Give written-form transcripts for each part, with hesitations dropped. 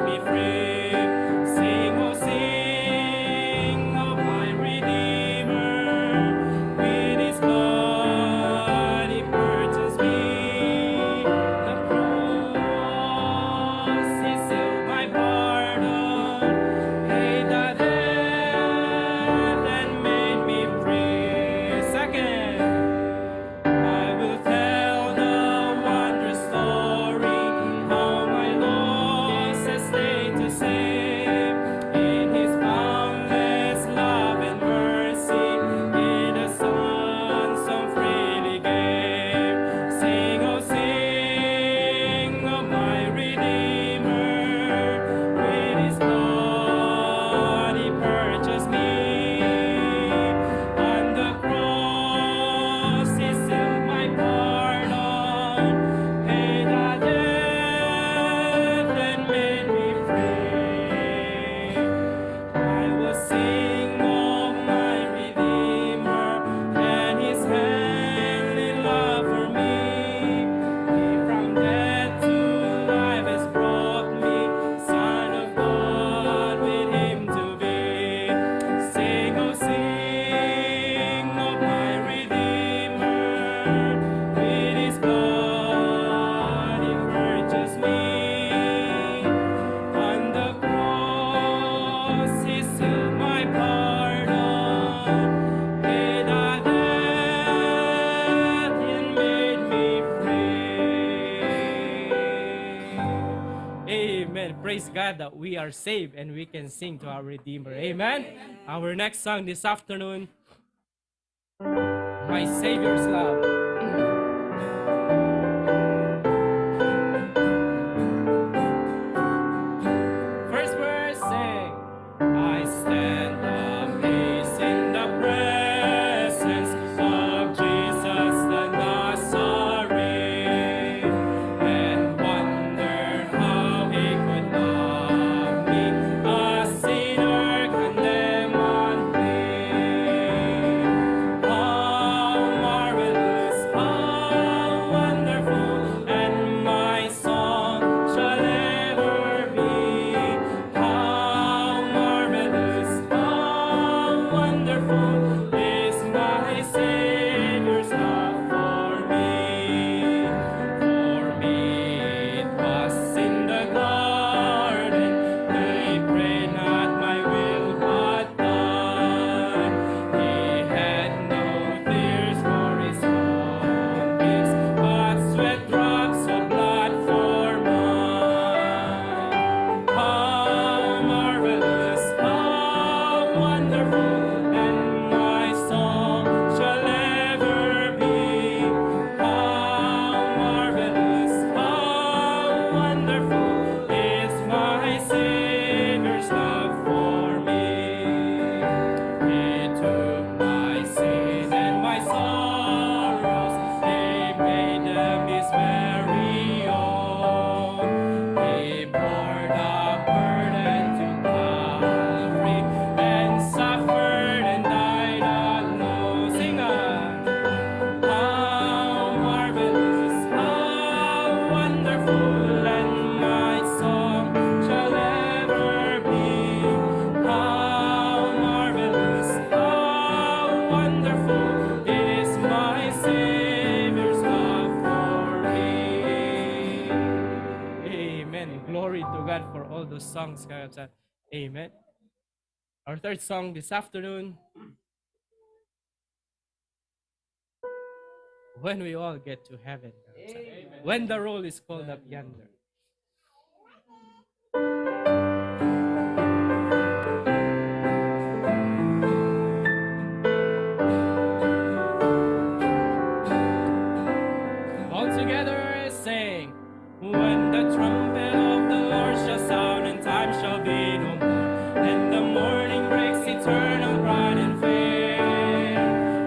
me free. Sing, oh sing of my Redeemer. With his blood he purchased me. The cross he sealed my pardon. Paid the debt and made me free. Second, I will tell the wondrous story how my loss has stayed to save. In his boundless love and mercy, in the Son so freely gave. Sing, oh sing of my Redeemer. With his blood he purchased me. On the cross he sealed my pardon. Paid the debt and made me free. I will sing of my Redeemer and his heavenly love for me. He from death to life has brought me, Son of God with him to be. Sing, oh sing of my Redeemer. With his blood he purchased me. On the cross he sealed my pardon. Paid the debt and made me free. Amen. Praise God that we are saved and we can sing to our Redeemer. Amen. Our next song this afternoon, My Savior's Love. First verse, sing. I stand amazed in the presence of Jesus the Nazarene, and wonder how he could love me, a sinner condemned on thee. How marvelous, how wonderful, and my song shall ever be. How marvelous, how wonderful is my Savior's love for me. For me it was in the garden, he prayed not my will but thine. He had no tears for his own peace, but sweat drops of blood for mine. How marvelous, how wonderful, and my song shall ever be. How marvelous, how wonderful is my Savior's love for me. He took my sin and my sorrows, he made them his very own. He bore the burden to Calvary and suffered and died alone. Sing on. How marvelous, how wonderful, and my song shall ever be. How marvelous, how wonderful is my Savior's love for me. Amen. Glory to God for all those songs. Amen. Our third song this afternoon, When We All Get to Heaven. When the roll is called up yonder. All together sing. When the trumpet of the Lord shall sound and time shall be no more, and the morning breaks eternal, bright and fair.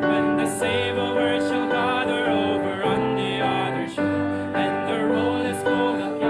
When the save over shall gather over on the other shore, and the roll is called up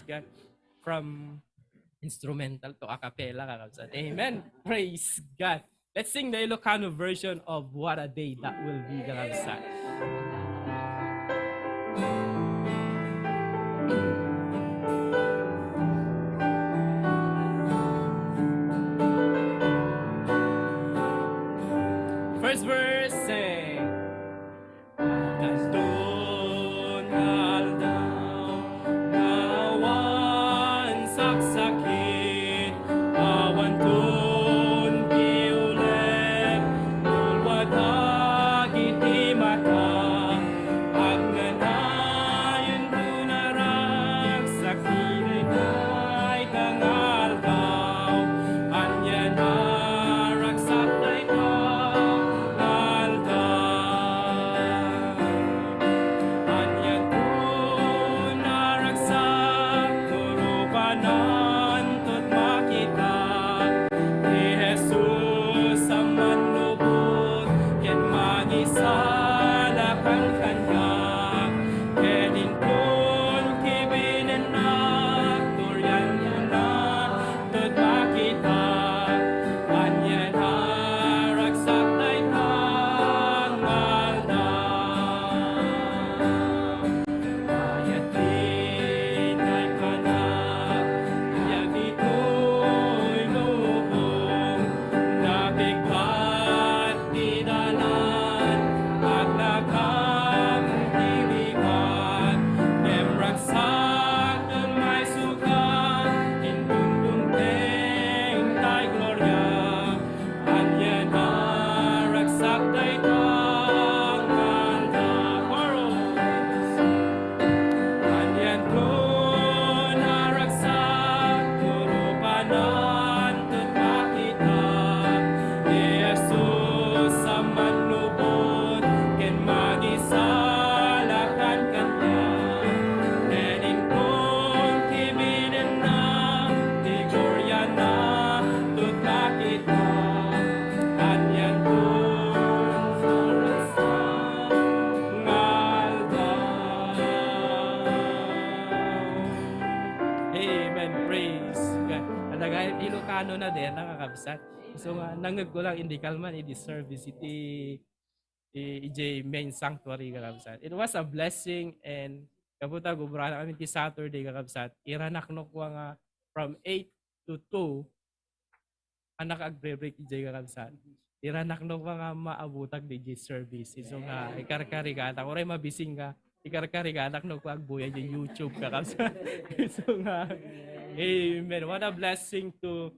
Praise God. From instrumental to a cappella, kakabsat. Amen. Praise God. Let's sing the Ilocano version of What a Day That Will Be, kakabsat. First verse, sing. Nandun kaldaw, nawan saksakit, awan tun piulet, nulwatag iti mata, agnanayon dunarag, sakinay kay tangal daw, anyan haragsak tay Ilocano na din, nakakabsat. So, nangag ko lang, hindi kalman, hindi service, iti main sanctuary, kakabsat. It was a blessing, and kabuta, gubra na kami ti Saturday, kakabsat. Iranaknok ko nga from 8 to 2, anak agbre-break iti kakabsat. Iranaknok ko nga maabutag di service. So nga, ikarkarigata, kuray mabising ka, ikarkarigata, no ko agbuya di YouTube, kakabsat. So nga, amen. What a blessing to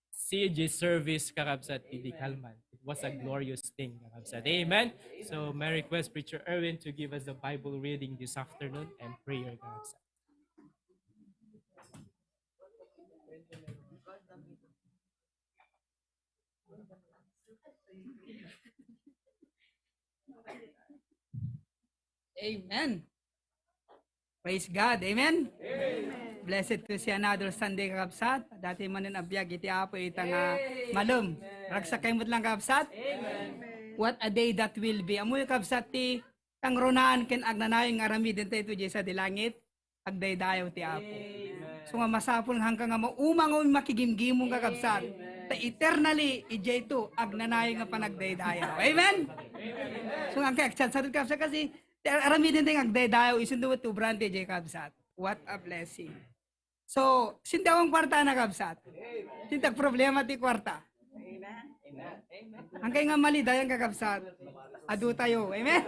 see the service, kakabsat, iti Kalman. It was a glorious thing, kakabsat. Amen. So may request Preacher Erwin to give us the Bible reading this afternoon and prayer, kakabsat. Amen. Praise God. Amen. Amen. Blessed to see another Sunday, kakabsat. Dati manin abiyag iti apo itang malum. Ragsakay mo lang, kakabsat. Amen. What a day that will be. Amoy, kakabsat, ti kang ronaan ken agnanayong aramidin tayo ito sa dilangit. Agday dayo ti apo. So nga masapol hanggang nga maumang makigimgimong, kakabsat. Ta eternally, ijay ito, agnanayong nga panagday dayo. Amen. So nga kakabsat, sa kakabsat kasi, aramidin tayo agday dayo, isunduwat to brante jay kakabsat. What a blessing. So, sindawang kwarta na, kakabsat. Sintag problema ti kwarta. Ang kaya nga mali dayang, kakabsat, adu tayo. Amen?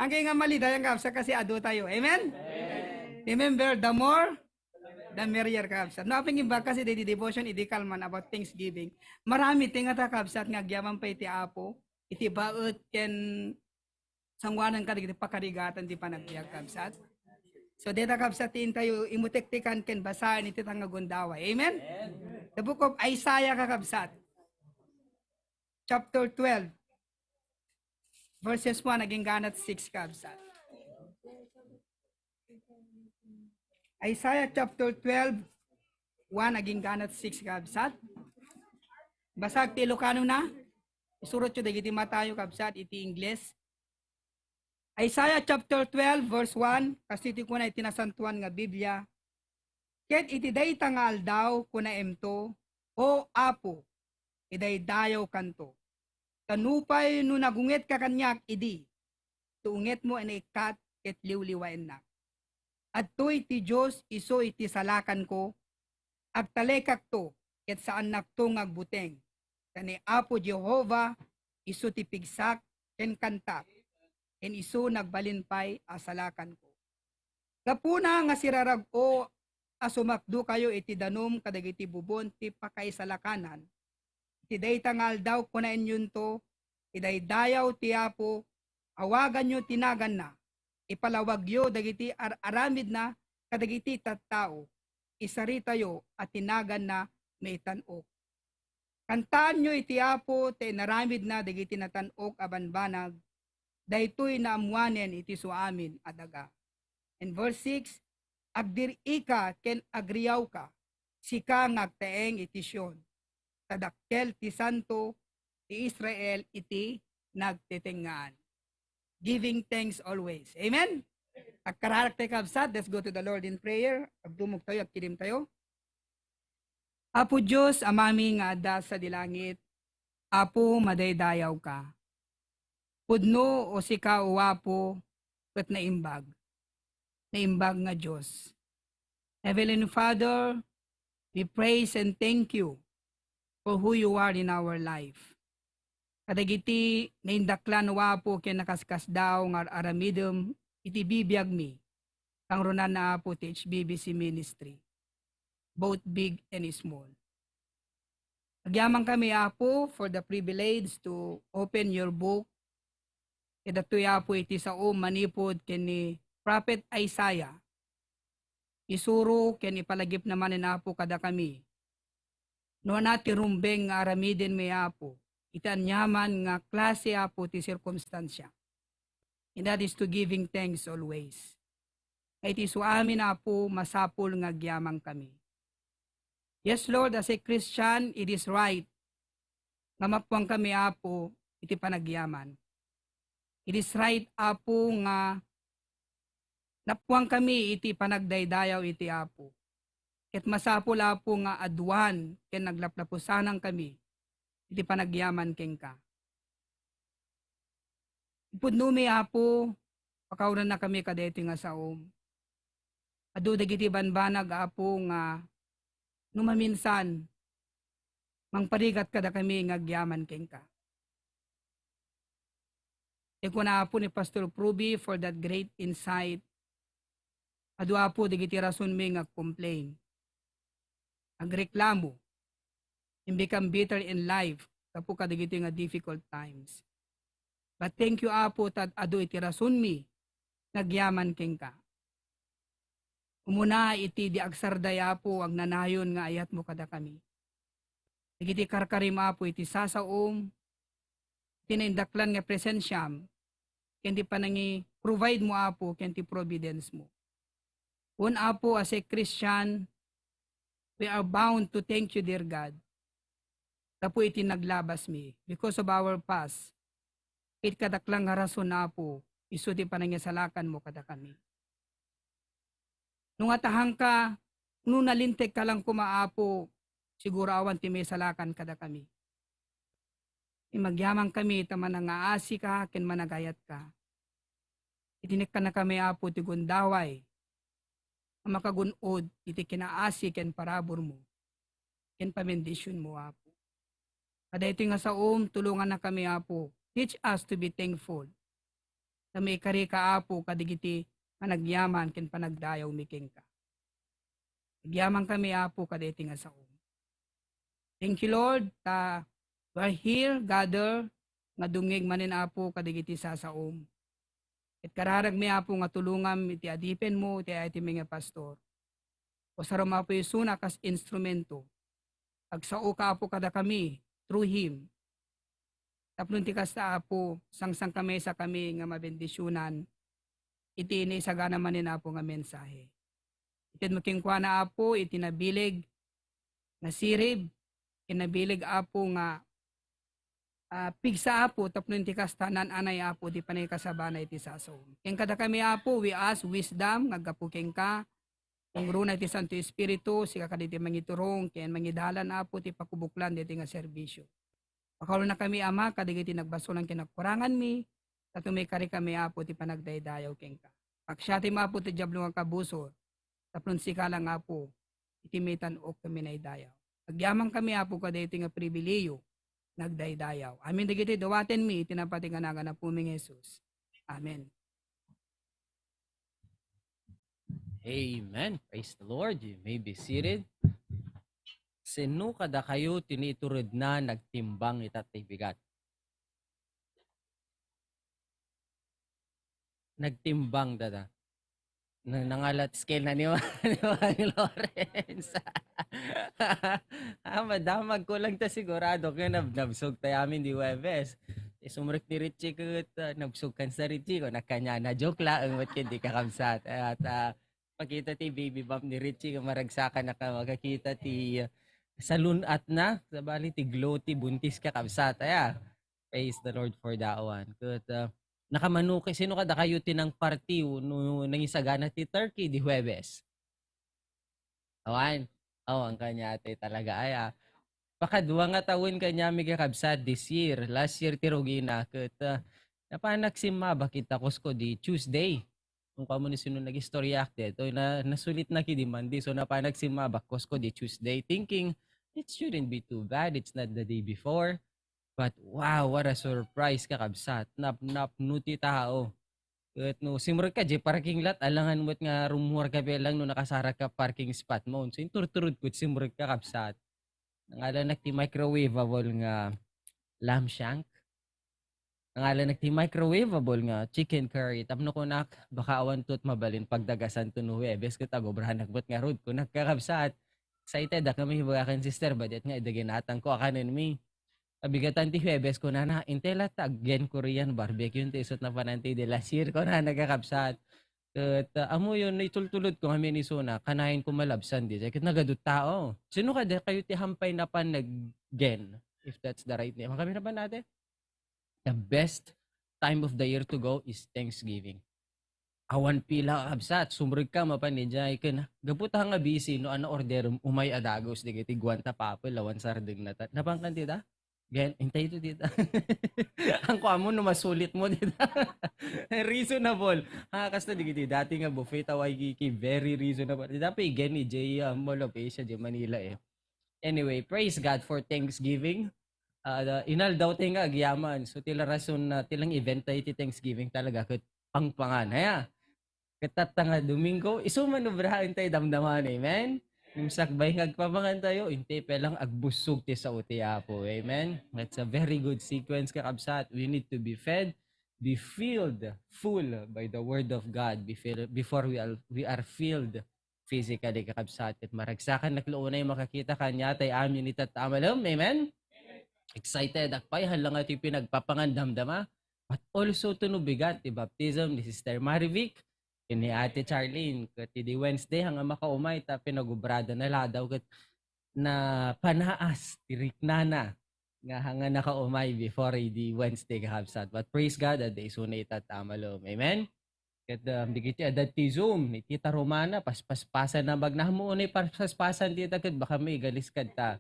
Ang kaya nga mali dayang, kakabsat, kasi adu tayo. Amen? Remember, the more, the merrier, kakabsat. Naping iba kasi di devotion, idi kalman about Thanksgiving. Marami tinga ta, kakabsat, nga agyaman pa iti apo, iti baot, ken sangwanan ka, iti pakarigatan, di panagbiyak, kakabsat. So, dita kakabsatin tayo, imutektikan ken basahan iti tangagundawa. Amen? The book of Isaiah, kakabsat. Chapter 12. Verses 1, naging ganat 6, kakabsat. Isaiah chapter 12, 1, naging ganat 6, kakabsat. Basag ti Ilocano na. Isurot yun, dagiti matayo, kakabsat, iti Ingles. Isaiah chapter 12 verse 1, kasi iti ko na itinasantuan nga Biblia, Ket iti dayta nga aldaw kuna emto, o Apo, iday dayaw kanto. Tanupay no nagunget ka kanyak idi, tuunget mo ani ikat ket liwliwaen na. At to'y ti Diyos iso iti salakan ko, agtalekak to, ket saan nakto ngagbuteng. Kani Apo Jehova, iso ti pigsak, ken kanta, ken iso nagbalinpay asalakan ko. Kapuna nga sirarag o asumakdo kayo iti danom kadagiti bubon ti pakaisalakanan. Iti dayta nga aldaw kunaen yun to, iday dayaw ti Apo, awagan nyo tinagan na, ipalawag yo dagiti aramid na kadagiti tattao, isarita yo at tinagan na may tanok. Kantaan nyo iti Apo, te naramid na dagiti natanok abanbanag, daytoy naamuanen iti suamin adaga. And verse 6, agdiri ka ken agriyaw ka, sika ngagtaeng iti Siyon, tadakkel ti santo ti Israel iti nagtetengaan. Giving thanks always. Amen? Agkararak tayo kabsat, let's go to the Lord in prayer. Agdumog tayo, agkilim tayo. Apo Diyos, amami nga ada sa dilangit, Apo madaydayaw ka. Pudno o sika o Apo, kat naimbag nga Diyos. Heavenly Father, we praise and thank you for who you are in our life. Kadagiti naindaklan Apo ken nakaskas daw nga aramidem iti bibiyag mi, kang runan na Apo ti HBBC Ministry, both big and small. Nagyamang kami Apo for the privilege to open your book. Kadatoy Apo iti sao manipod ken ni Prophet Isaiah. Isuro ken ipalagip naman ni Apo kada kami. No nati rumbeng nga aramiden mi Apo. Itanyaman nga klase Apo ti sirkumstansya. And that is to giving thanks always. Iti so amin Apo masapul nga gyamang kami. Yes Lord, as a Christian, it is right nga mapuang kami Apo iti panagyaman. It is right Apo nga napuang kami iti panagdaydayaw iti Apo. Ket masapul Apo nga adwan ken naglaplapusanang kami iti panagyaman ken ka. Ipudnumi Apo, pakauran na kami kadeti nga saom. Adu dagiti banbanag Apo nga numaminsan mangparigat kada kami nga agyaman ken ka. Eko na Apo ni Pastor Pruby for that great insight. Adu Apo dagiti rason mi nga complain. Agreklamo. And become bitter in life kapo kadagiti nga difficult times. But thank you Apo tat adu iti rason mi nagyaman ken ka. Umuna iti di agsarday Apo ang nanayon nga ayat mo kada kami. Dagiti karkarim Apo iti sasaom tinindaklan nga presensyam ken di panangi provide mo Apo ken ti providence mo. Un Apo as a Christian, we are bound to thank you dear God. Tapo iti naglabas mi because of our past. It kadaklang nga rason Apo isu ti panangyasalakan mo kada kami. Nung atahang ka, nung nalintek ka lang kumaapo, siguro awan ti may salakan kada kami. Imagyamang kami taman nga aasi ka, ken managayat ka. Itinik ka na kami Apo ti gundaway, ang makagunod iti kinaasi ken parabor mo, ken pamendisyon mo Apo. Kada ito nga saom, tulungan na kami Apo. Teach us to be thankful. Na may kari ka Apo kadigiti panagyaman ken panagdayaw miking ka. Nagyaman kami Apo kada iti nga saom. Thank you Lord, we're here, gather, nga dungig manin Apo kadigiti sasaom. At kararag mi Apo nga tulungam iti adipen mo, iti iti mga pastor. O saram Apo isuna kas instrumento. Agsao ka Apo kada kami, through Him. Tapnon ti kasta Apo, sangsang kami sa kami nga mabendisyonan, iti ini sagana manin Apo nga mensahe. Itin makingkwa na Apo, iti nabilig, na sirib, kinabilig Apo nga pigsa Apo, tapnon ti kastanan anay Apo, di panay kasabana iti sasaw. Ken kada kami Apo, we ask wisdom, ngagapu ken ka, Kung runa iti Santo Espiritu, sika kaditi mangiturong, kaya mangidalan apo ti pakubuklan diti nga serbisyo. Pakaulo na kami ama, kadigiti nagbasolan kinagkurangan mi, at may kari kami apo ti panagdaydayaw keng ka. Paksyati mapo ti jablo nga kabuso, taplon sikalang apo, itimitan o kami naidayaw. Agyamang kami apo kaditi nga pribiliyo, nagdaydayaw. Amin digiti dawaten mi, tinapati nga na puming Jesus. Amen. Amen. Praise the Lord. You may be seated. Sino kada kayo tiniturod na nagtimbang itatay bigat? Nagtimbang dada. Nangalat scale na ni Lawrence. Madamag ko lang ta sigurado kaya nabsog tayo amin di Webes. Sumrik ni Richie ko nabsog kan sa Richie ko nakanya na joke lang what hindi kakamsat. At pakita ti baby bump ni Richie kung maragsakan na ka magkakita ti salunat na sa bali ti glow ti buntis ka kabsat. Praise the Lord for that one. Good. Nakamanuki sino kada kayo tinang party no nangisagana ti Turkey di Huwebes. Awan. Ang kanya ate talaga pakadwa nga taon kanya mi kakabsat this year. Last year ti Rogina ket napanak si bakit ko di Tuesday. Kung kamo ni sino nag-istorya akte, to nasulit na kidi Monday. So napanag si bakos ko di Tuesday thinking it shouldn't be too bad. It's not the day before. But wow, what a surprise kakabsat. Nuti tao. At no, simur ka di parking lot, alangan mo't nga rumuhar ka lang no nakasara ka parking spot mo. So turturod ko simur ka kakabsat. Nangalan nagti microwaveable nga lamb shank. Nangalan nagti microwaveable nga chicken curry. Tapno ko nak baka awan to't mabalin pagdagasan to no Huwebes ko tagobrahan nagbot nga road ko nagkakabsat. Excited kami hibagan sister badet nga idaginatan ko akanin mi. Abigatan ti Huwebes ko na intela taggen Korean barbecue ti isot na pananti de last year ko na nagkakabsat. At amo yun itultulod ko kami ni Suna kanahin ko malabsan di. Kaya nagadut tao. Sino ka kayo ti hampay na pan naggen if that's the right name. Kami na ba natin? The best time of the year to go is Thanksgiving. Awan pila kabsat, sumurig ka mapanidya ikan. Gaputa nga busy no ano order umay adagos di kiti guanta papel lawan sarding na napangkan tita? Gen, intay ito dito. Ang kuha mo no masulit mo dito. Reasonable. Kasta di kiti dati nga buffet taway kiki very reasonable. Dapat igen ni Jay Mall of Asia di Manila eh. Anyway, praise God for Thanksgiving. Inal daw tayo nga agyaman. So tila rason na tilang event tayo ti Thanksgiving talaga kat pangpangan. Katata nga Domingo, isumanobrahan tayo damdaman. Amen? Yung sakbay ngagpamangan tayo, inte pelang agbusog ti sa uti apo. Amen? That's a very good sequence kakabsat. We need to be fed, be filled full by the word of God before we are filled physically kakabsat. At maragsakan nakluunay makakita kanya tayo amin itatamalom. Amen? Excited akpay halang ito yung pinagpapangandamdama but also tunubigat ti baptism ni Sister Marivic ni Ate Charlene kati di Wednesday hanga makaumay ta pinagubrada na ladaw kat na panaas tiriknana nga hanga nakaumay before di Wednesday kahabsat but praise God at day sunay tatamalom. Amen. Kat digiti adat ti Zoom ni Tita Romana paspaspasan na magnahamunay paspaspasan tita kat baka may galis kad ta.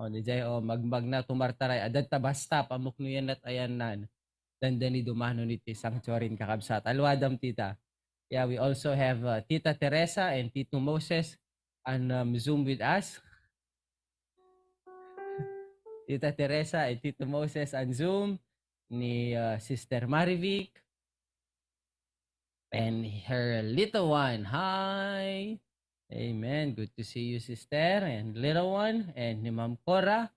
Di jay magmag na tumartaray adat ta basta pamukno yan at ayan dandani dumano ni ti sanctuary kakabsat. Alwadam tita. Yeah, we also have Tita Teresa and Tito Moses on Zoom with us. Tita Teresa and Tito Moses on Zoom ni Sister Marivic and her little one. Hi! Amen. Good to see you, sister, and little one, and ni Ma'am Cora,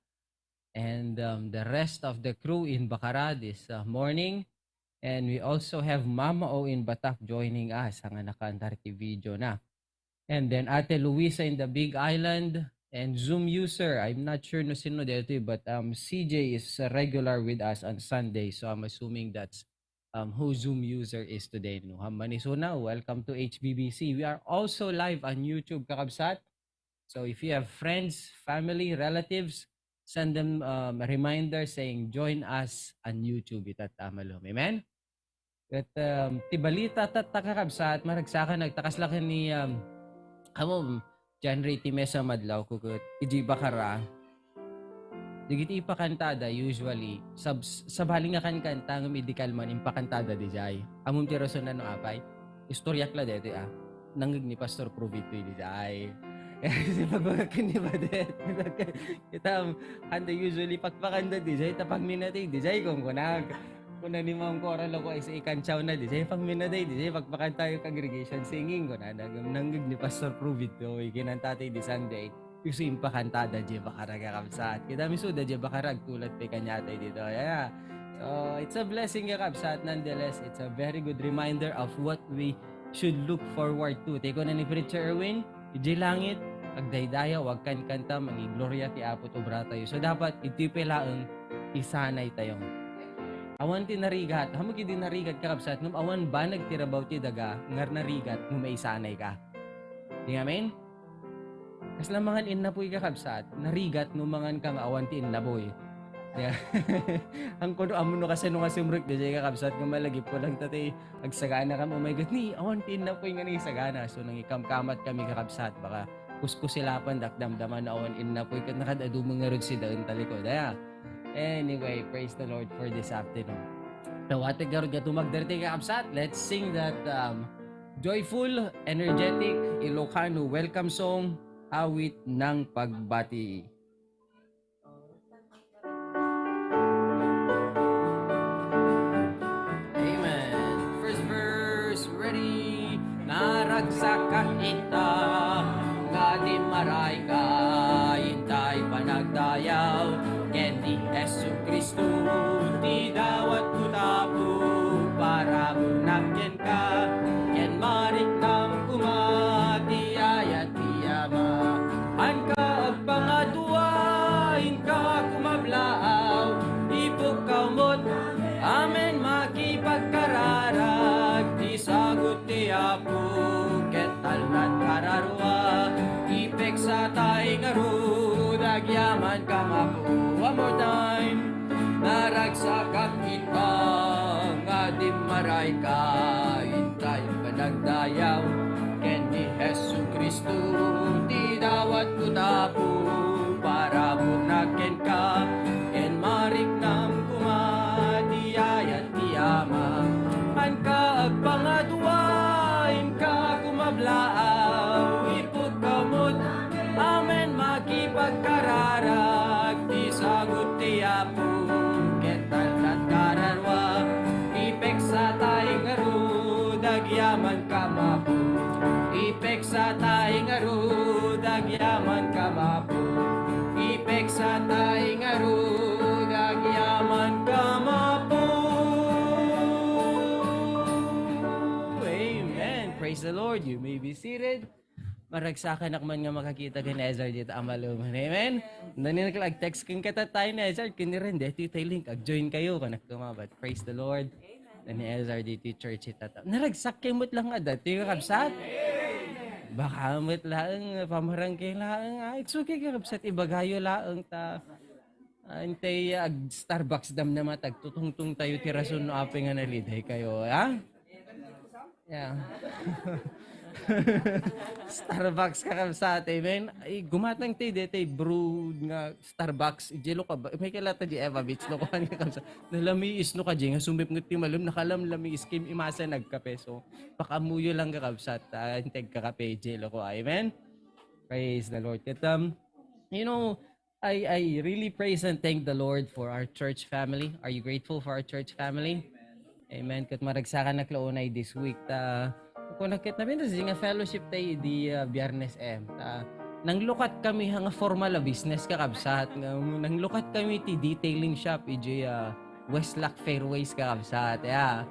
and the rest of the crew in Bacara this morning. And we also have Mama O in Batak joining us. Ang nakandar ti video na. And then Ate Luisa in the Big Island and Zoom user. I'm not sure no sino dito, but CJ is regular with us on Sunday. So I'm assuming that's who Zoom user is today. No? Manisuna, welcome to HBBC. We are also live on YouTube, kakabsat. So if you have friends, family, relatives, send them a reminder saying, join us on YouTube. Itatamalom. Amen? At tibalita kakabsat, maragsakan, nagtakas lang ni Amo, January ti mesa madlaw kukut. Iji bakara. Digiti ipakantada usually sabali nga kan kanta ng medical man impakantada di jay. Amom ti rason na no apay. Istoryak la dete nangig ni Pastor Provito di jay. Kasi pagpagakan ni Badet. Kita handa usually pagpakanda di jay tapag minatay di jay kung kunag. Kung ni mong koral ako ay sa ikantsaw na di jay pag minatay di jay pagpakanta yung congregation singing ko na nangig ni Pastor Provito ikinantatay di Sunday. Yung impakantada di bakaraga kapsat. Kita misuda di bakarag tulad pe kanyatay dito. Yeah. So, it's a blessing ka kapsat. Nonetheless, it's a very good reminder of what we should look forward to. Teko na ni Preacher Erwin, iji langit, agdaydaya, wag kan kanta, mangiglorya ti Apo to tayo. So, dapat itipilaang isanay tayong. Awan ti narigat, hamag di narigat ka kapsat, nung awan ba nagtirabaw ti daga, ngar narigat, nung may isanay ka. Di nga, amen? Kas lamangan innapoy ka kabsat, narigat no mangan kang awan ti innapoy. Yeah. Ang kuno amuno kasi nung asimrek di ka kabsat nga malagip ko lang tatay agsagana kam, oh my god ni awan ti innapoy nga ni sagana. So nang ikamkamat kami ka kabsat baka kuskusilapan dakdamdaman na awan innapoy ket nakadadumong nga rod si daon talikod. Yeah. Anyway, praise the Lord for this afternoon. Tawate garod ka tumagdarte ka kabsat. Let's sing that joyful, energetic Ilocano welcome song. Awit ng pagbati. Amen. First verse, ready. Naragsakan ita, nga di maray ka, intay panagdayaw, kendi Yesu Kristo, di dawat kutapo, para munagyan ka, ken marik ng kumati, ayat tiyama. Angka agpangaduain ka kumablaaw, ipok kamot, amen makipagkararag, di sagot ti Apo, ketal nan kararwa, ipek sa tay ngarud, agyaman ka mapo. One more time, naragsakak kita, nga di maray ka, intay panagdayaw, kendi Yesu Kristo, di dawat kutapo, para bunaken ka, ken marik nam kumati ayat tiyama, an ka agpangaduain ka kumablaaw, ipot kamot, amen makipagkararag, di sagot ti Apo, ketal at kararwa, ipek sa tay ngarud, agyaman ka mapo. Ipek sa tay ngarud, agyaman ka mapo. Ipek sa tay ngarud, agyaman ka mapo. Amen. Praise the Lord. You may be seated. Maragsakan akman nga makakita kay Nezar dito amaluman. Amen. Nani naglag-text kang katatay Nezar, kiniren dito tayo link. Ag-join kayo kanak tumabat. Praise the Lord. Nani Ezar dito church ita. Naragsak kemot lang nga dati ka kapsat. Baka met laeng pamarangkay laeng ay suki ka kapsat ibagayo laeng ta. Antay ag Starbucks dam na matag tutungtung tayo ti rason no ape nga naliday kayo, ha? Yeah. Starbucks ka kapsat, amen. Ay gumatang tay dete brew nga Starbucks ijelo ka ba? May kalata di Eva Beach no kan ka kapsat. Nalamiis no ka di nga sumip nget ti malum nakalamlami iskim imasa nagkape so pakamuyo lang ka kapsat anteg ka kape jelo ko, amen. Praise the Lord. You know, I really praise and thank the Lord for our church family. Are you grateful for our church family? Amen. Kat maragsakan na klaunay this week ta kung nakit na pintas nga fellowship tayo di Biyernes nang lukat kami nga formal business kakabsat nang lukat kami ti detailing shop iji Westlock Fairways kakabsat yeah.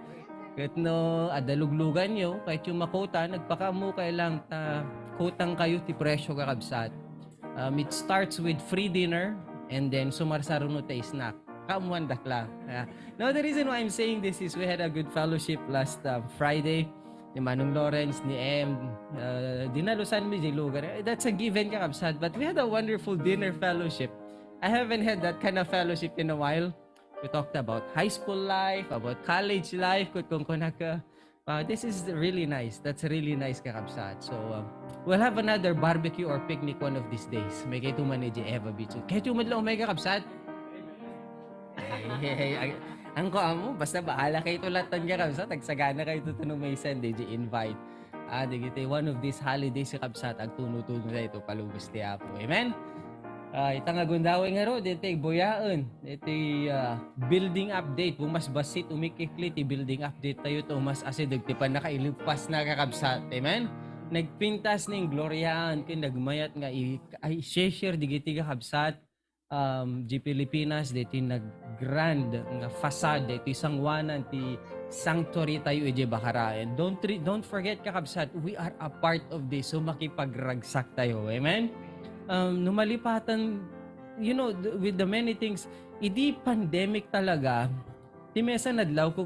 Kat no adaluglugan nyo kahit yung makota nagpakamu kay lang ta kutang kayo ti presyo kakabsat. It starts with free dinner and then sumarsaro no tayo snack kamuan dakla yeah. Now the reason why I'm saying this is we had a good fellowship last Friday ni Manong Lawrence, ni M, dinalusan mi di lugar. That's a given kakabsat. But we had a wonderful dinner fellowship. I haven't had that kind of fellowship in a while. We talked about high school life, about college life, kung kunaka This is really nice. That's really nice, kakabsat. So, we'll have another barbecue or picnic one of these days. May kayo tumanay di Eva Beach. Kahit yung madlaw may kakabsat. Ay, ang ko amo, basta bahala kayo tulatan kakabsat. Tagsagana kayo tutunong may send, di invite. Digiti, one of these holidays kakabsat, agtuno-tuno na ito, palubos ti Apo. Amen? Itang agundawin nga ro, dito boyaan. Dito building update. Kung mas basit, umikikli, ti building update tayo to, mas asidag, ti pa nakailipas na kakabsat. Amen? Nagpintas ning Gloriaan, kung nagmayat nga, i-share digiti kakabsat. Di Pilipinas, dito nag-grand nga facade, dito sangwanan, ti sanctuary tayo ije Bacara. And don't forget kakabsat, we are a part of this, so makipagragsak tayo. Amen? Numalipatan, with the many things, hindi pandemic talaga, ti mesa nadlaw ko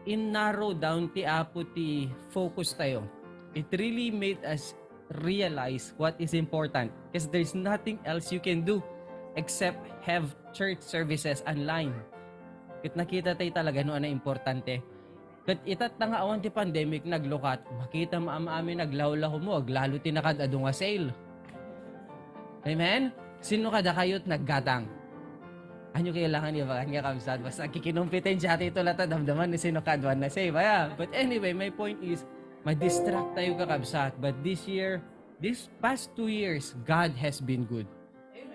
in-narrow down ti Apo ti focus tayo. It really made us realize what is important because there's nothing else you can do except have church services online. Kit nakita tayo talaga no na importante. Kat itat nga awan ti pandemic naglukat, makita maami naglawlaw mo, aglalo ti nakadado nga sale. Amen? Sino kada kayo't naggatang? Ano kailangan niya ba? Nga kamsad. Basta kikinumpitin siya ito lata damdaman ni sino kadwan na save. But anyway, my point is, ma-distract tayo kakabsat. But this past 2 years, God has been good.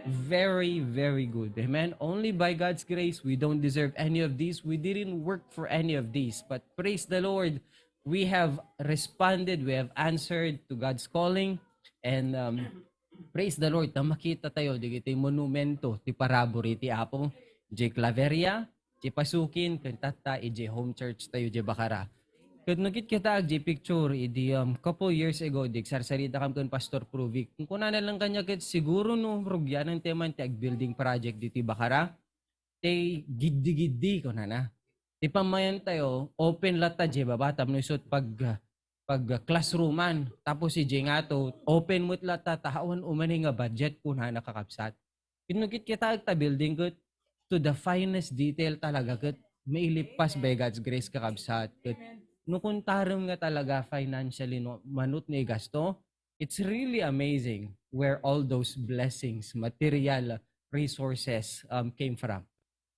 Very, very good. Amen? Only by God's grace, we don't deserve any of these. We didn't work for any of these. But praise the Lord, we have responded, we have answered to God's calling. And praise the Lord, na makita tayo, digiti monumento, ti parabori, ti Apo, di Claveria, di Pasukin, kantata, di home church tayo, di Bacara. Kaya nagkit kita, di picture, di couple years ago, di sarsarita kam kun Pastor Pruvic. Kung kuna na lang kanya, siguro no, rugyan ang teman, ti building project di Bacara, ti giddi-giddi ko na. Ti pamayan tayo, open lata, di babatam, no isot pag classrooman, tapos si Jengato, open mo't lata, tahawan umani nga budget po na nakakapsat. Kinugit kita ta building good to the finest detail talaga kat mailipas by God's grace kakabsat. Kat nukuntaram nga talaga financially no, manut ni gasto, it's really amazing where all those blessings, material resources came from.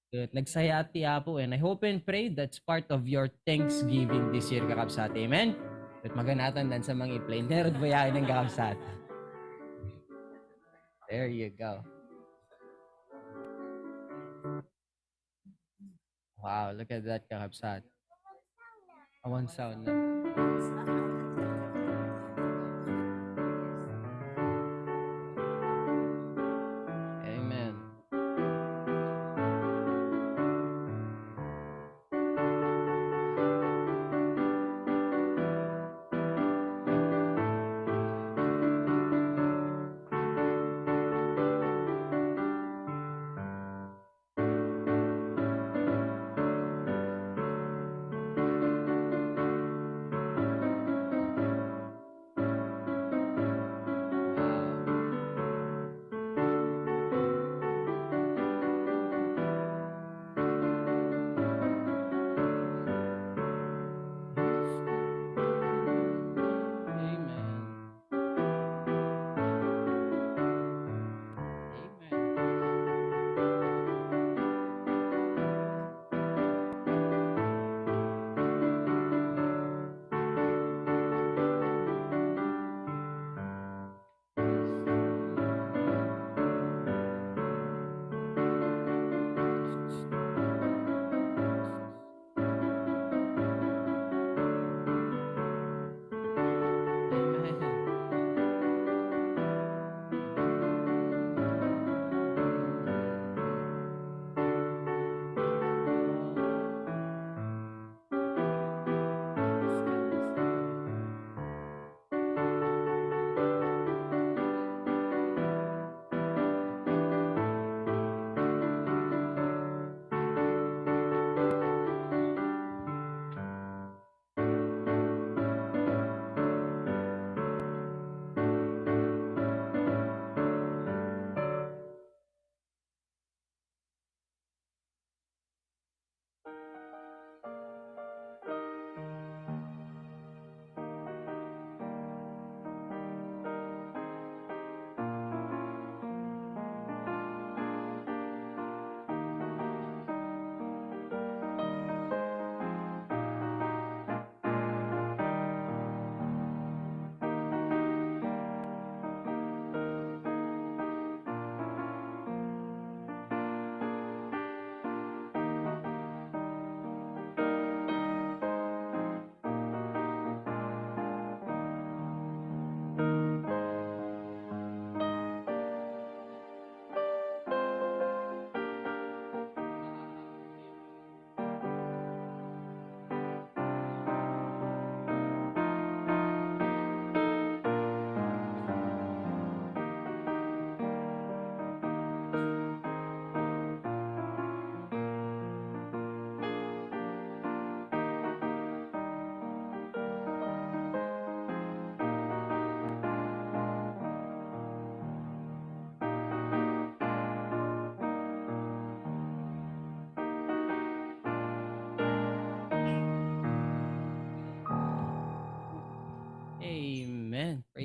Kat nagsaya ti Apo, and I hope and pray that's part of your Thanksgiving this year kakabsat. Amen? At maganatan dan sa mga i-play. Nerod bayain ng kakabsat. There you go. Wow, look at that kakabsat. One sound na. Amen.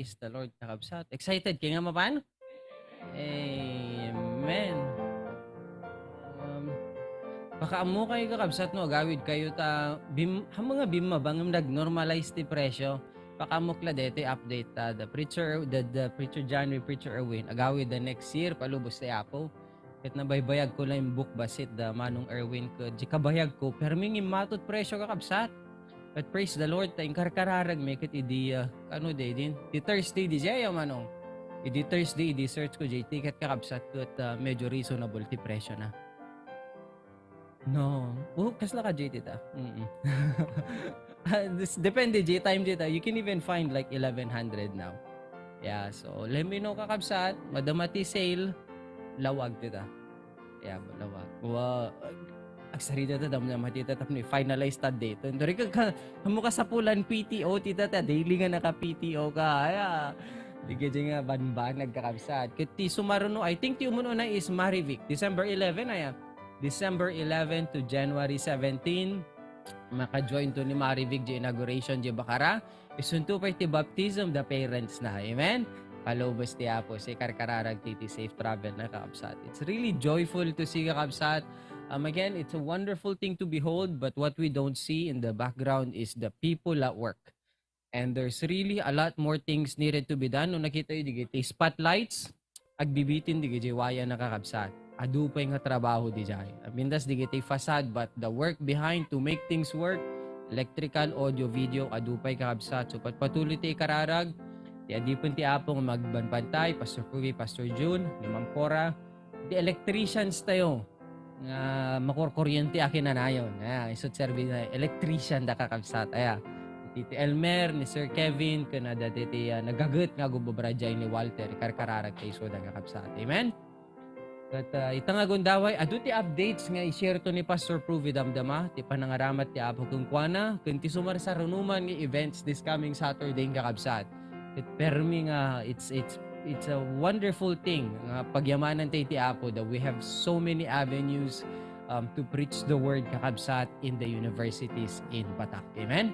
Praise the Lord, kakabsat. Excited kayo nga mapan? Amen. Pakaamo kayo kakabsat no, agawid kayo ta mga bima bang nag-normalize ti presyo. Pakaamo kladete update ta the preacher January preacher Erwin agawid the next year palubos ti Apo. Ket nabaybayag ko lang yung book basit da Manong Erwin ko di kabayag ko perming imatot presyo kakabsat. But praise the Lord ta inkarkararag may ket idi ano day din di Thursday di jaya manong. Idi Thursday di search ko jay ticket kakabsat ko at medyo reasonable ti presyo na. No. Kasla ka JT ta. This depende J time JT. You can even find like 1100 now. Yeah, so let me know kakabsat, madamati sale, lawag tita. Yeah, lawag. Wow. Agsarita ta dam na matita tap ni finalize ta date. Dori ka mo ka sa pulan PTO tita ta daily nga naka PTO ka. Aya. Di ka nga banban nagkakabsat. Kiti sumaruno I think ti umuno na is Marivic December 11 aya. December 11 to January 17, maka-join to ni Marivic di inauguration di Bakara. Isunto pa iti baptism the parents na. Amen? Palubos ti Apo, si karkararag titi safe travel na kakabsat. It's really joyful to see kakabsat. Again, it's a wonderful thing to behold, but what we don't see in the background is the people at work. And there's really a lot more things needed to be done. Nung nakita yun, di spotlights, agbibitin di waya na kakabsat. Adu pa yung trabaho di jay. Mindas di kita facade but the work behind to make things work, electrical, audio, video, adu pa yung kakabsat. So patuloy tayo kararag, di adi pun ti Apong magbanpantay, Pastor Pugi, Pastor June, ni Ma'am Cora, di electricians tayo, nga makorkuryente akin na nayon. Isot serve na electrician da kakabsat. Titi Elmer, ni Sir Kevin, kanada titi nagagut nga gubabrajay ni Walter, karkararag tayo so da kakabsat. Amen? At itang agundaway, adu ti updates nga i-share to ni Pastor Pruvi damdama, ti panangaramat ti Apo kung kuana, kunti sumar sa runuman nga events this coming Saturday nga kakabsat. It permi nga, it's a wonderful thing nga pagyamanan tayo ti Apo that we have so many avenues to preach the word kakabsat in the universities in Batak. Amen?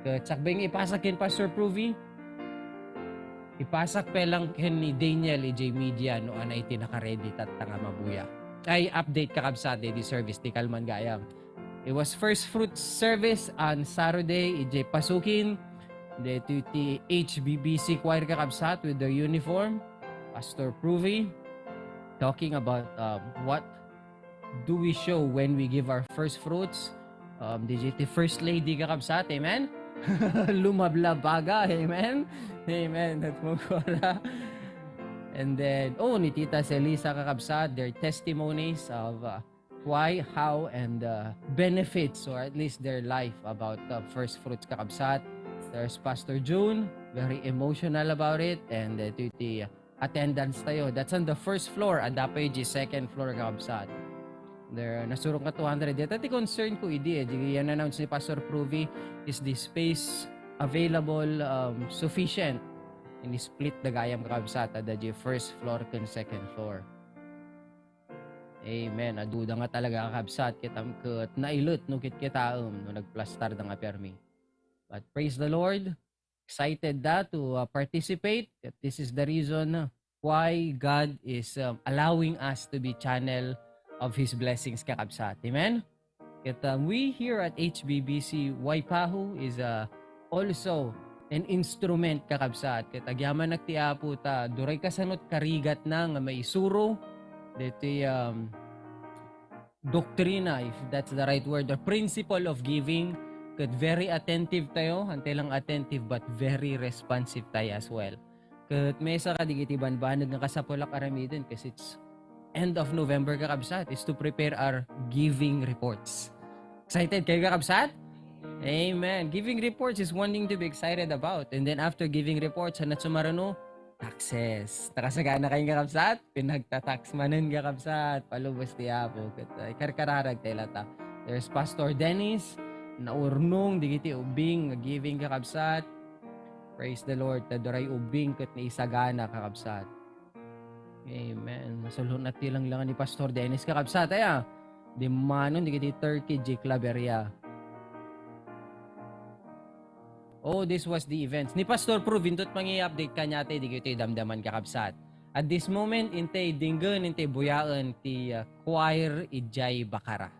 Katsakbay nga ipasakin Pastor Pruvi, ipasak pa lang ni Daniel EJ Media no anay tinaka-ready tat nga mabuya. Ay update kakabsat di service ti Kalman Gayam. It was first fruit service on Saturday EJ pasukin the ti HBBC choir kakabsat with their uniform. Pastor Pruvi talking about what do we show when we give our first fruits. DJ First Lady kakabsat. Amen. Lumablabaga. Amen. Amen. At mukura. And then, ni Tita Celisa kakabsat, their testimonies of why, how, and benefits, or at least their life about first fruits kakabsat. There's Pastor June, very emotional about it. And the attendance tayo. That's on the first floor. And dapat yung second floor kakabsat. There, nasurong ka 200. Dito ti concern ko idi yan announce ni Pastor Pruvi is the space available sufficient in the split the gayam kakabsata the first floor and second floor. Amen. Aduda nga talaga kakabsat kitam ket nailot no kit kitaom no nagplastar da nga permi. But praise the Lord, excited to participate. This is the reason why God is allowing us to be channel of His blessings kakabsat. Amen? We here at HBBC Waipahu is also an instrument kakabsat. Agyaman nagtiapo ta, duray kasanot karigat na nga maisuro. Dito doktrina, if that's the right word, the principle of giving. Very attentive tayo, hantay lang attentive but very responsive tayo as well. May isa ka digitiban banag nga kasapulak aramidin kasi it's end of November kakabsat is to prepare our giving reports. Excited kayo kakabsat? Amen. Giving reports is one thing to be excited about. And then after giving reports, hanat sumarano, taxes. Nakasagana kayong kakabsat? Pinagtatax manin kakabsat. Palubos ti Apo. Karkararag tayo lata. There's Pastor Dennis, naurnong, digiti ubing, giving kakabsat. Praise the Lord. Taduray ubing kat ni isagana kakabsat. Amen. Masulong na tilang lang ni Pastor Dennis kakabsat. Di manon, digiti Turkey, J. Claveria. Oh, this was the events. Ni Pastor Pro, vintot mangi-update ka niya, di kayo damdaman kakabsat. At this moment, intay dinggan, intay buyaan, ti choir Ijay Bakara.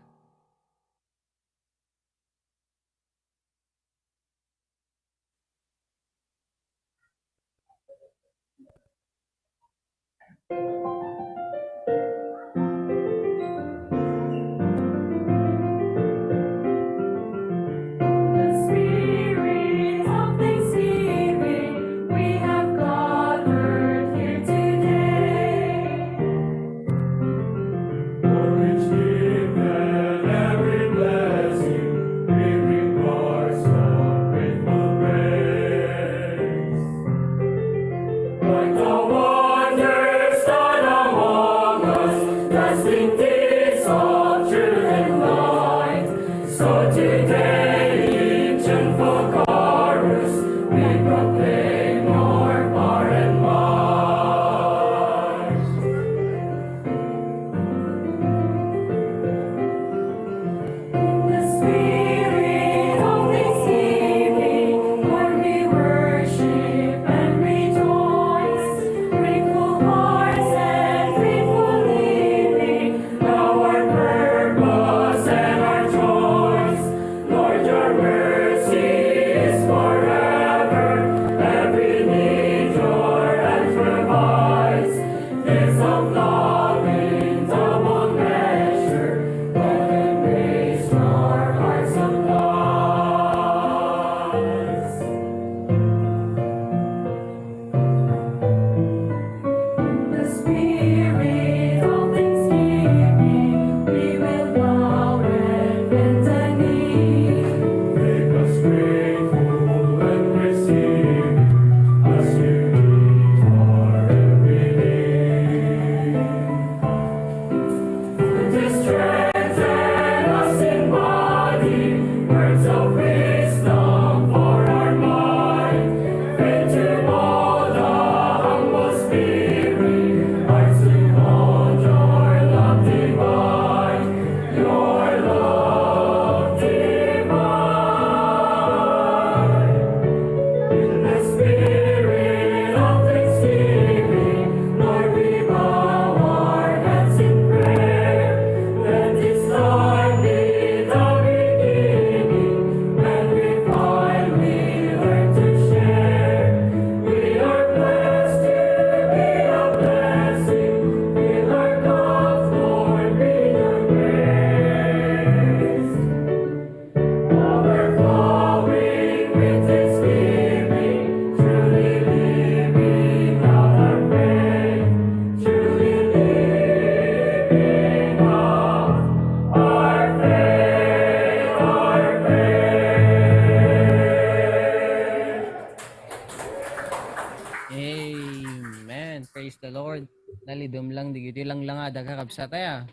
The spirit of thanksgiving we have gathered here today. For each given every blessing, we bring voice of grateful praise. Like the wonders done among us, casting deeds of truth and light, so today in tuneful chorus we proclaim your power and might. The spirit of thanksgiving, Lord, we worship and rejoice. Grateful hearts and faithful living, Our purpose and our choice, Lord, your mercy is forever. Every need your hand provides. Gifts of love in double measure, but embrace our hearts supplies. the spirit of thanksgiving, we will bow and bend the knee. Make us grateful and receiving as you meet our every need. To strengthen us in body, words of wisdom for our mind, faith to mold a humble spirit, hearts to hold your love divine, your love divine. In the spirit of thanksgiving, Lord, we bow our heads in prayer. Let this time be the beginning, when we finally learn to share. We are blessed to be a blessing. Fill our cups, Lord, with your grace. Overflowing with thanksgiving, truly living out our faith, truly living out our faith, our faith. Amen. Praise the Lord. Nalidom lang, di gito lang ada kakabsat ya.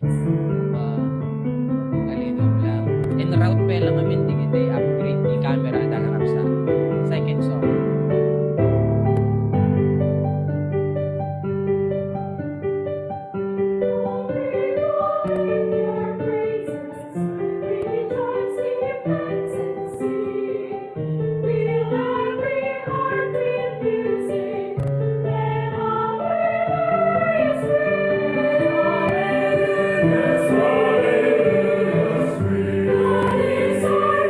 Nalidom lang. En route pa lang amin, di gito upgrade di camera ada kakabsat. Second song. Hallelujah, sweet. God is our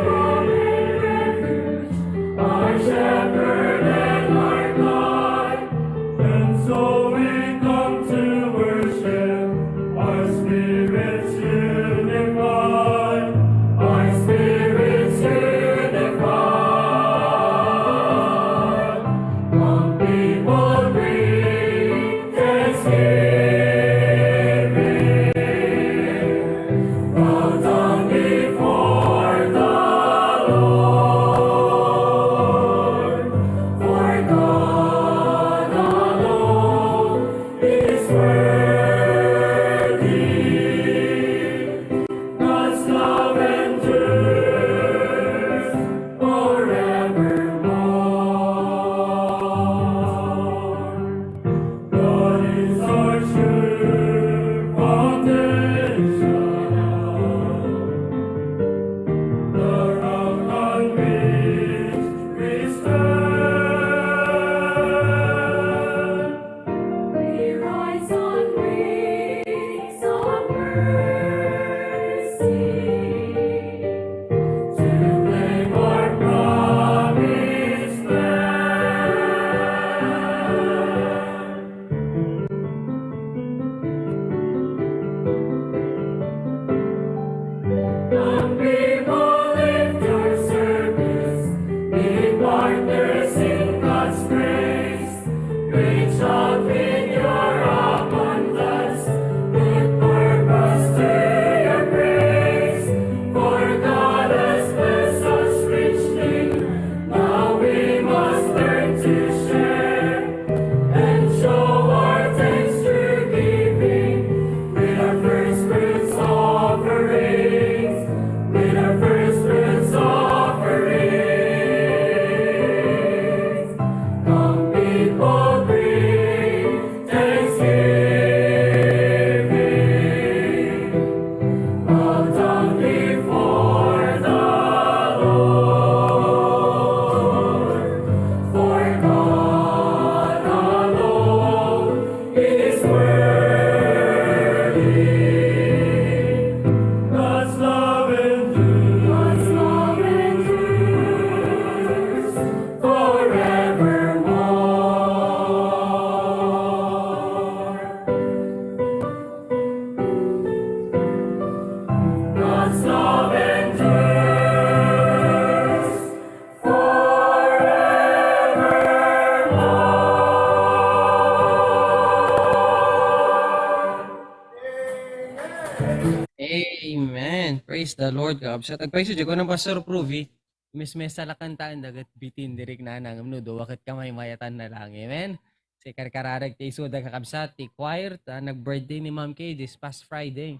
Praise the Lord, kakabsat. Agpaiso, ko ng Pastor Pruvi, mismes sa lakantaan, dagat bitin, dirik na nang amnudo, wakit kamay mayatan na lang. Amen? Si karkararag tayo suda kakabsat, ti choir, nag-birthday ni Ma'am Kay this past Friday.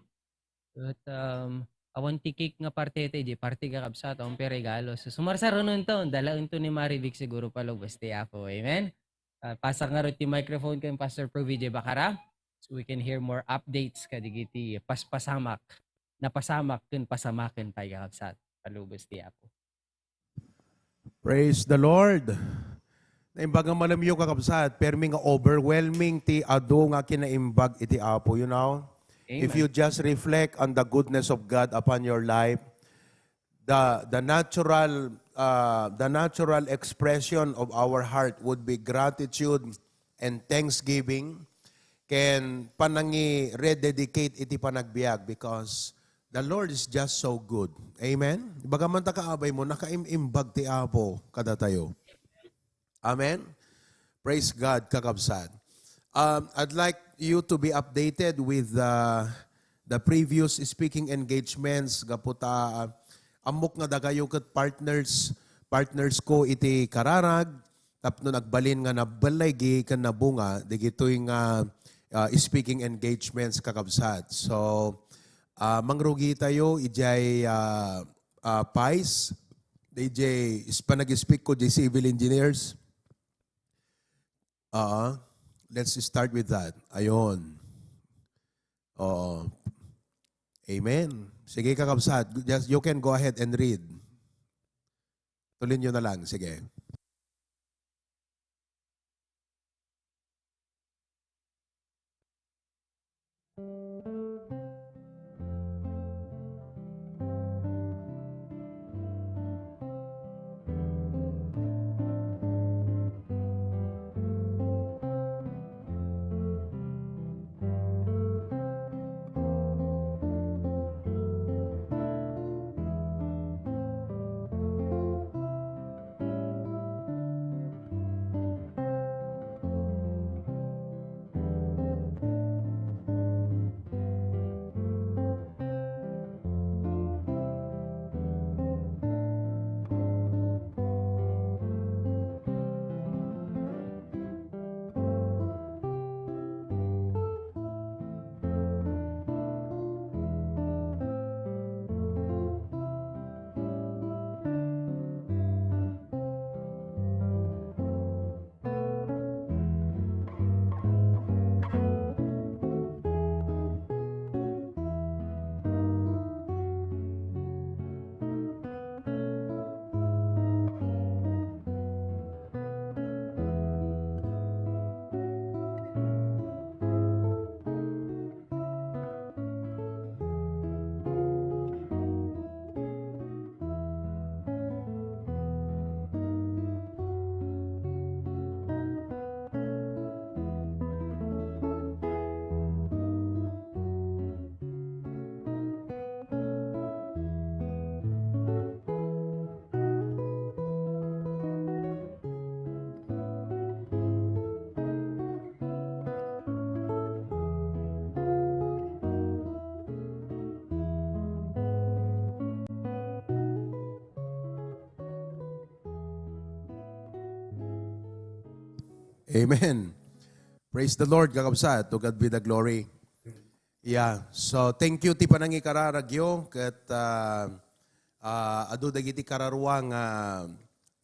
At awan ti cake nga parte tayo, di parte kakabsat, ang regalo. So sumarsaro nun to, dalaun to ni Marivic siguro palog, basti ako. Amen? Pasang nga rin ti microphone kay Pastor Pruvi, di bakara? So we can hear more updates kadigiti paspasamak. Napasamak kun pasamakin pa kakabsat. Palubos ti ako. Praise the Lord. Naimbag nga malamyo kakabsat, permi nga overwhelming ti ado nga kinaimbag iti Apo, you know? Amen. If you just reflect on the goodness of God upon your life, the natural expression of our heart would be gratitude and thanksgiving. Can panangi rededicate iti panagbiag because the Lord is just so good. Amen? Bagaman ta kaabay mo, nakaimbag ti Apo kada tayo. Amen? Praise God, kakabsat. I'd like you to be updated with the previous speaking engagements. Gaputa, amok nga dagayo kat partners ko iti kararag, tapno nagbalin nga nabalay kan nabunga, digito'y nga speaking engagements kakabsat. So, mangrugi tayo, ijay PICE, ijay panag-speak ko, ijay civil engineers. Let's start with that. Ayon. Oo. Amen. Sige kakabsat, you can go ahead and read. Tuloy nyo na lang, sige. Amen. Praise the Lord, kakabsat. To God be the glory. Yeah. So, thank you ti panangi kararagyo ket adu dagiti kararuang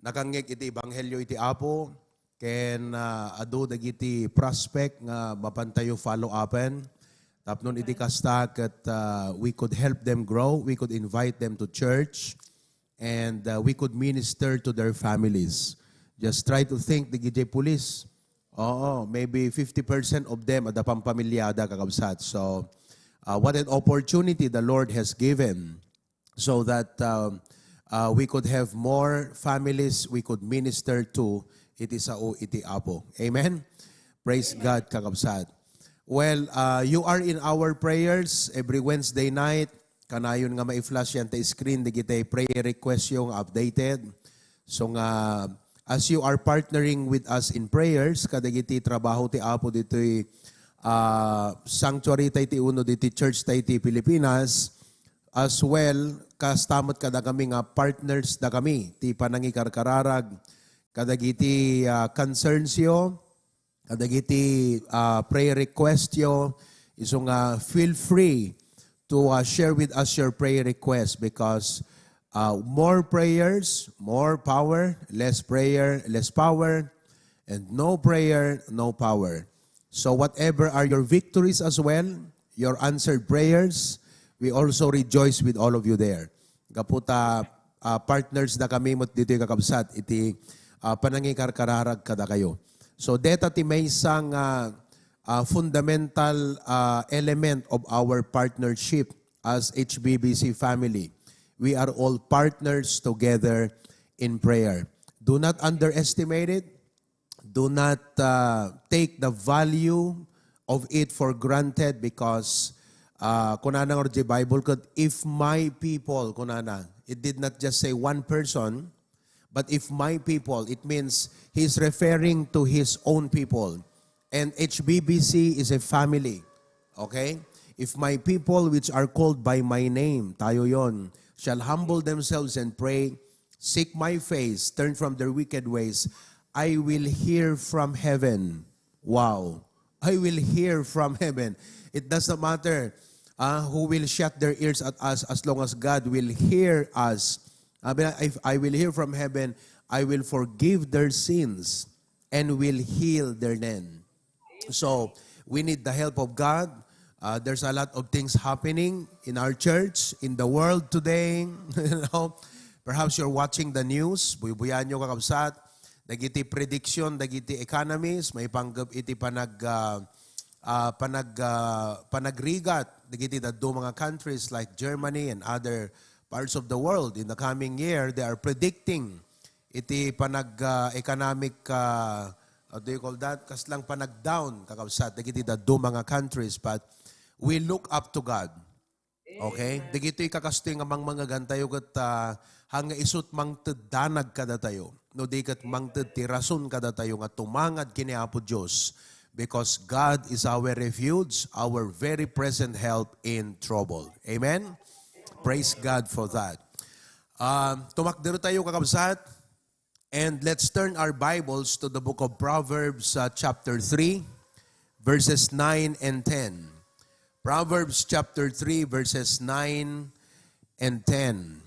nakangeg iti ebanghelyo iti Apo ken adu dagiti prospect nga mapantayo follow upen. Tapnon iti kasta ket we could help them grow, we could invite them to church and we could minister to their families. Just try to think the GJ police. Oo, maybe 50% of them ada pampamilyada kakabsat. So, what an opportunity the Lord has given so that we could have more families we could minister to iti sao iti Apo. Amen? Praise God, kakabsat. Well, you are in our prayers every Wednesday night. Kanayon nga ma-flash yan ta screen, digitay prayer request yung updated. So nga, as you are partnering with us in prayers, kadagiti trabaho ti Apo dito'y sanctuary tayo ti uno diti church tayo ti Pilipinas, as well, kastamot kada kami nga partners da kami, ti panangikarkararag, kadagiti concerns yo, kadagiti prayer request yo, iso nga feel free to share with us your prayer request because more prayers, more power, less prayer, less power, and no prayer, no power. So whatever are your victories as well, your answered prayers, we also rejoice with all of you there. Kaputa partners na kami mo dito kakabsat, iti panangikarkararag kada kayo. So deta ti may isang fundamental element of our partnership as HBBC family. We are all partners together in prayer. Do not underestimate it. Do not take the value of it for granted because kunana or the Bible could, if my people, kunana, it did not just say one person, but if my people, it means he's referring to his own people. And HBBC is a family. Okay? If my people which are called by my name, tayo yon, shall humble themselves and pray, seek my face, turn from their wicked ways, I will hear from heaven. Wow. I will hear from heaven. It does not matter who will shut their ears at us as long as God will hear us. If I will hear from heaven, I will forgive their sins and will heal their land. So, we need the help of God. There's a lot of things happening in our church, in the world today. You know, perhaps you're watching the news. Buyan nyo kakabsat. Dagiti prediction, dagiti economies, may panggap iti panagrigat, dagiti daddo mga countries like Germany and other parts of the world. In the coming year, they are predicting iti economic, what do you call that? Kaslang panagdown, kakabsat, dagiti daddo mga countries. But we look up to God. Okay? Dagiti kakastoy nga mga gantayo kat hanga isut mang tedanag kada tayo. No di kat mang tirason kada tayo nga tumangad kini Apo Diyos because God is our refuge, our very present help in trouble. Amen? Praise God for that. Tumakdero tayo kakabsat and let's turn our Bibles to the book of Proverbs chapter 3 verses 9 and 10. Proverbs chapter 3 verses 9 and 10.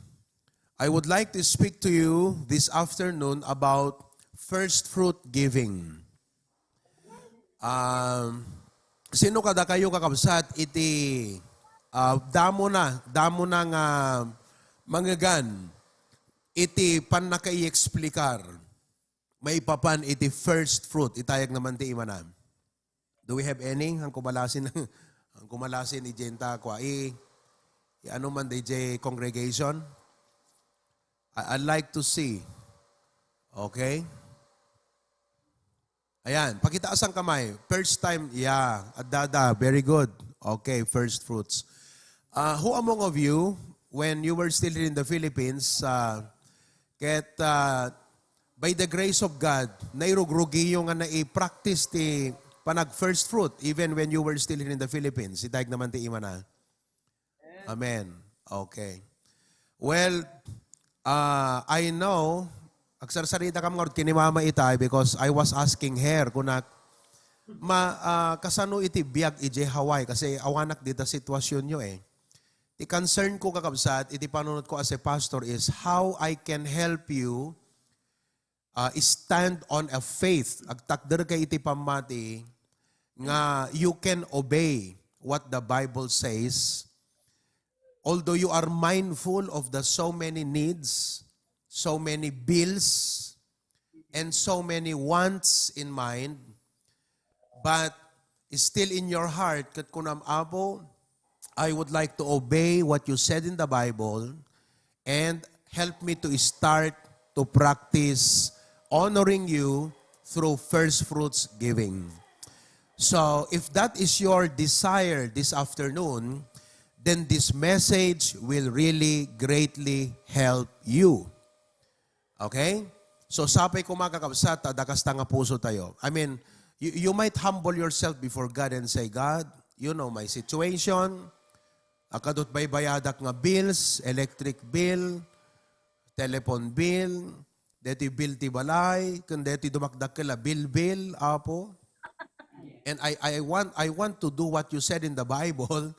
I would like to speak to you this afternoon about first fruit giving. Sino kada kayo kakabsat iti damo na nga manggagan iti pan nakai-explikar may papan iti first fruit itayag naman ti imanan. Do we have any? Ang kumalasin ni Jenta kwa ano man DJ congregation? I'd like to see. Okay? Ayan, pakitaas ang kamay. First time, yeah. Adada, very good. Okay, first fruits. Who among of you, when you were still in the Philippines, by the grace of God, nairugrugi yung nga na-practice ti panag first fruit, even when you were still in the Philippines. Itayag naman ti ima na. Amen. Okay. Well, I know, agsarsarita kam nga kini Mama Itay because I was asking her kunak kasano iti biag ije Hawaii kasi awanak dita sitwasyon nyo eh. The concern ko kakabsat, iti panunod ko as a pastor is how I can help you stand on a faith. Agtakder kay iti pamati nga you can obey what the Bible says. Although you are mindful of the so many needs, so many bills, and so many wants in mind, but still in your heart, kat kunam Apo, I would like to obey what you said in the Bible and help me to start to practice honoring you through first fruits giving. So, if that is your desire this afternoon, then this message will really greatly help you. Okay? So, sapay ko makakabsat, dakas nga puso tayo. I mean, you might humble yourself before God and say, God, you know my situation. Akadot bay bayadak nga bills, electric bill, telephone bill, deti bill ti balay, kun deti dumakdak kila bill, apo. And I want to do what you said in the Bible.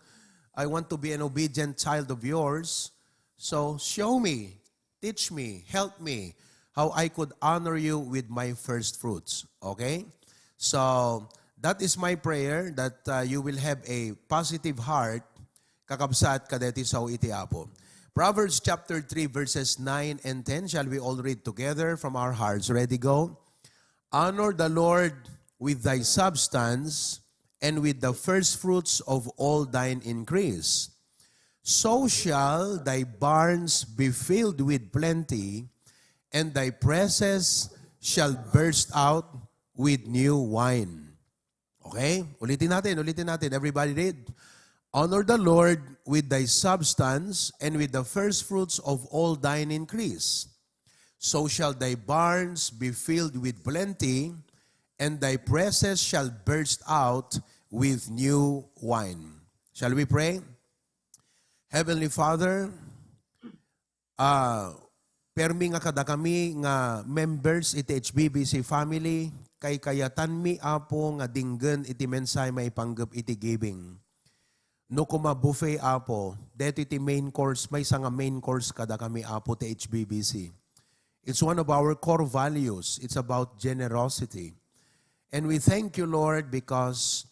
I want to be an obedient child of yours. So show me, teach me, help me how I could honor you with my first fruits. Okay? So that is my prayer, that you will have a positive heart, kakabsat kadeti sa iti apo. Proverbs chapter 3 verses 9 and 10. Shall we all read together from our hearts? Ready, go. Honor the Lord with thy substance and with the first fruits of all thine increase. So shall thy barns be filled with plenty, and thy presses shall burst out with new wine. Okay? Ulitin natin. Everybody read. Honor the Lord with thy substance and with the first fruits of all thine increase. So shall thy barns be filled with plenty, and thy presses shall burst out with new wine. Shall we pray? Heavenly Father, permi nga kada kami nga members iti HBBC family, kay kayatan mi apo nga dinggen iti mensay maipanggep iti giving. No kuma buffet apo, deto iti main course, may nga main course kada kami apo ti HBBC. It's one of our core values. It's about generosity. And we thank you, Lord, because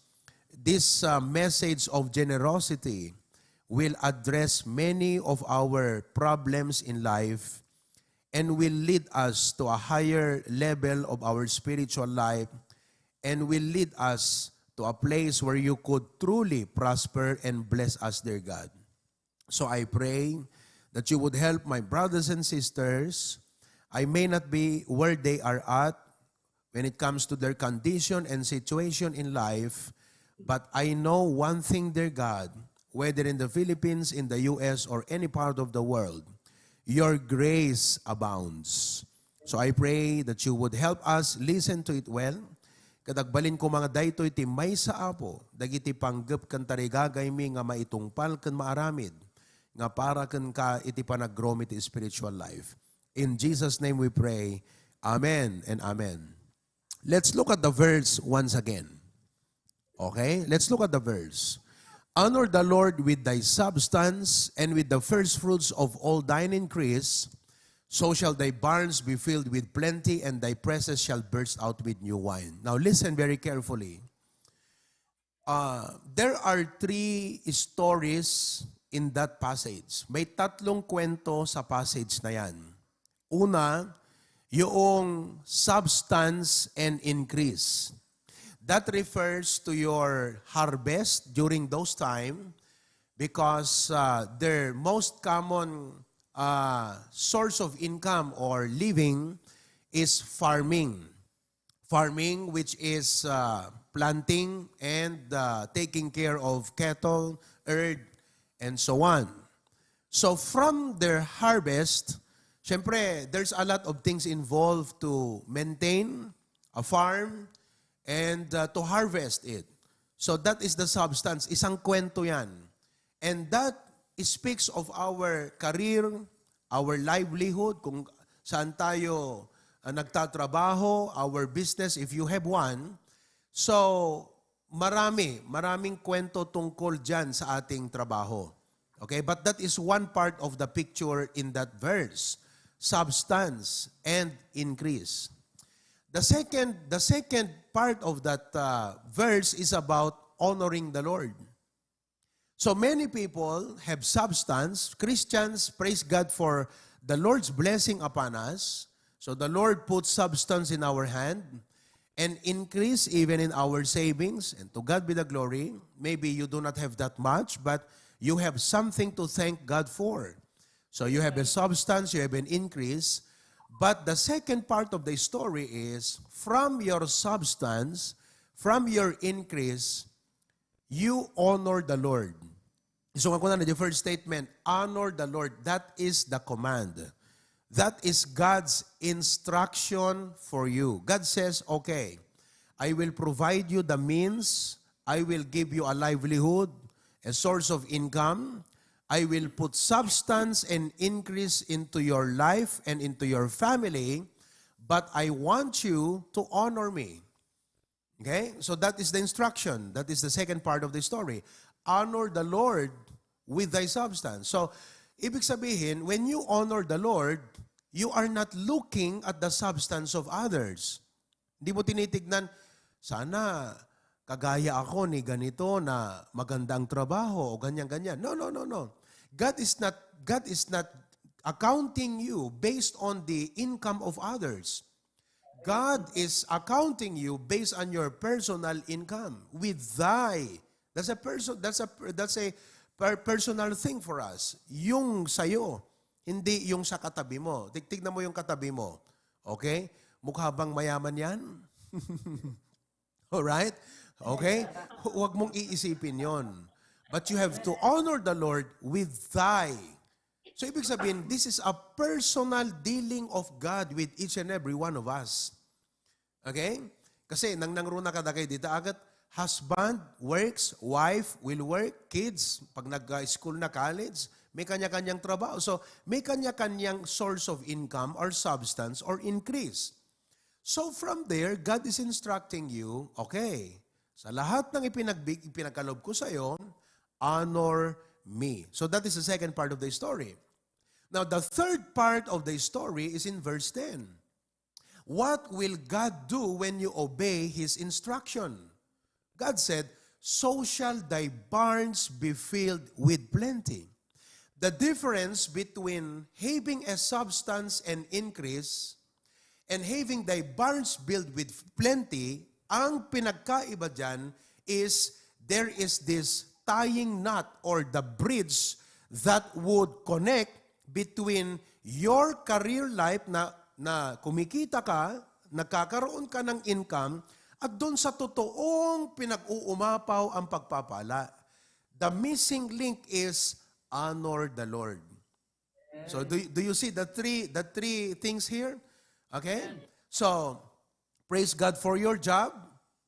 this message of generosity will address many of our problems in life and will lead us to a higher level of our spiritual life and will lead us to a place where you could truly prosper and bless us, dear God. So I pray that you would help my brothers and sisters. I may not be where they are at when it comes to their condition and situation in life, but I know one thing, dear God, whether in the Philippines, in the U.S., or any part of the world, your grace abounds. So I pray that you would help us listen to it well. Kadagbalin ko mga daytoy iti may sa apo, dagiti panggep kan tarigagay mi nga maitungpal kan maaramid, nga para kan ka iti panaggrow iti spiritual life. In Jesus' name we pray. Amen and amen. Let's look at the verse once again. Okay? Let's look at the verse. Honor the Lord with thy substance and with the first fruits of all thine increase. So shall thy barns be filled with plenty, and thy presses shall burst out with new wine. Now listen very carefully. There are three stories in that passage. May tatlong kwento sa passage na yan. Una, yung substance and increase. That refers to your harvest during those time because their most common source of income or living is farming. Farming, which is planting and taking care of cattle, herd, and so on. So from their harvest, syempre, there's a lot of things involved to maintain a farm and to harvest it. So that is the substance. Isang kwento yan. And that speaks of our career, our livelihood, kung saan tayo nagtatrabaho, our business, if you have one. So, maraming kwento tungkol dyan sa ating trabaho. Okay, but that is one part of the picture in that verse. Substance and increase. The second part of that verse is about honoring the Lord. So many people have substance. Christians, praise God for the Lord's blessing upon us. So the Lord puts substance in our hand and increase even in our savings. And to God be the glory. Maybe you do not have that much, but you have something to thank God for. So you have a substance, you have an increase. But the second part of the story is, from your substance, from your increase, you honor the Lord. So kung ano the first statement, honor the Lord. That is the command. That is God's instruction for you. God says, okay, I will provide you the means, I will give you a livelihood, a source of income. I will put substance and increase into your life and into your family, but I want you to honor me. Okay? So that is the instruction. That is the second part of the story. Honor the Lord with thy substance. So, ibig sabihin, when you honor the Lord, you are not looking at the substance of others. Hindi mo tinitignan, sana kagaya ako ni ganito na magandang trabaho o ganyan-ganyan. No, no, no, no. God is not accounting you based on the income of others. God is accounting you based on your personal income with thy. That's a personal thing for us. Yung sayo, hindi yung sa katabi mo. Tignan mo yung katabi mo. Okay? Mukha bang mayaman yan? Alright? Okay? Huwag mong iisipin yon. But you have to honor the Lord with thy. So ibig sabihin, this is a personal dealing of God with each and every one of us. Okay? Kasi nang nangruna ka na kayo dito, agad, husband works, wife will work, kids, pag nag-school na college, may kanya-kanyang trabaho. So, may kanya-kanyang source of income or substance or increase. So, from there, God is instructing you, okay, sa lahat ng ipinagkalob ko sa iyo, honor me. So, that is the second part of the story. Now, the third part of the story is in verse 10. What will God do when you obey His instruction? God said, so shall thy barns be filled with plenty. The difference between having a substance and increase and having thy barns built with plenty, ang pinagkaiba dyan is there is this tying knot or the bridge that would connect between your career life na kumikita ka, nagkakaroon ka ng income, at doon sa totoong pinag-uumapaw ang pagpapala. The missing link is honor the Lord. So do you see the three things here? Okay? So, praise God for your job.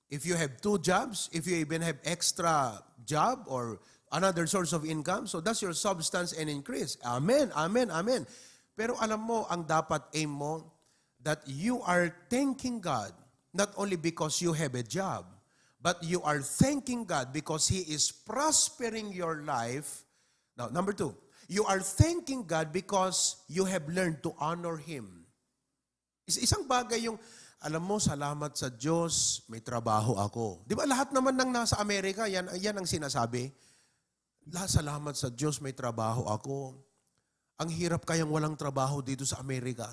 If you have 2 jobs, if you even have extra job or another source of income, so that's your substance and increase. Amen, amen, amen. Pero alam mo, ang dapat aim mo, that you are thanking God not only because you have a job, but you are thanking God because He is prospering your life. Now, number 2, you are thanking God because you have learned to honor Him. Isang bagay yung, alam mo, salamat sa Diyos, may trabaho ako. Di ba lahat naman ng nasa Amerika, yan ang sinasabi. Salamat sa Diyos, may trabaho ako. Ang hirap kayang walang trabaho dito sa Amerika.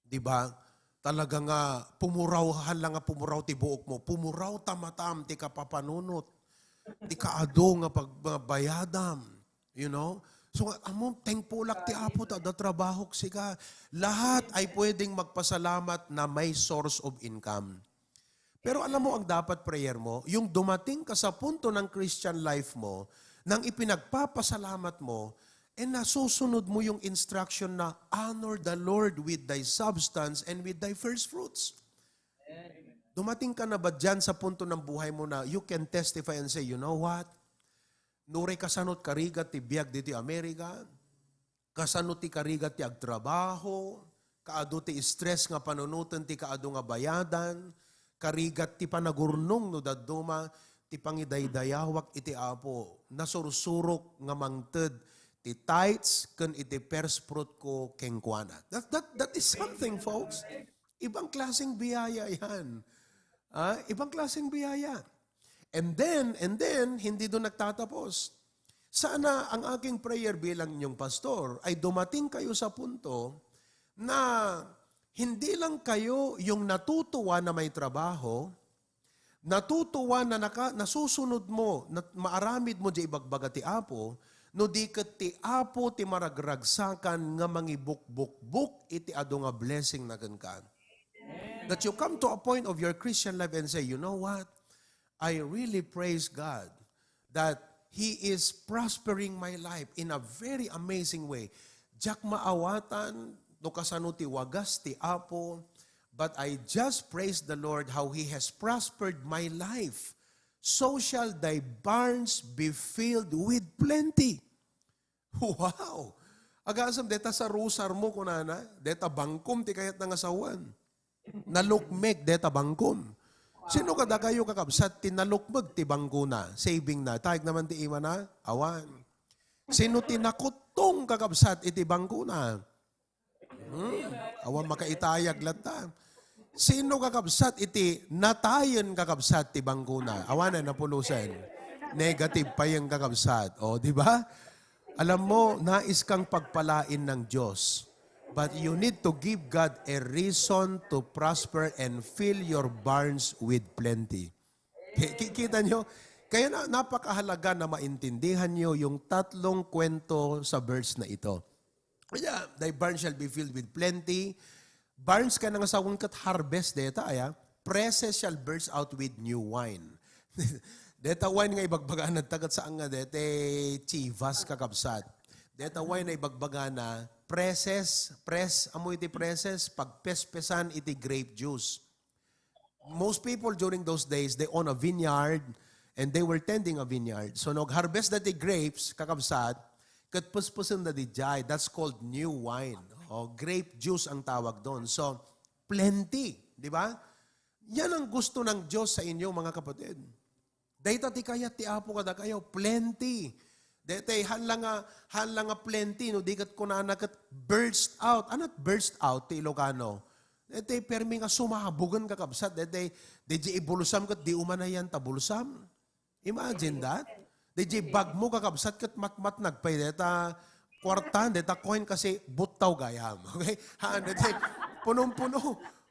Di ba? Talaga nga, pumuraw ti buok mo. Pumuraw tamatam, ti kapapanunot. Ti kaado nga pagbayadam. You know? So, thankfulak ti apo ta, da trabaho ka. Lahat ay pwedeng magpasalamat na may source of income. Pero alam mo ang dapat prayer mo, yung dumating ka sa punto ng Christian life mo, nang ipinagpapasalamat mo, nasusunod mo yung instruction na honor the Lord with thy substance and with thy first fruits. Dumating ka na ba dyan sa punto ng buhay mo na you can testify and say, you know what? Nure kasanot karigat ti biag diti Amerika, kasanot ti karigat ti agtrabaho, kaado ti stress nga panunutan ti kaado nga bayadan, karigat ti panagurnong no daduma, ti pangidaydayawak iti apo, nasursurok nga mangted, ti tithes ken iti first fruit ko kengkuana. That is something, folks. Ibang klaseng biyaya yan. Ibang klaseng biyaya. And then, hindi doon nagtatapos. Sana ang aking prayer bilang inyong pastor ay dumating kayo sa punto na hindi lang kayo yung natutuwa na may trabaho, natutuwa na nasusunod mo, na maaramid mo di ibagbaga ti apo, no di ket ti apo ti maragragsakan nga mangibuk-buk-buk iti ado nga blessing na kan. That you come to a point of your Christian life and say, you know what? I really praise God that He is prospering my life in a very amazing way. Jak maawatan, no kasano ti wagas ti apo, but I just praise the Lord how He has prospered my life so shall thy barns be filled with plenty. Wow! Agasam, deta sa rusar mo kunana, deta bangkom ti kayat ng asawan. Nalukmek deta bangkom. Sino kada kayo kakabsat tinalukmeg ti bangkuna, saving na, tayag naman ti ima na, awan. Sino tinakutong kakabsat iti bangkuna? Awan makaitayag lata. Sino kakabsat iti natayen kakabsat ti bangkuna? Awan na napulusan. Negative pa yung kakabsat. O, di ba? Alam mo, nais kang pagpalain ng Diyos. But you need to give God a reason to prosper and fill your barns with plenty. Kita nyo? Kaya napakahalaga na maintindihan nyo yung tatlong kwento sa verse na ito. Kaya, thy barn shall be filled with plenty. Barns ka nang asawang kat harvest deta, presses shall burst out with new wine. Deta wine nga ibagbagan na tagat saan nga dete chivas kakabsat. Deta wine na ibagbagan na press, amo iti presses, pagpespesan iti grape juice. Most people during those days, they own a vineyard and they were tending a vineyard. So nag-harvest na ti grapes, kakabsat, kat puspusin na di jay. That's called new wine. O grape juice ang tawag doon. So, plenty. Di ba? Yan ang gusto ng Diyos sa inyo, mga kapatid. Dahita ti kaya ti apo kada kayo, plenty. Dahita hanlang nga plenty, no, di kat kunana kat burst out. Anat burst out ti Ilocano? Dahita permi nga sumahabugan kakabsat. Dahita di ibulusam kat di umanayan tabulusam. Imagine that. Dahita bag mo kakabsat kat matmat nagpay. Dahita kwartan, dahita coin kasi butaw gayam. Okay? Dahita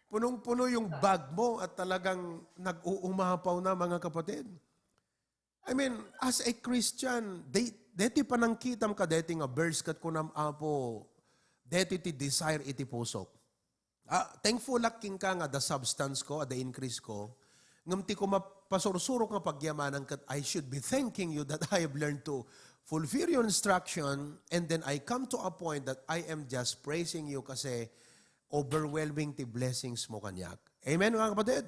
punong-puno yung bag mo at talagang nag-uumapaw na, mga kapatid. I mean, as a Christian, deti panangkitam ka deti nga verse kat kunam apo, deti ti desire iti pusok. Thankful king ka nga the substance ko, the increase ko. Ngam ti ko mapasursurok nga pagyamanan kat I should be thanking you that I have learned to fulfill your instruction and then I come to a point that I am just praising you kasi overwhelming ti blessings mo kanyak. Amen, mga kapatid?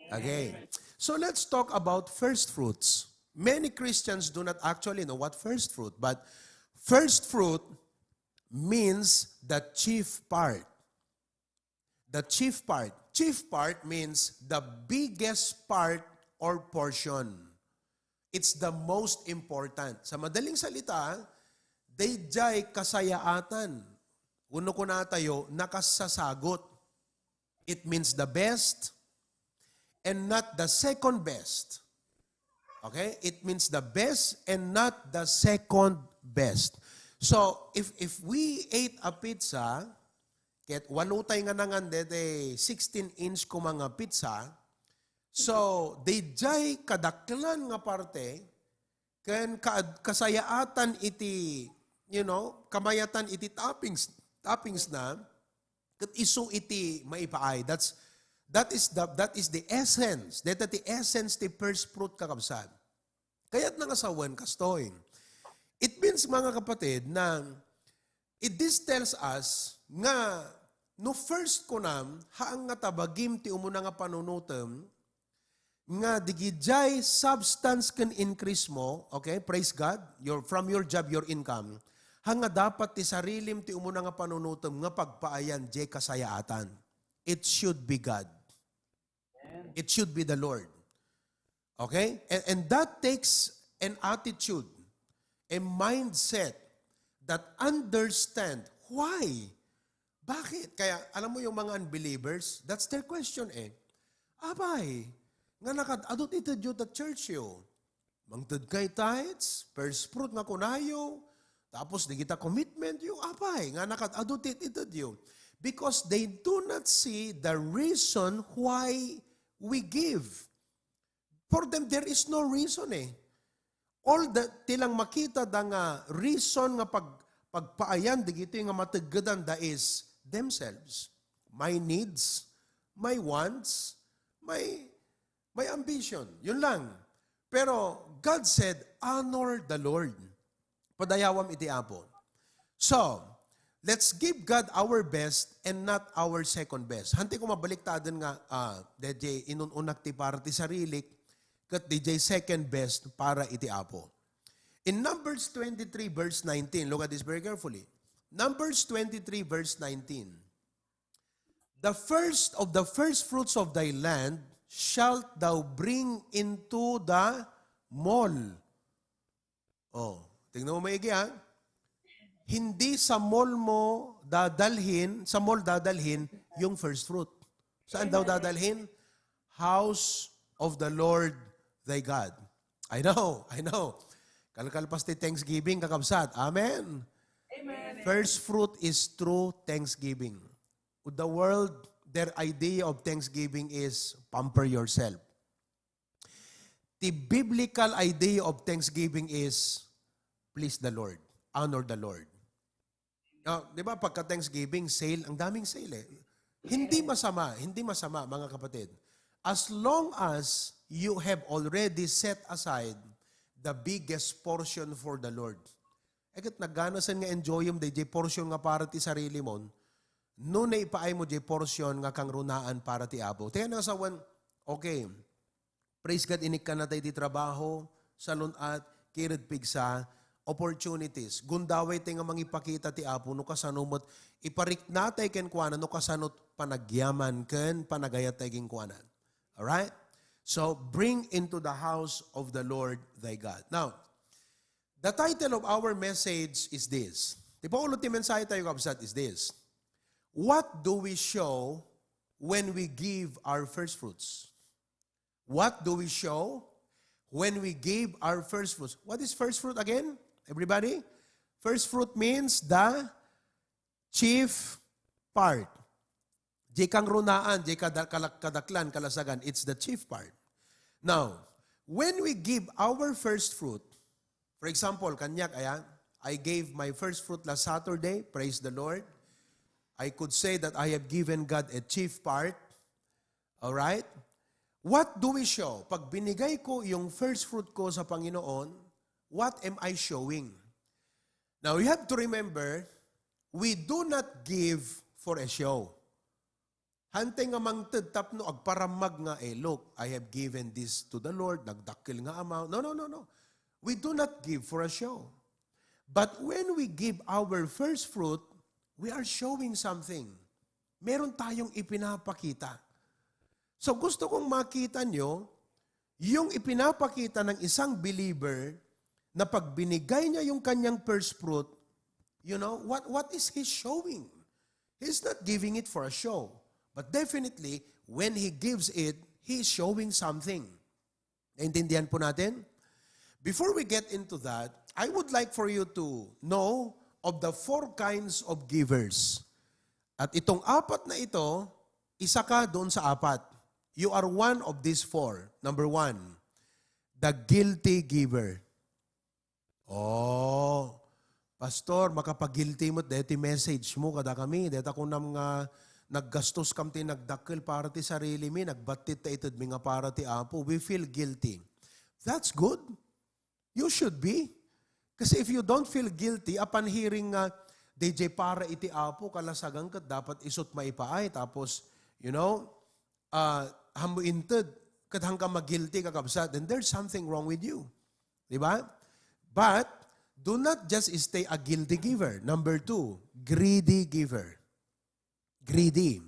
Okay. So let's talk about first fruits. Many Christians do not actually know what first fruit, but first fruit means the chief part. The chief part. Chief part means the biggest part or portion. It's the most important. Sa madaling salita, dayjay kasayaatan. Uno ko na tayo, nakasasagot. It means the best and not the second best. Okay? It means the best and not the second best. So, if we ate a pizza, ket walutay nga nangan dete 16-inch ko mga pizza, so, dayjay kadaklan nga parte, ken kasayaatan iti, kamayatan iti toppings na, ket isu iti maipaay. That is the essence. That the essence ti first fruit kakabsat. Kaya't nangasawan kastoy. It means, mga kapatid, na this tells us nga no first ko nam haang nga tabagim ti umuna nga panunutem nga digijay substance can increase mo, okay? Praise God. From your job, your income. Hanga dapat ti sarilim ti umuna nga panunutem nga pagpaayan jay kasayaatan. It should be God. It should be the Lord. Okay? And that takes an attitude, a mindset that understand why. Bakit? Kaya, alam mo yung mga unbelievers, that's their question Abay, nga nakadadot ito dyo ta church yo. Mangtad kay tithes, first fruit nga kunayo, tapos di kita commitment yo. Abay, nga nakadadot ito dyo. Because they do not see the reason why we give. For them, there is no reason All that tilang makita da nga reason nga pagpaayan, digito nga matagadan da is themselves. My needs, my wants, my ambition. Yun lang. Pero God said, honor the Lord. Padayawam iti apo. So, let's give God our best and not our second best. Hanti ko mabaliktadan nga, DJ, inununak ti para ti sarilik, kat DJ second best para iti Apo. In Numbers 23 verse 19, look at this very carefully. Numbers 23 verse 19. The first of the first fruits of thy land shalt thou bring into the mall. Oh, tingnan mo maigi ha. Hindi sa mall dadalhin yung first fruit. Saan daw dadalhin? House of the Lord thy God. I know. Kalkalpas ti Thanksgiving, kakabsat. Amen? Amen. First fruit is true Thanksgiving. With the world, their idea of Thanksgiving is pamper yourself. The biblical idea of Thanksgiving is please the Lord, honor the Lord. Di ba pagka Thanksgiving, sale, ang daming sale eh. Hindi masama mga kapatid. As long as you have already set aside the biggest portion for the Lord. Ekat nagganasan nga enjoy yung DJ portion nga para ti sarili mo, no na ipaay mo DJ portion nga kang runaan para ti Apo. Kaya na sawan, okay, praise God, inik ka na tayo di trabaho, salon at kirid pigsa, opportunities. Gundaway tayo nga mangipakita ti Apo, no kasanumot, iparik na tayo ken kuana, no kasanot panagyaman ken panagayat tayo ken kuana. Alright? So, bring into the house of the Lord thy God. Now, the title of our message is this. Di ba ulit yung mensahe tayo kabsat is this. What do we show when we give our first fruits? What do we show when we give our first fruits? What is first fruit again? Everybody? First fruit means the chief part. Di kang runaan, di kadaklan, kalasagan. It's the chief part. Now, when we give our first fruit, for example, kanyak, ayan, I gave my first fruit last Saturday, praise the Lord. I could say that I have given God a chief part. Alright? What do we show? Pag binigay ko yung first fruit ko sa Panginoon, what am I showing? Now, you have to remember, we do not give for a show. Hante nga mangted tapno agparamag nga look, I have given this to the Lord, nagdakil nga amount. No. We do not give for a show. But when we give our first fruit, we are showing something. Meron tayong ipinapakita. So gusto kong makita nyo, yung ipinapakita ng isang believer na pag binigay niya yung kanyang first fruit, you know, what is he showing? He's not giving it for a show. But definitely, when he gives it, he is showing something. Naintindihan po natin? Before we get into that, I would like for you to know of the 4 kinds of givers. At itong 4 na ito, isa ka doon sa 4. You are one of these 4. Number 1, the guilty giver. Oh, Pastor, makapag-guilty mo, deti message mo kada kami, deta ko nam nga naggastos kam ti nagdakkel para ti sarili mi, nagbatit ta ited mi nga para ti Apo. We feel guilty. That's good. You should be. Kasi if you don't feel guilty, upon hearing nga, DJ para iti Apo, kalasagang kat dapat isot maipaay. Tapos, you know, hamuinted, kat hanggang mag-guilty kakabsat, then there's something wrong with you. Diba? But, do not just stay a guilty giver. Number 2, greedy giver. Greedy.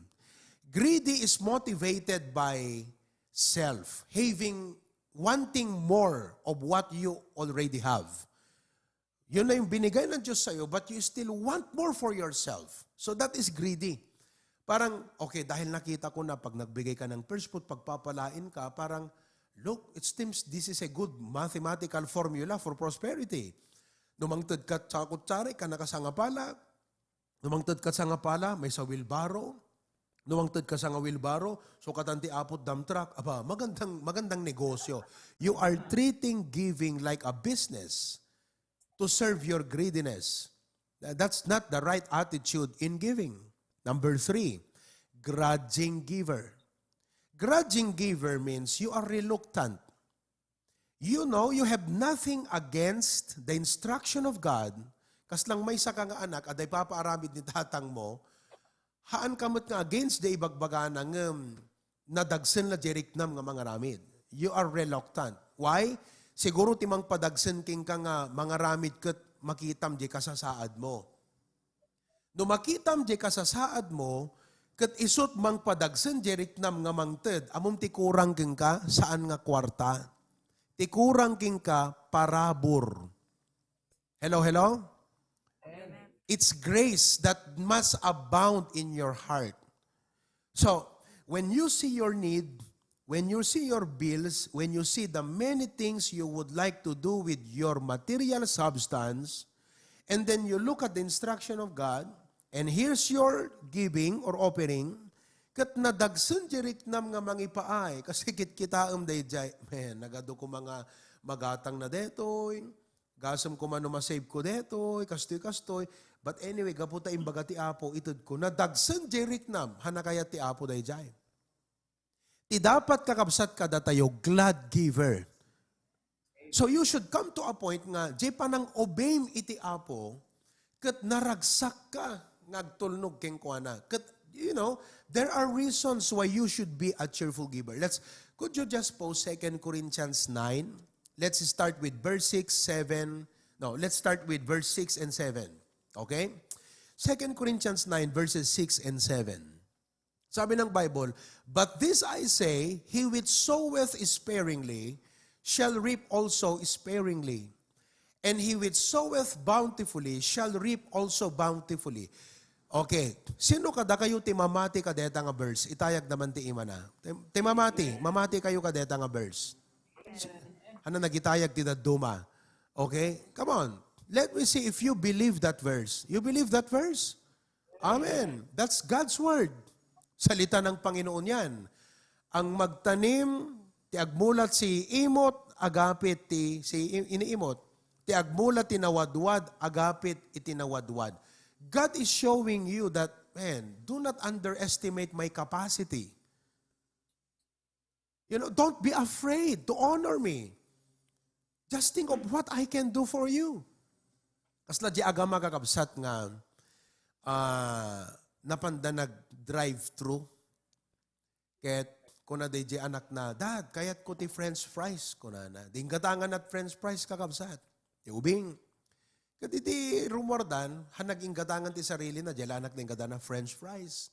Greedy is motivated by self, wanting more of what you already have. Yun na yung binigay ng Diyos sa'yo, but you still want more for yourself. So that is greedy. Parang, okay, dahil nakita ko na pag nagbigay ka ng first fruit, pagpapalain ka, parang, look, it seems this is a good mathematical formula for prosperity. Numangtad ka sa kutsari, ka nakasangapala. Numangtad ka sa ngapala, may sa wheelbarrow. Numangtad ka sa nga wheelbarrow, so katanti apot dump truck. Aba, magandang negosyo. You are treating giving like a business to serve your greediness. That's not the right attitude in giving. Number 3, grudging giver. Grudging giver means you are reluctant. You know, you have nothing against the instruction of God. Kas lang may saka nga anak, aday papaaramid ni tatang mo, haan kamot nga against the ibagbaga ng nadagsen na jeriknam nga mga ramid. you are reluctant. Why? Siguro timang padagsen king ka nga mga ramid ket makitam di kasasaad mo. No makitam di kasasaad mo, ket isut mang padagsen jeriknam nga mangted, amom ti kurang king ka saan nga kwarta. Ti kurang king ka parabur. Hello, hello? It's grace that must abound in your heart. So, when you see your need, when you see your bills, when you see the many things you would like to do with your material substance, and then you look at the instruction of God, and here's your giving or offering, kat nadagsan jeriknam nga mangipaay, kasi kitaam dayjay, nagado ko mga magatang na detoy, gasam ko man masave ko detoy, kastoy. But anyway, gaputa imbaga ti Apo, itod ko, nadagsan jeriknam, hanakaya ti Apo dayjay. Ti dapat kakabsat kada tayo, glad giver. So you should come to a point nga, di pa nang obeym iti Apo, kat naragsak ka, nagtulnog keng kuana. Kat, there are reasons why you should be a cheerful giver. Could you just post 2 Corinthians 9? Let's start with verse 6, 7. No, let's start with verse 6 and 7. Okay? 2 Corinthians 9, verses 6 and 7. Sabi ng Bible, but this I say, he which soweth sparingly shall reap also sparingly. And he which soweth bountifully shall reap also bountifully. Okay, sino kada kayo timamati kadeta nga verse? Itayag naman ti imana. Mamati kayo kadeta nga verse. Ano nagitayag ti daduma? Okay, come on. Let me see if you believe that verse. You believe that verse? Amen. That's God's word. Salita ng Panginoon yan. Ang magtanim, ti agmulat si imot, agapit si iniimot. Ti agmulat tinawadwad, agapit itinawadwad. God is showing you that, man, do not underestimate my capacity. Don't be afraid to honor me. Just think of what I can do for you. Kasla di agama kakabsat nga, napanda nag-drive-thru. Ket, kuna di anak na, Dad, kayat ko ti french fries. Kuna na, di gatangan at french fries kakabsat. Ti ubing. Ket iti rumordan, hanaging gatangan ti sarili na, di anak na gatangan na french fries.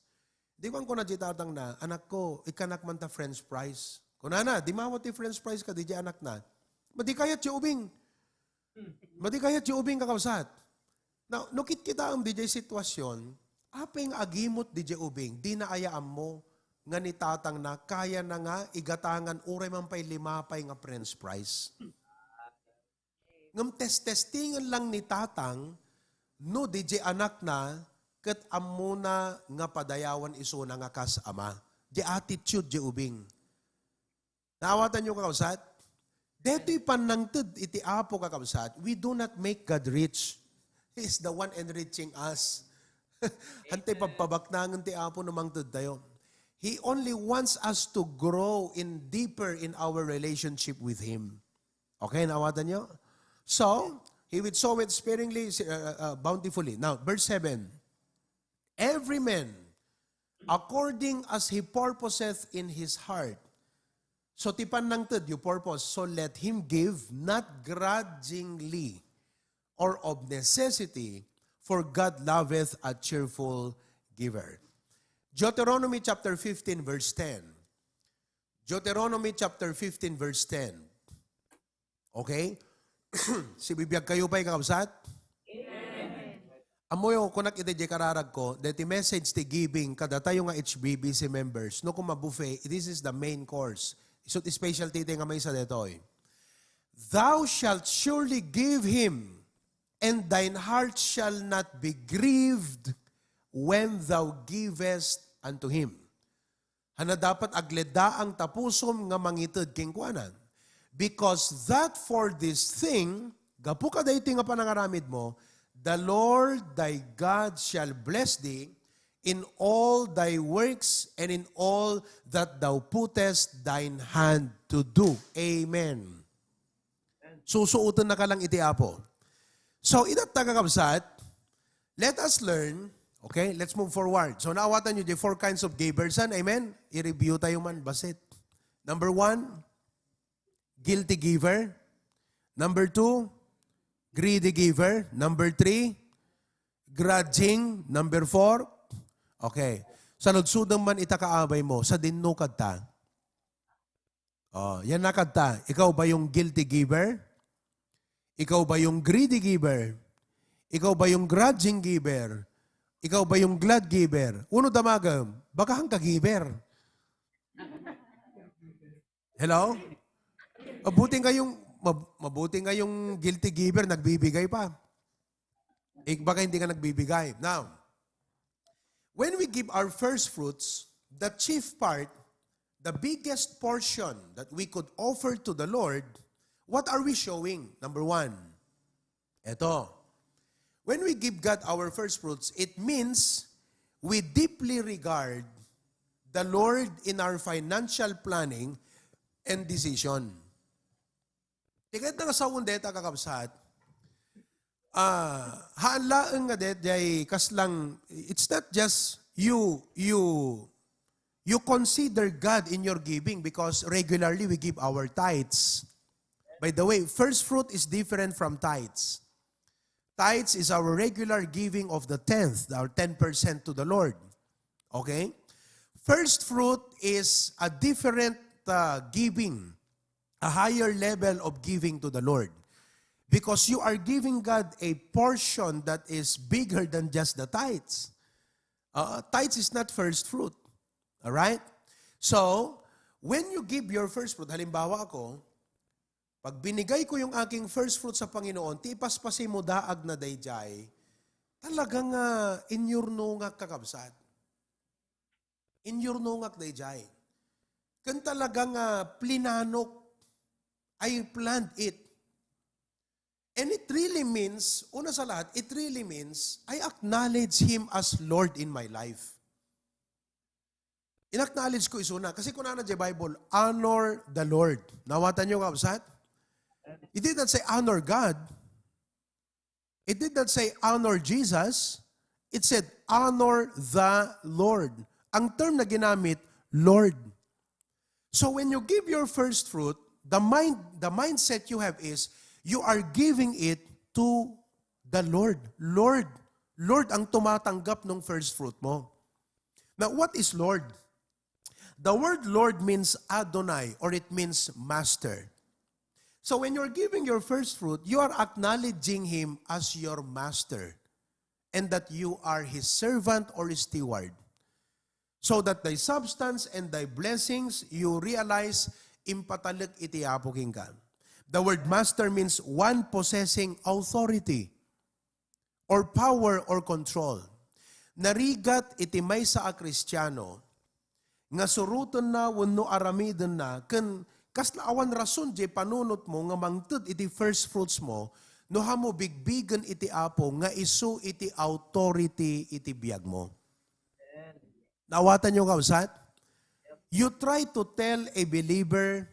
Di bang kuna di tatang na, anak ko, ikanak man ta french fries. Kuna na, di mawat ti french fries ka, di anak na. Madi kayat ti ubing. Madi kayat ti ubing kakabsat. Now, nukit kita ang DJ sitwasyon, apeng agimot DJ ubing, di na ayaam mo, nga ni tatang na, kaya na nga, igatangan, uray man pa'y limapay nga french fries. Ngam testingan lang ni tatang, no DJ anak na, kat amuna nga padayawan iso na nga kas ama. Di attitude di ubing. Naawatan nyo kakabsat? Deto'y panangtid iti Apo kakabsat, we do not make God rich. He is the one enriching us. Hantay pagpabaknangan ti Apo namang tid tayo. He only wants us to grow deeper in our relationship with Him. Okay, naawatan nyo? So, he would sow it sparingly, bountifully. Now, verse 7. Every man, according as he purposeth in his heart. So, tipan ng ted, you purpose. So, let him give, not grudgingly or of necessity, for God loveth a cheerful giver. Deuteronomy chapter 15, verse 10. Deuteronomy chapter 15, verse 10. Okay? Si bibiyag kayo pa'y kakabsat? Amen. Amoyo, kunak iti di kararag ko, dati message ti giving, kada tayo nga HBBC members, no kung mabuffet, this is the main course. So, the specialty nga may sa detoy. Thou shalt surely give him, and thine heart shall not be grieved when thou givest unto him. Hana dapat agleda ang tapusom nga mangited king kuanan. Because that for this thing, gapu ka dahi nga panangaramid mo, the Lord thy God shall bless thee in all thy works and in all that thou puttest thine hand to do. Amen. Susuutan na ka lang iti Apo. So, itat tagakabsat, let us learn, okay, let's move forward. So, naawatan nyo the 4 kinds of givers, amen? I-review tayo man, basit. Number 1, guilty giver. Number 2, greedy giver. Number 3, grudging. Number 4, okay. Sa ludsudang man itakaabay mo, sa dinukad ta. Oh, yan nakad ta. Ikaw ba yung guilty giver? Ikaw ba yung greedy giver? Ikaw ba yung grudging giver? Ikaw ba yung glad giver? Uno damagam, baka hang ka-giver. Hello? Mabuting kayong guilty giver, nagbibigay pa. Baka hindi ka nagbibigay. Now, when we give our first fruits, the chief part, the biggest portion that we could offer to the Lord, what are we showing? Number 1, eto. When we give God our first fruits, it means we deeply regard the Lord in our financial planning and decision. Tikat na sa undeta kakabsat, haanlaan nga det, jay kaslang, it's not just you consider God in your giving because regularly we give our tithes. By the way, first fruit is different from tithes. Tithes is our regular giving of the 10th, our 10% to the Lord. Okay? First fruit is a different giving, a higher level of giving to the Lord. Because you are giving God a portion that is bigger than just the tithes. Tithes is not first fruit. Alright? So, when you give your first fruit, halimbawa ako, pag binigay ko yung aking first fruit sa Panginoon, tipaspasin mo daag na dayjay, talagang inyurno nga kakabsat. Inyurno nga dayjay. Kan talagang plinanok, I planned it. And it really means, una sa lahat, it really means, I acknowledge Him as Lord in my life. In-acknowledge ko isuna. Kasi kung na Bible, honor the Lord. Nawatan nyo kabsat? It did not say honor God. It did not say honor Jesus. It said honor the Lord. Ang term na ginamit, Lord. So when you give your first fruit, the mindset you have is, you are giving it to the Lord. Lord ang tumatanggap ng first fruit mo. Now, what is Lord? The word Lord means Adonai, or it means master. So when you're giving your first fruit, you are acknowledging Him as your master and that you are His servant or His steward. So that thy substance and thy blessings, you realize, impatalik iti apuking ka. The word master means one possessing authority or power or control. Narigat iti may sa a Kristiyano, nga surutan na, wano aramidon na, kasla awan rason di panunot mo nga mangtud iti first fruits mo, no hamo bigbigan iti apo nga isu iti authority iti biyag mo. Nawatan nyo kausat? You try to tell a believer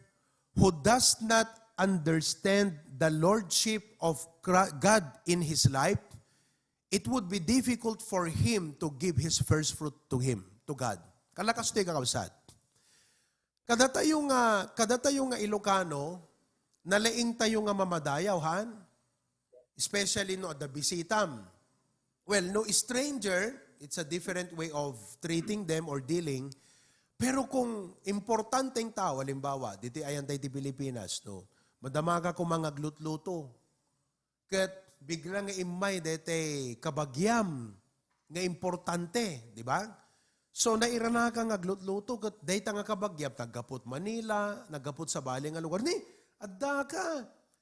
who does not understand the lordship of God in his life, it would be difficult for him to give his first fruit to Him, to God. Kalakas ito yung kausat. Kada tayo nga Ilocano, nalaing tayo nga mamadayaw, han? Especially no, the bisitam. Well, no stranger, it's a different way of treating them or dealing. Pero kung importanteng tao, halimbawa, dito ayan tayo di Pilipinas, no? Madamaga ko mga glutluto. Kat biglang nga imay dete kabagyam nga importante, di ba? So nairana ka nga glutluto, kat dayta nga kabagyam, naggapot Manila, naggapot sa baling nga lugar. Ni, adda ka.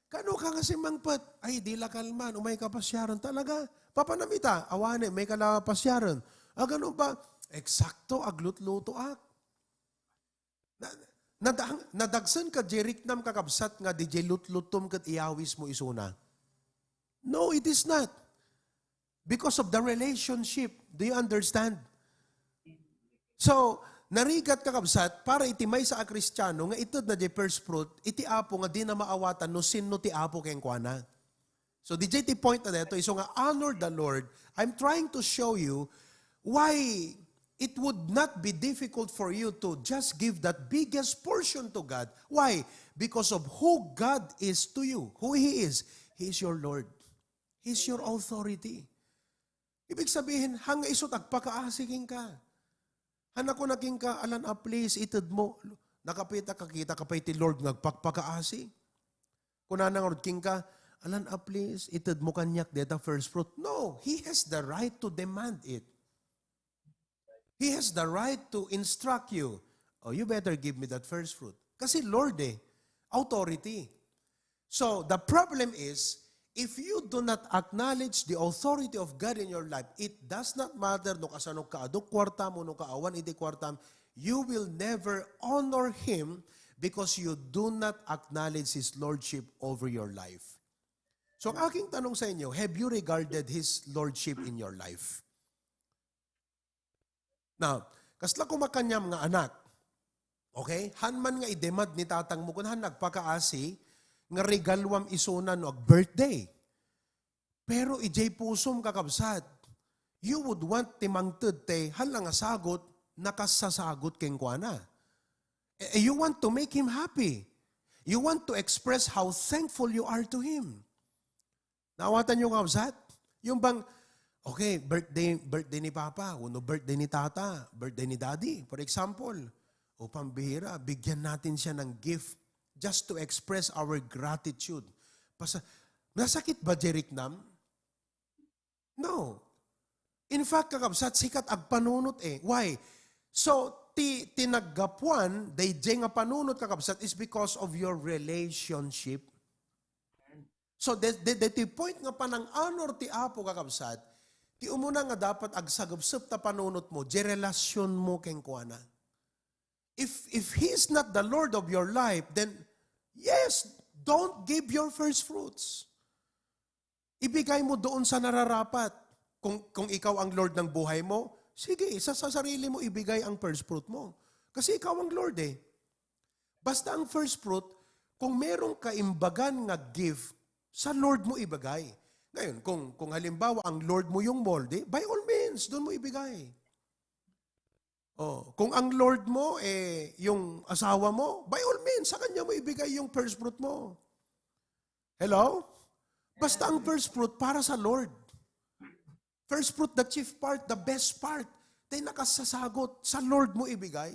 Kano ka kasi mangpat? Ay, di lakalman, umay kapasyaran talaga. Papanamita, awane, may kalapasyaran. Ganun ba? Eksakto, aglutluto ak. Nadagsan ka, jeriknam kakabsat nga, di lutlutom kat iyawis mo isuna. No, it is not. Because of the relationship. Do you understand? So, narigat kakabsat, para itimay sa Kristiyano, nga itod na di first fruit, iti apo nga di na maawatan no sino ti apo keng kuana. So, di ti point na dito, iso nga honor the Lord. I'm trying to show you why it would not be difficult for you to just give that biggest portion to God. Why? Because of who God is to you, who He is. He is your Lord. He's your authority. Ibig sabihin, hanga isot agpakaasiking ka. Hana ko naking ka, alan please, itad mo. Nakapita kakita kapay ti Lord ngagpakpakaasi. Kuna nang king ka, alan please, itad mo kanyak deta first fruit. No, He has the right to demand it. He has the right to instruct you. Oh, you better give me that first fruit. Kasi Lord authority. So, the problem is, if you do not acknowledge the authority of God in your life, it does not matter no kasano ka adok kwarta mo, no kaawan iti kwartam, you will never honor Him because you do not acknowledge His Lordship over your life. So, ang aking tanong sa inyo, have you regarded His Lordship in your life? Now, kasla kumakanyam nga anak, okay? Hanman nga idemad ni tatang mo, kunhan nagpakaasi, nga regalwam isunan o birthday. Pero ijay pusom kakabsat, you would want timangtid te, halang nga sagot, nakasasagot keng kuana. You want to make him happy. You want to express how thankful you are to him. Nawatan nyo kakabsat? Yung bang, okay, birthday ni Papa, birthday ni Tata, birthday ni Daddy, for example. O pambihira, bigyan natin siya ng gift just to express our gratitude. Nasakit ba, Jeriknam? No. In fact, kakabsat, sikat agpanunot Why? So, tinaggapuan, day nga panunot kakabsat is because of your relationship. So, the point nga panang honor ti Apo kakabsat, ti umuna nga dapat agsagabsap ta panunot mo, di relasyon mo keng kuana. If He is not the Lord of your life, then yes, don't give your first fruits. Ibigay mo doon sa nararapat. Kung ikaw ang Lord ng buhay mo, sige, sa sarili mo ibigay ang first fruit mo. Kasi ikaw ang Lord Basta ang first fruit, kung merong kaimbagan nga gift, sa Lord mo ibigay. Ngayon, kung halimbawa ang Lord mo yung molde, by all means, doon mo ibigay. Oh, kung ang Lord mo yung asawa mo, by all means, sa kanya mo ibigay yung first fruit mo. Hello? Basta ang first fruit para sa Lord. First fruit, the chief part, the best part, tayo nakasasagot, sa Lord mo ibigay.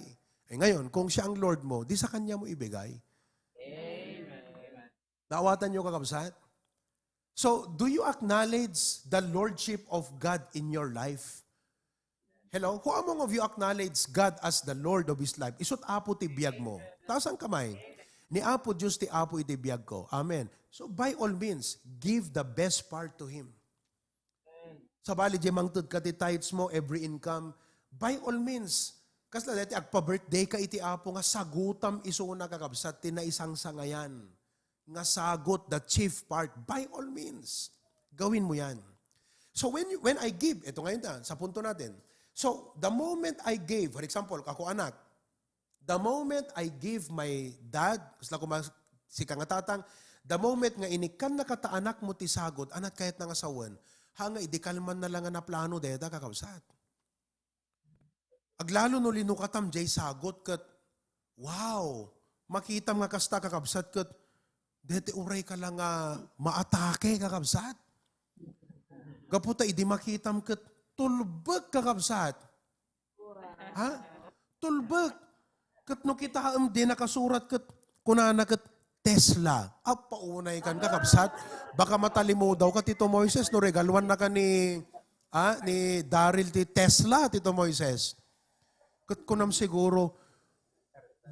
Ngayon, kung siya ang Lord mo, di sa kanya mo ibigay. Amen. Naawatan niyo kakabsat? So, do you acknowledge the Lordship of God in your life? Hello? Who among of you acknowledge God as the Lord of His life? Isot Apo ti biyag mo. Taas ang kamay. Ni Apo Diyos ti Apo iti biyag ko. Amen. So by all means, give the best part to Him. Sa bali di mangtud ka ti tithes mo, every income, by all means, kasla dati agpa-birthday ka iti Apo nga sagutam isuna kakabsat ti na isang sangayan. Nga sagot the chief part, by all means, gawin mo yan. So when I give, ito ngayon sa punto natin, so, the moment I gave, for example, ako anak, the moment I give my dad, kasla ko si kangatatang, the moment nga inikan na kataanak mo ti sagot, anak kahit nga asawan, hanga idikalman na lang na plano deta kakabsat. Aglalo no linukatam jay sagot kat, wow, makitam nga kasta kakabsat kat, dete uray ka lang maatake kakabsat. Kaputa idi makitam kat, tulbag kakabsat. Ha? Tulbag. Kat no kita di nakasurat kat kunana kat Tesla. Paunay kan kakabsat. Baka matalimo daw ka Tito Moises no regalwan na ka ni Daryl ti Tesla Tito Moises. Kat kunam siguro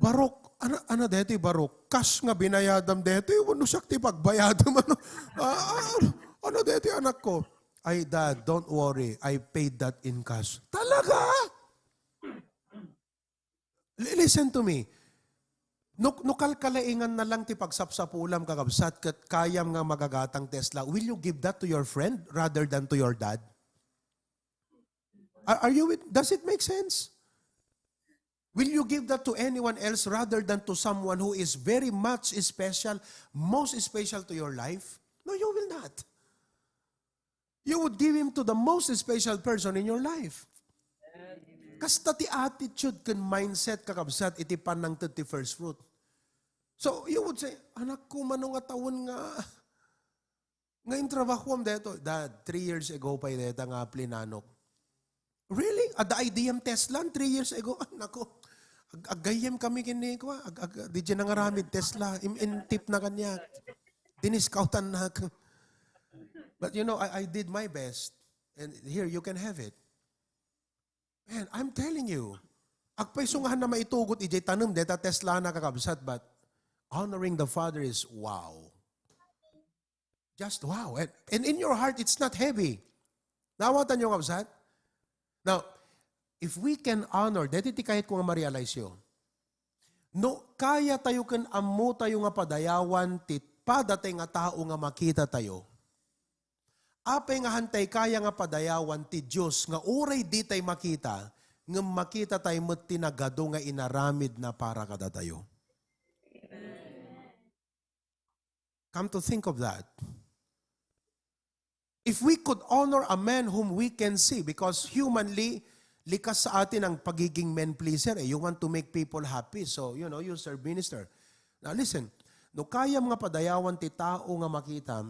barok ana deti barok cash nga binayadam deti wano sakti pagbayadam ano deti anak ko. Ay, Dad, don't worry. I paid that in cash. Talaga? Listen to me. No kalkalaingan na lang ti pagsapsapulam kakabsat kat kayam nga magagatang Tesla. Will you give that to your friend rather than to your dad? Are you with? Does it make sense? Will you give that to anyone else rather than to someone who is very much special, most special to your life? No, you will not. You would give him to the most special person in your life. Kasta ti attitude kan mindset kakabsat iti pan ng 31st fruit. So, you would say, anak ko, manong nga taon nga, ngayon trabaho am deto. Dad, 3 years ago pa deta nga plinanok. Really? Ada idea Tesla 3 years ago? Anak ko, agayem kami kini ko. Di dyan nangaramid Tesla. In tip na kanya. Diniskautan na. But you know, I did my best. And here, you can have it. Man, I'm telling you, agpay sungahan na maitugot ijay tanong deta Tesla na kakabsat, but honoring the Father is wow. Just wow. And in your heart, it's not heavy. Nawatan yung kabsat? Now, if we can honor, dito ti kahit ko nga ma-realize yun, no, kaya tayo kan amo tayo nga padayawan, tit padatay nga tao nga makita tayo. Apay nga hantay kaya nga padayawan ti Diyos nga uray di tayo makita, nga makita tayo met tinagado nga inaramid na para kada tayo. Come to think of that. If we could honor a man whom we can see, because humanly, likas sa atin ang pagiging men pleaser. You want to make people happy, so you know, you serve minister. Now listen, no kaya mga padayawan ti tao nga makita,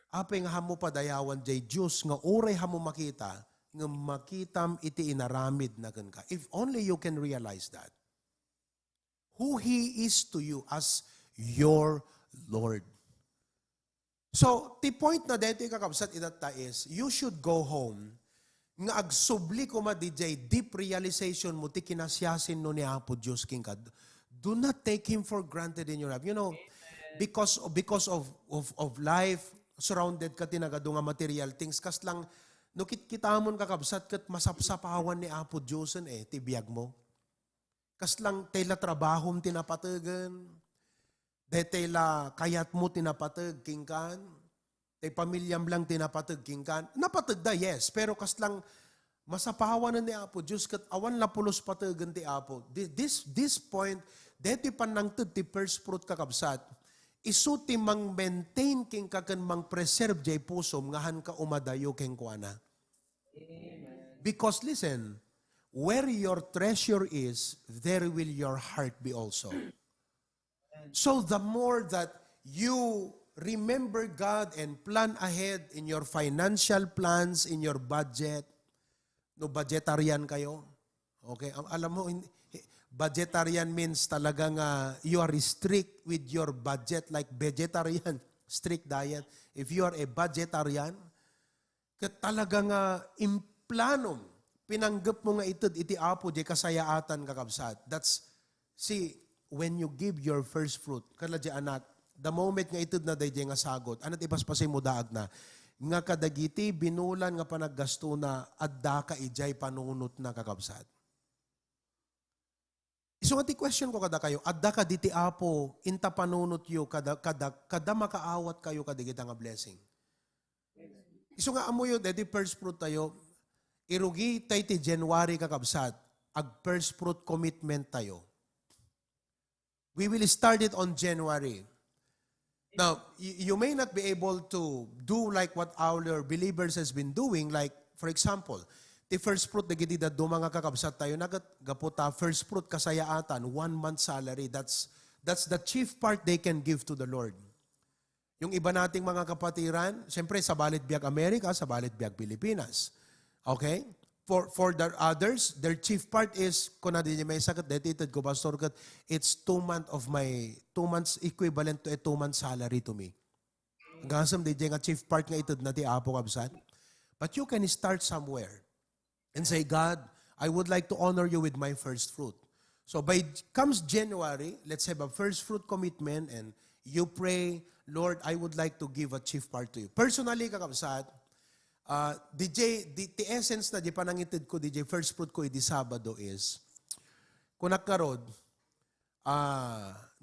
apay nga hamo padayawan jay Diyos nga oray hamo makita, nga makitam iti inaramid na ka. If only you can realize that. Who He is to you as your Lord. So, the point na dito kakabsat idata is, you should go home, nga agsubli ko ma DJ, deep realization mo, ti kinasyasin no ni Apo Diyos king ka. Do not take Him for granted in your life. You know, because of life, surrounded ka tinagado nga material things, kas lang, no kita mo kakabsat, kat masapsapawan ni Apo Diyos tibiyag mo. Kas lang, tela trabahom tinapatagan, tela kayat mo tinapatag kingkan, tay pamilyam lang tinapatag kingkan. Napatag da, yes, pero kas lang, masapawan ni Apo Diyos, kat awan la pulos patagan ti Apo. This point, deti pan nang 31st fruit kakabsat, isuti mang maintain king kakan mang preserve jay pusom ngahan ka umadayo king kuana. Because listen, where your treasure is, there will your heart be also. So the more that you remember God and plan ahead in your financial plans, in your budget, no budgetarian kayo, okay, alam mo, budgetarian means talagang you are strict with your budget like vegetarian, strict diet. If you are a budgetarian, talagang implanum, pinanggap mo nga iti Apo, di kasayaatan kakabsat. That's, see, when you give your first fruit, kaladya anak, the moment nga itid na dayjay nga sagot, anat ipaspasay mo daag na, nga kadagiti, binulan nga panaggasto na, adda ka ijay panunot na kakabsat. So nga ti question ko kada kayo, adda ka diti Apo, inta panunot yo, kada makaawat kayo kadigita nga blessing. So nga amo yun, diti first fruit tayo, irugi tayo ti January kakabsat, ag first fruit commitment tayo. We will start it on January. Now, you may not be able to do like what our believers has been doing, like, for example, the first fruit na gitida do mga kakabsat tayo nagaputa first fruit kasayaatan 1 month salary, that's the chief part they can give to the Lord. Yung iba nating mga kapatiran, siyempre sa balit biag Amerika, sa balit biag Pilipinas. Okay? For the others, their chief part is kung na din may sakit detitad ko pastor kat it's 2 months equivalent to a 2 month salary to me. Gasam di nga chief part nga itad na ti Apo kabsat. But you can start somewhere. And say, God, I would like to honor you with my first fruit. So comes January, let's have a first fruit commitment and you pray, Lord, I would like to give a chief part to you. Personally, kakabsat, the essence na di panangitid ko, DJ, first fruit ko di Sabado is, kung nakarod,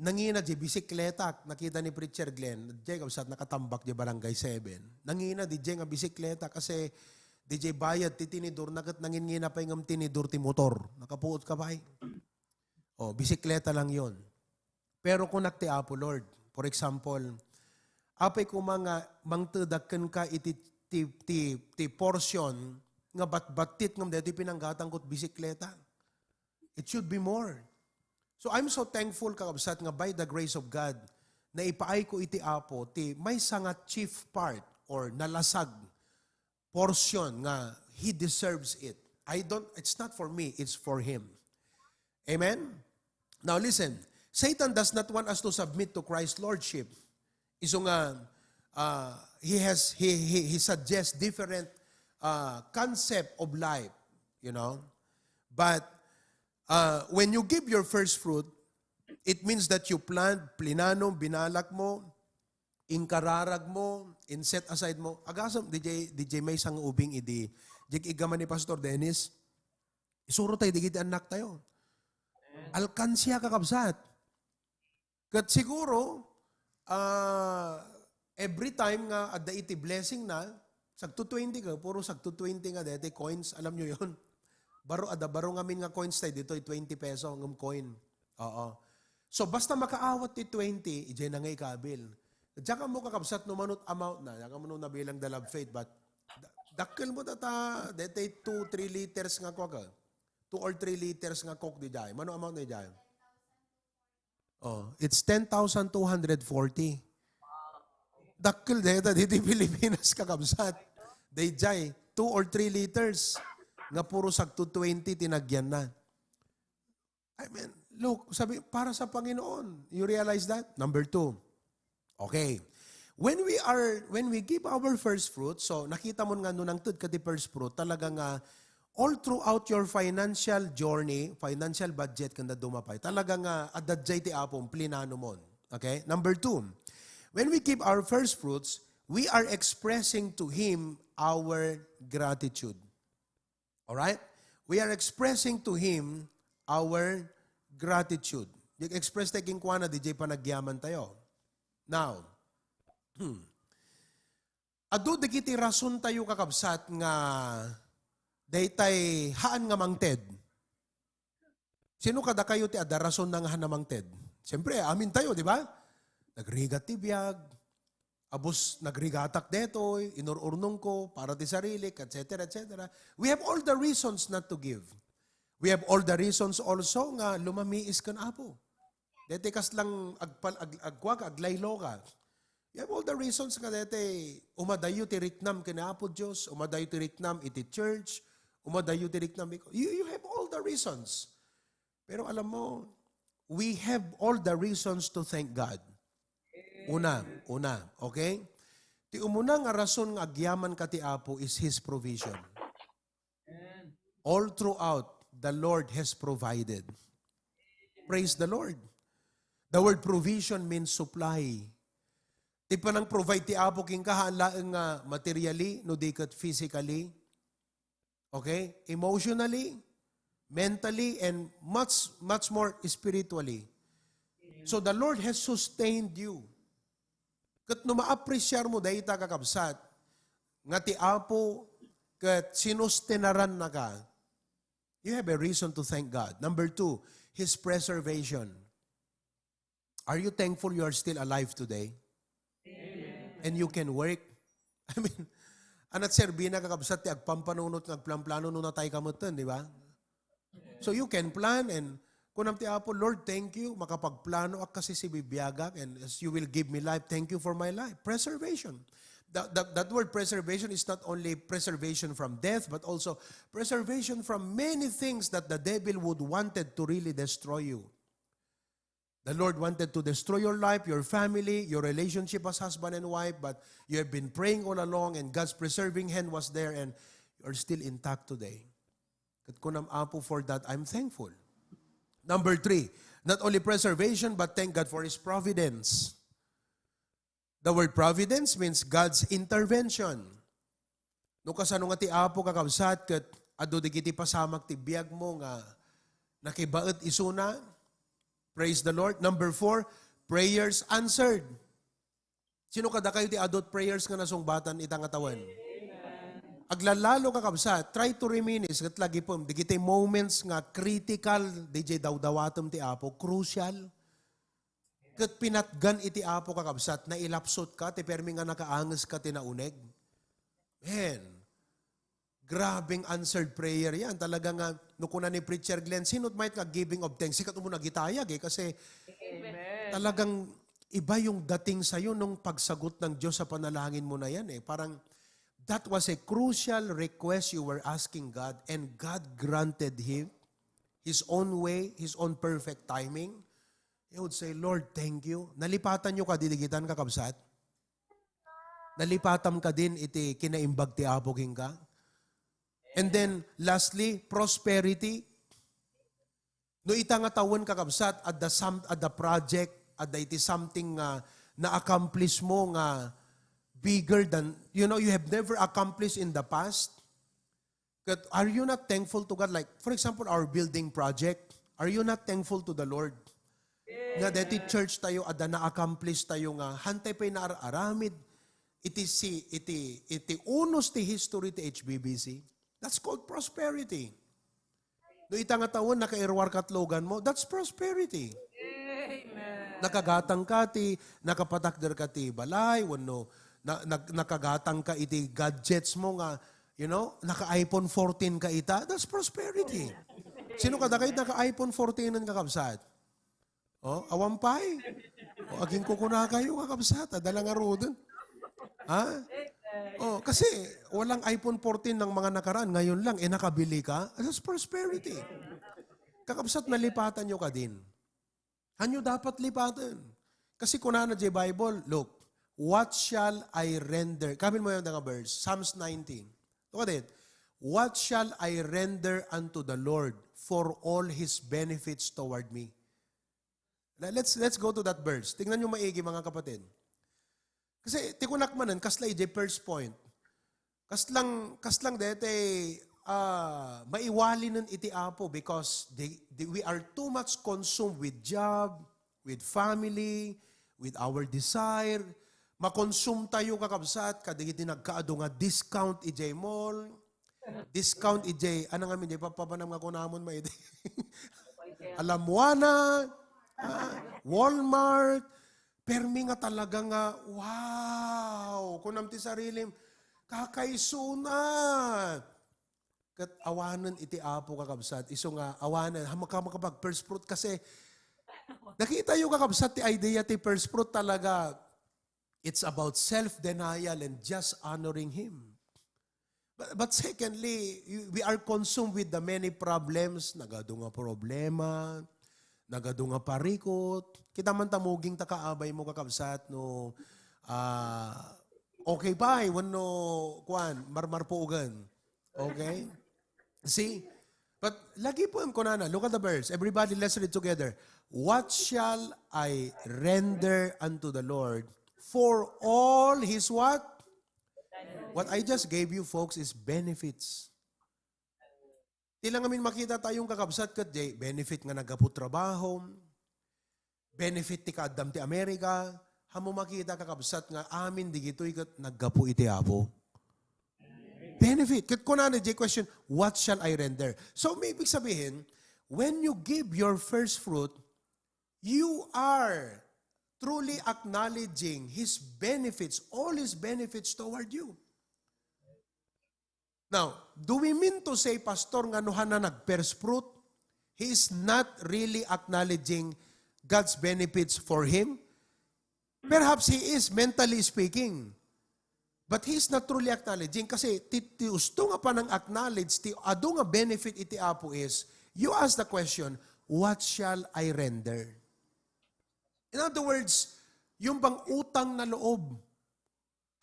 nangina di bisikleta, nakita ni Preacher Glenn, DJ, kabsat, nakatambak di Barangay 7. Nangina, DJ, nga bisikleta kasi, DJ bayad, titinidor, nagat nangingina pa yung tinidor ti motor. Nakapuot ka ba? O, bisikleta lang yon. Pero kung nakti Apo, Lord, for example, apay ko mga mangtadakan ka iti portion nga batbatit ngam dito pinanggatang kot bisikleta. It should be more. So I'm so thankful kakabsat nga by the grace of God na ipaay ko iti Apo ti may nga chief part or nalasag portion nga He deserves it. It's not for me, it's for Him. Amen? Now listen, Satan does not want us to submit to Christ's Lordship. Iso nga, he suggests different concept of life, you know. But when you give your first fruit, it means that you plinano, binalak mo, inkararag mo, set aside mo. Agasam, DJ may sang ubing idi. Jik igaman ni Pastor Dennis, isuro tayo, digiti anak tayo. Alkansya kakabsat. Kat siguro, every time nga at the iti blessing na, sagto 20 ka, puro sagto 20 nga dete coins, alam nyo yon. Baro ngamin nga coins tayo dito, 20 peso ng coin. Oo. So basta makaawat ti 20, ijay na nga ikabil. Diyan ka mo kakabsat no manot amount na, diyan ka mo nabilang the love faith, but dakkel mo tata, dete 2-3 liters nga ko ka. 2 or 3 liters nga coke di jay. Mano amount na jay? Oh, it's 10,240. Dakkel deta dito Pilipinas kakabsat. Day jay 2 or 3 liters nga puro sagto 20 tinagyan na. I mean, look, sabi para sa Panginoon. You realize that? Number 2. Okay. When we give our first fruit, so nakita mo nga nung tud ka ti first fruit, talaga nga all throughout your financial journey, financial budget kanda dumapay, talaga nga adadjay ti apong plinano mo. Okay? Number 2, when we give our first fruits, we are expressing to Him our gratitude. Alright? We are expressing to Him our gratitude. Yung express taking kwa na, DJ pa nagyaman tayo. Now, adu dagiti rason tayo kakabsat nga daytay haan nga mangted. Sino kada kayo ti ada rason nga haan nga mangted? Siyempre, amin tayo, di ba? Nagrigat ti biyag, abos nagrigatak detoy, inururnong ko, para ti sarili, etc., etc. We have all the reasons not to give. We have all the reasons also nga lumamiis kan apo. Dete kas lang agwag, aglaylo ka. You have all the reasons nga dete umadayo ti riknam kina Apo Diyos, umadayo ti riknam iti church, umadayo ti riknam. You have all the reasons. Pero alam mo, we have all the reasons to thank God. Una, okay? Ti umuna nga rason nga agyaman ka ti Apo is His provision. All throughout, the Lord has provided. Praise the Lord. The word provision means supply. Di pa nang provide ti Apo king kahaan nga materially, no di kat physically, okay? Emotionally, mentally, and much more spiritually. So the Lord has sustained you. Kat no ma-appreciate mo dahil kakabsat, nga ti Apo kat sinustenaran na ka, you have a reason to thank God. Number 2, His preservation. Are you thankful you are still alive today? And you can work? I mean, anat serbina kakabsat ti agpampanunot ng agplan-plano nung natay kamutan, di ba? So you can plan and kunam ti Apo, Lord, thank you, makapagplano ak kasi si bibiyagak and as you will give me life, thank you for my life. Preservation. That word preservation is not only preservation from death, but also preservation from many things that the devil would wanted to really destroy you. The Lord wanted to destroy your life, your family, your relationship as husband and wife, but you have been praying all along and God's preserving hand was there and you're still intact today. Kat kunam Apo for that, I'm thankful. Number 3, not only preservation, but thank God for His providence. The word providence means God's intervention. No kasano nga ti Apo kakabsat kat adu digiti pasamak ti biag mo nga nakibaet isuna. Praise the Lord. Number 4, prayers answered. Sino kada kayo ti adult prayers nga nasungbatan itang atawan? Aglalalo kakabsat, try to reminisce kat lagi po, digiti moments nga critical, DJ dawdawatom ti Apo, crucial. Kat pinatgan iti Apo kakabsat, na ilapsot ka, ti permi nga nakaangas ka ti nauneg. Man, Grabing answered prayer yan. Talaga nga, nukuna ni Preacher Glenn, sinot might nga giving of thanks. Sikat mo nagitayag kasi talagang iba yung dating sa'yo nung pagsagot ng Diyos sa panalangin mo na yan eh. Parang that was a crucial request you were asking God and God granted him His own way, His own perfect timing. He would say, Lord, thank you. Nalipatan nyo ka, didigitan ka, kabsat. Nalipatan ka din, iti kinaimbag ti apoging ka. And then, lastly, prosperity. No ita nga tawon kakabsat at the project, at the iti something na-accomplish mo nga bigger than, you have never accomplished in the past. But are you not thankful to God? Like, for example, our building project, are you not thankful to the Lord? Nga dati church tayo, at na-accomplish tayo nga, hantay pa'y naararamid, iti unos ti history ti HBBC. That's called prosperity. No ita nga taon, naka-irwar katlogan mo, that's prosperity. Amen. Nakagatang ka ti, nakapatakder ka ti balay, wano, nakagatang ka iti gadgets mo nga, naka-iPhone 14 ka ita, that's prosperity. Sino kada kayo naka-iPhone 14 ang kakabsat? Awampay. Aging kukuna kayo kakabsat, dala nga rodon. Ha? Kasi walang iPhone 14 ng mga nakaraan, ngayon lang, nakabili ka, that's prosperity. Kakabsat, nalipatan nyo ka din. Hanyo dapat lipatan. Kasi kunana na Bible, look, what shall I render? Kamin mo yung nga verse, Psalms 19. Look at it. What shall I render unto the Lord for all His benefits toward me? Let's go to that verse. Tingnan nyo maigi mga kapatid. Kasi tikunak manan, kasla ije first point. Kaslang dete, maiwali nun iti apo because we are too much consumed with job, with family, with our desire. Makonsum tayo kakabsat, kadigiti nagkaado nga discount ije mall, discount ije, anong amin, papanam nga kunamon may ide. Alamuana, Walmart, permi nga talaga nga, wow, kunam ti sarilim, kakaisuna. Kat awanan iti apo kakabsat, iso nga awanan, makapag first fruit kasi, nakita yung kakabsat ti idea ti first fruit talaga, it's about self-denial and just honoring Him. But secondly, we are consumed with the many problems, nagado nga problema, nagado nga parikot, kita man tamuging takaabay mo kakabsat, no, okay ba, wano, marmar po ugan. Okay? See? But lagi po yung kunana, look at the verse. Everybody, let's read together. What shall I render unto the Lord for all His what? What I just gave you, folks, is benefits. Tilang amin makita tayong kakabsat kat benefit nga nagapu trabaho, benefit ti kaadam ti Amerika, hamo makita kakabsat nga amin digitoy kat naggapu iti apo. Benefit. Kat kunana question, what shall I render? So may ibig sabihin, when you give your first fruit, you are truly acknowledging His benefits, all His benefits toward you. Now, do we mean to say, Pastor, nga nuhan na nag-first fruit, he is not really acknowledging God's benefits for him? Perhaps he is, mentally speaking. But he is not truly acknowledging kasi ti usto nga pa nang acknowledge, ti ado nga benefit iti apo is, you ask the question, what shall I render? In other words, yung bang utang na loob,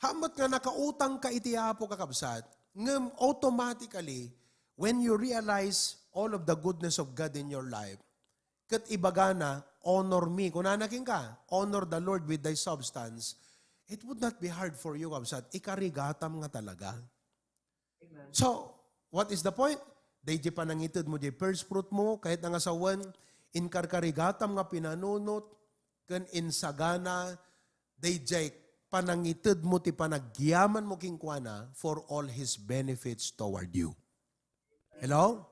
hamat nga nakautang ka iti apo kakabsat, ngam automatically, when you realize all of the goodness of God in your life, kat ibagana, honor me. Kung nanaking ka, honor the Lord with thy substance, it would not be hard for you, kabsat. Ikarigatam nga talaga. Amen. So, what is the point? Day di panangitid mo, di first fruit mo, kahit nga sawan, inkarkarigatam nga pinanunot, kan insagana, day di panangitid mo, ti panagyaman mo kingkwana for all His benefits toward you. Hello?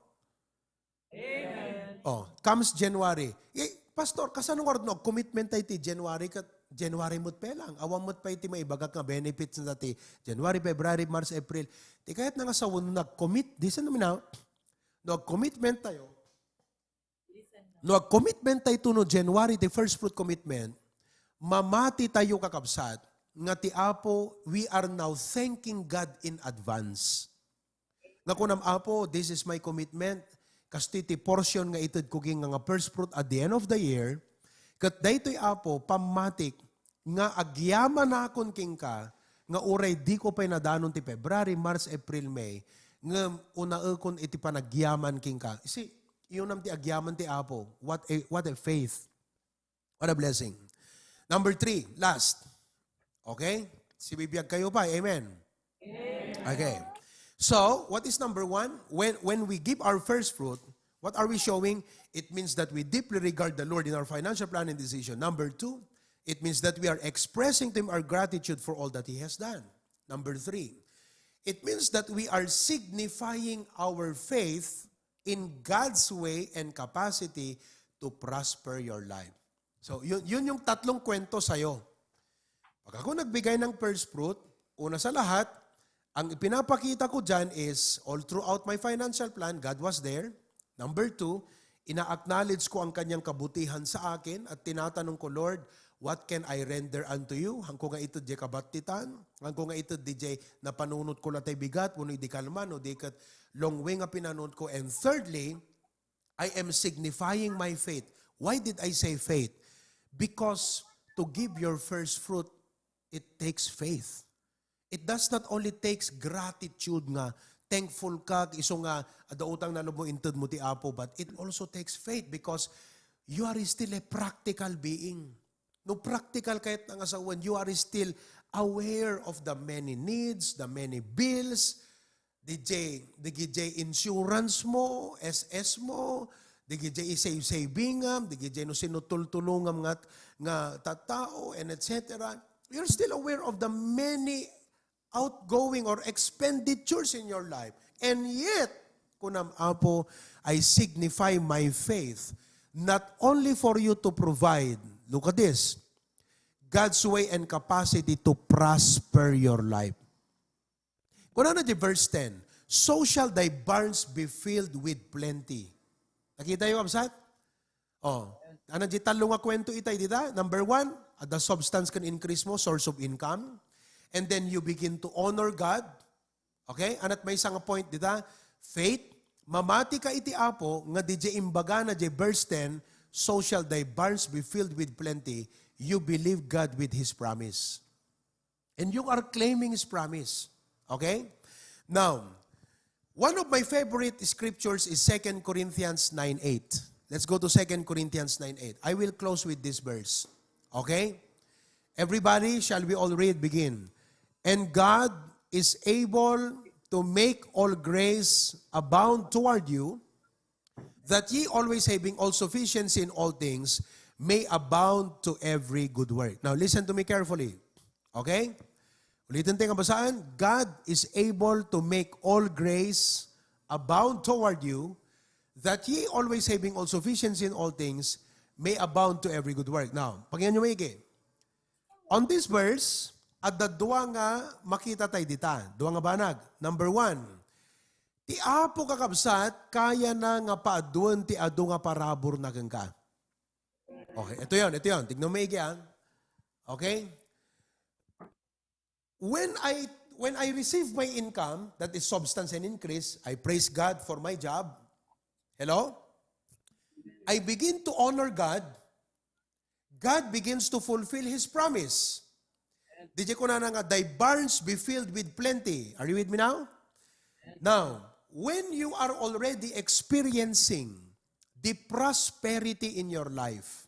Amen. Comes January. Pastor, kasano nga no, commitment tayo ti January, kat January mo't pelang. Awang mo't pa iti maibagak nga benefits na dati. January, February, March, April. Di kahit nga sa nag-commit, di sa namin na, nag-commitment tayo. Nag-commitment tayo no January, the first fruit commitment, mamati tayo kakabsat, nga ti Apo, we are now thanking God in advance. Nga kunam Apo, this is my commitment, kasi ti portion nga itid kuging nga first fruit at the end of the year, kat daytoy Apo, pamatik, nga agyaman na akon king ka, nga uray di ko pa'y nadanon ti February, March, April, May, nga unaekon iti panagyaman king ka. See, yun nam ti agyaman ti Apo. What a faith. What a blessing. Number 3, last. Okay? Si bibiyag kayo pa, amen? Okay. So, what is number 1? When we give our first fruit, what are we showing? It means that we deeply regard the Lord in our financial plan and decision. Number 2, it means that we are expressing to Him our gratitude for all that He has done. Number 3, it means that we are signifying our faith in God's way and capacity to prosper your life. So, yun yung tatlong kwento sa'yo. Pag ako nagbigay ng first fruit, una sa lahat, ang ipinapakita ko dyan is, all throughout my financial plan, God was there. Number 2, ina-acknowledge ko ang kanyang kabutihan sa akin at tinatanong ko, Lord, what can I render unto you? Hangko nga ito di kabatitan, hangko nga ito di na panunod ko latay bigat, puno di kalman, o di kat long way nga pinanunod ko. And thirdly, I am signifying my faith. Why did I say faith? Because to give your first fruit, it takes faith. It does not only takes gratitude nga, thankful ka, iso nga, adautang nalo mo inted mo ti Apo, but it also takes faith because you are still a practical being. No practical kahit nga sa when you are still aware of the many needs, the many bills, the insurance mo, SS mo, the savingam, the no sinutultulungam nga tatao, and etc. You're still aware of the many outgoing or expenditures in your life. And yet, kunam Apo, I signify my faith not only for you to provide, look at this, God's way and capacity to prosper your life. Kuna na di verse 10, so shall thy barns be filled with plenty. Nakita yung absat? Oh, ano di talo nga kwento itay dita? Number 1, the substance can increase mo, source of income. And then you begin to honor God. Okay? Anat may isang point dita, faith, mamati ka iti Apo, nga di imbaga na di verse 10, so shall thy barns be filled with plenty. You believe God with His promise. And you are claiming His promise. Okay? Now, one of my favorite scriptures is 2 Corinthians 9:8. Let's go to 2 Corinthians 9:8. I will close with this verse. Okay? Everybody, shall we all read? Begin. And God is able to make all grace abound toward you, that ye always having all sufficiency in all things, may abound to every good work. Now, listen to me carefully. Okay? Ulitin tayo ang basaan. God is able to make all grace abound toward you, that ye always having all sufficiency in all things, may abound to every good work. Now, pagyan nyo maigi. On this verse, at the duwa nga makita tayo dita. Duwa nga banag. Number 1, ti Apo kakabsat, kaya na nga paaduan ti adu nga parabor na ka. Okay, ito yun. Tignan mo maigi. Okay? When I receive my income, that is substance and increase, I praise God for my job. Hello? I begin to honor God. God begins to fulfill His promise. Did you ko na nga, thy barns be filled with plenty. Are you with me now? Now, when you are already experiencing the prosperity in your life,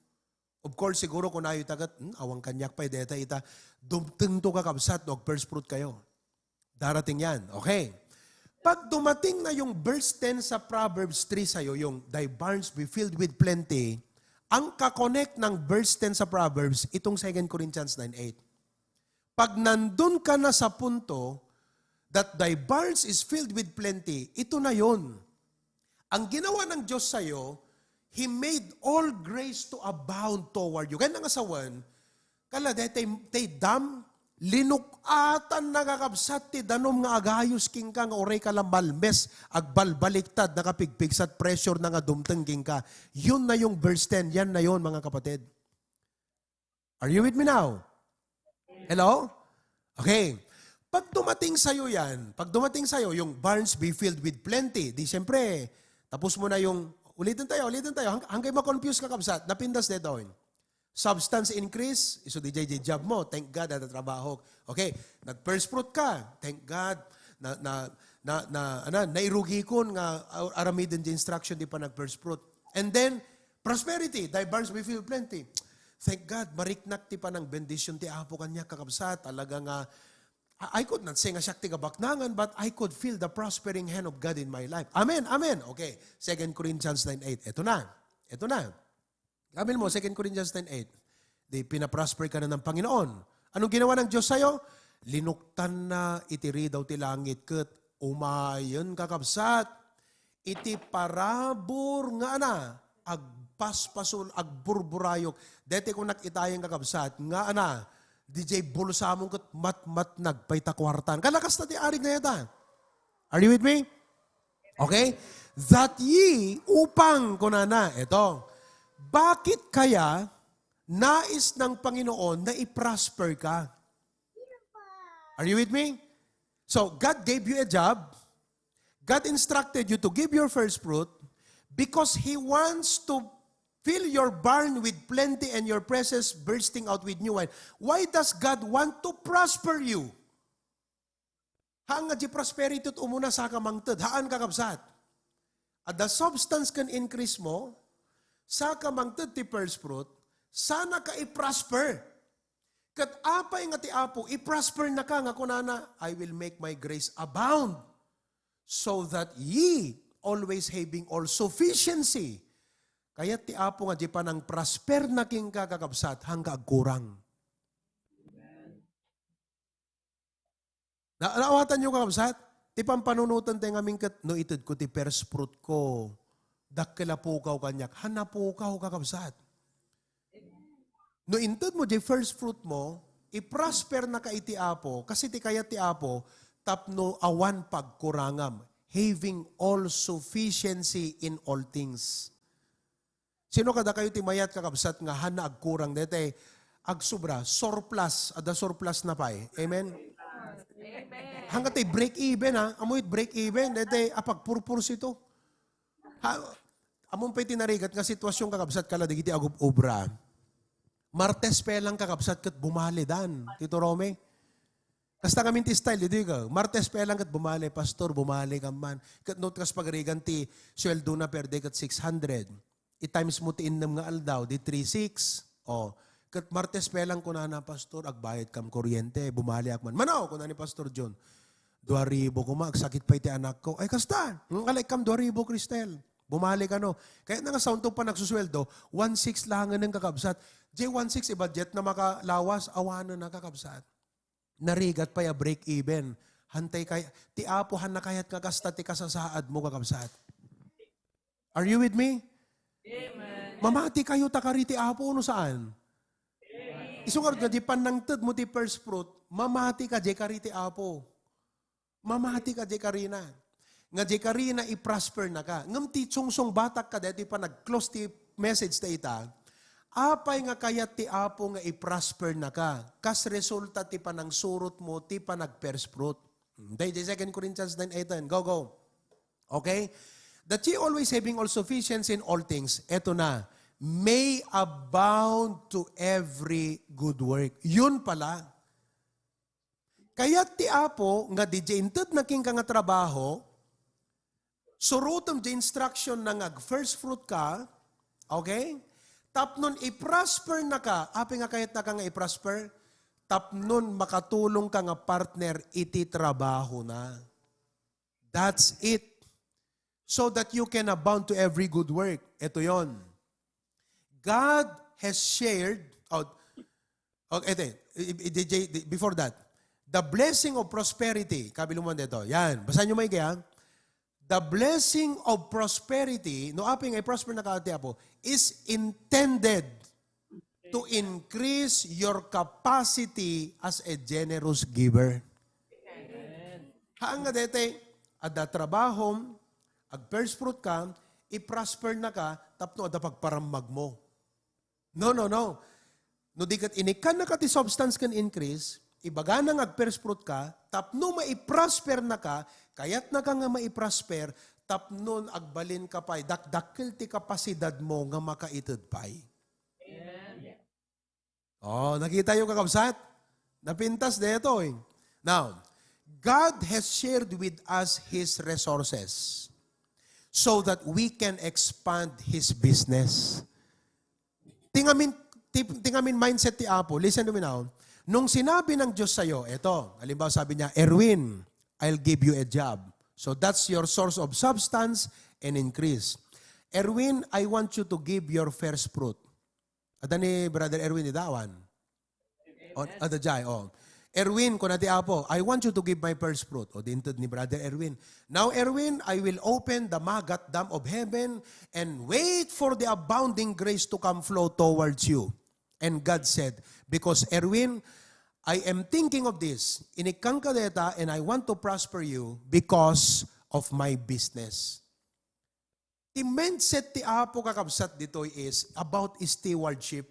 of course, siguro kung nayo tagat, awang kanyak pa, deta ita, dumteng to kakabsat, no, first fruit kayo. Darating yan. Okay. Pag dumating na yung verse 10 sa Proverbs 3 sa'yo, yung thy barns be filled with plenty, ang kakonect ng verse 10 sa Proverbs, itong 2 Corinthians 9:8. Pag nandun ka na sa punto that thy barns is filled with plenty, ito na yon. Ang ginawa ng Diyos sa'yo, He made all grace to abound toward you. Kaya nga sa 1, Kala, tay dam, linukatan nakakabsat ti danom nga agayos king ka nga oray ka lang malmes, agbalbaliktad, nakapigpigs at pressure na nga dumteng king ka. Yun na yung verse 10, yan na yun mga kapatid. Are you with me now? Hello? Okay. Pag dumating sa'yo yan, pag dumating sa'yo, yung barns be filled with plenty, di siyempre, tapos mo na yung, ulitin tayo, hanggang ma-confuse ka kabsat, napindas dito. Substance increase, iso di job mo, thank God at trabaho. Okay, nag-first fruit ka, thank God, nairugi ko nga aramidin di instruction di pa nag-first fruit. And then, prosperity, thy barns be filled plenty. Thank God, mariknak ti pa ng bendisyon ti Apo kanya kakabsat, talaga nga, I could not say nga siya ti kabaknangan, but I could feel the prospering hand of God in my life. Amen, amen. Okay, 2 Corinthians 9:8. Ito na. Amen mo, 2 Corinthians 9:8. Di pinaprosper ka na ng Panginoon. Anong ginawa ng Diyos sa'yo? Linuktan na itiri daw ti langit ket umayon kakabsat. Iti parabor nga na, agpaspasul, agburburayok. Dete kung nakitayang kakabsat, nga na, DJ bulsamong ket mat nagpaytakwartan. Kalakas na ti arig na yata. Are you with me? Okay? That ye upang kunana. Ito. Bakit kaya nais ng Panginoon na i-prosper ka? Are you with me? So, God gave you a job. God instructed you to give your first fruit because He wants to fill your barn with plenty and your presses bursting out with new wine. Why does God want to prosper you? Haan nga di prosperity at umuna sa kamangtad. Haan kakabsat. At the substance can increase mo, sa kamangtad ti first fruit, sana ka i-prosper. Kat apay nga ti Apo, i-prosper na ka nga kunana, I will make my grace abound, so that ye always having all sufficiency. Kaya ti Apo nga di pa ng prosper na king kakakabsat hangga agkurang. Naawatan nyo kakabsat? Ti pampanunutan tayo aming kat, no itid ko ti first fruit ko, dakila pukaw kanyak, hanapukaw kakabsat. No intid mo di first fruit mo, i-prosper na ka iti Apo, kasi ti kaya ti Apo, tapno awan pagkurangam, having all sufficiency in all things. Sino kada kayo timayat kakabsat nga hana agkurang dete agsubra surplus ada surplus na pay. Amen. Hanggat tay break even ha, amoy break even dete apagpurpurs ito. Amon pay tinarigat nga sitwasyon kakabsat kala digiti agub obra. Martes pe lang kakabsat ket bumali dan. Tito Rome. Kasta kami ti style dito ka. Martes pe lang ket bumali pastor bumali ka man. Ket note kas pagrigan ti sweldo na per day ket 600. I-times mo ti innam nga aldaw, di 3,600. O, kat Martes pelang ko na pastor, agbayad kam kuryente, bumali ak man. Manaw, ko na ni Pastor John, 2,000 ko magsakit pa iti anak ko. Ay, kasta, kalay kam 2,000, Cristel. Bumali ka no. Kaya nga saunto pa nagsusweldo, 1,600 lang ng kakabsat. J1,600 i-budget na makalawas, awanan na kakabsat. Narigat pa ya break even. Hantay kaya, ti apohan na kayat kakasta ti kasasaad mo kakabsat. Are you with me? Amen. Mamati kayo takariti apo no saan? Isungar nga di panangtad mo ti first fruit, mamati ka di kariti apo. Mamati ka di karina. Nga di karina i-prosper na ka. Ngam ti tsungsong batak ka dati pa nag-close ti message ta ita. Apay nga kayat ti apo nga i-prosper na ka. Kas resulta ti pa nang surot mo ti pa nag-first fruit. Day 2 Corinthians 9:8. Go. Okay? That ye always having all sufficiency in all things, eto na, may abound to every good work. Yun pala. Kaya ti Apo, nga di jainted na king ka nga trabaho, surutom di instruction na nga first fruit ka, okay? Tapnon i-prosper na ka, api nga kayat na ka nga i-prosper, tapnon makatulong ka nga partner, iti trabaho na. That's it. So that you can abound to every good work. Ito yon. God has shared, before that, the blessing of prosperity, kabiluman dito, yan, basahin nyo may kaya, the blessing of prosperity, no aping ay prosper na kaati po, is intended to increase your capacity as a generous giver. Haan nga dete, ada trabahom, ag first fruit ka, i-prosper na ka, tapno ada pagparamag mo. No. No dikat inikan na ka ti substance can increase, ibaga na ag first fruit ka, tapno mai-prosper na ka, kayat na ka nga mai-prosper, tapno agbalin ka pa'y, dakdakil ti kapasidad mo nga makaitid pa'y. Oh, nakita yung kakabsat? Napintas dito eh. Now, God has shared with us His resources so that we can expand His business. Tingamin mindset ti Apo. Listen to me now. Nung sinabi ng Diyos sa'yo, eto, halimbawa sabi niya, Erwin, I'll give you a job. So that's your source of substance and increase. Erwin, I want you to give your first fruit. Ada ni Brother Erwin idawan. Ada jay, oh. Erwin, kung nati Apo, I want you to give my first fruit. O dintod ni Brother Erwin. Now, Erwin, I will open the magat dam of heaven and wait for the abounding grace to come flow towards you. And God said, because Erwin, I am thinking of this. Inikang kadeta and I want to prosper you because of my business. The mindset ti Apo kakabsat dito is about stewardship.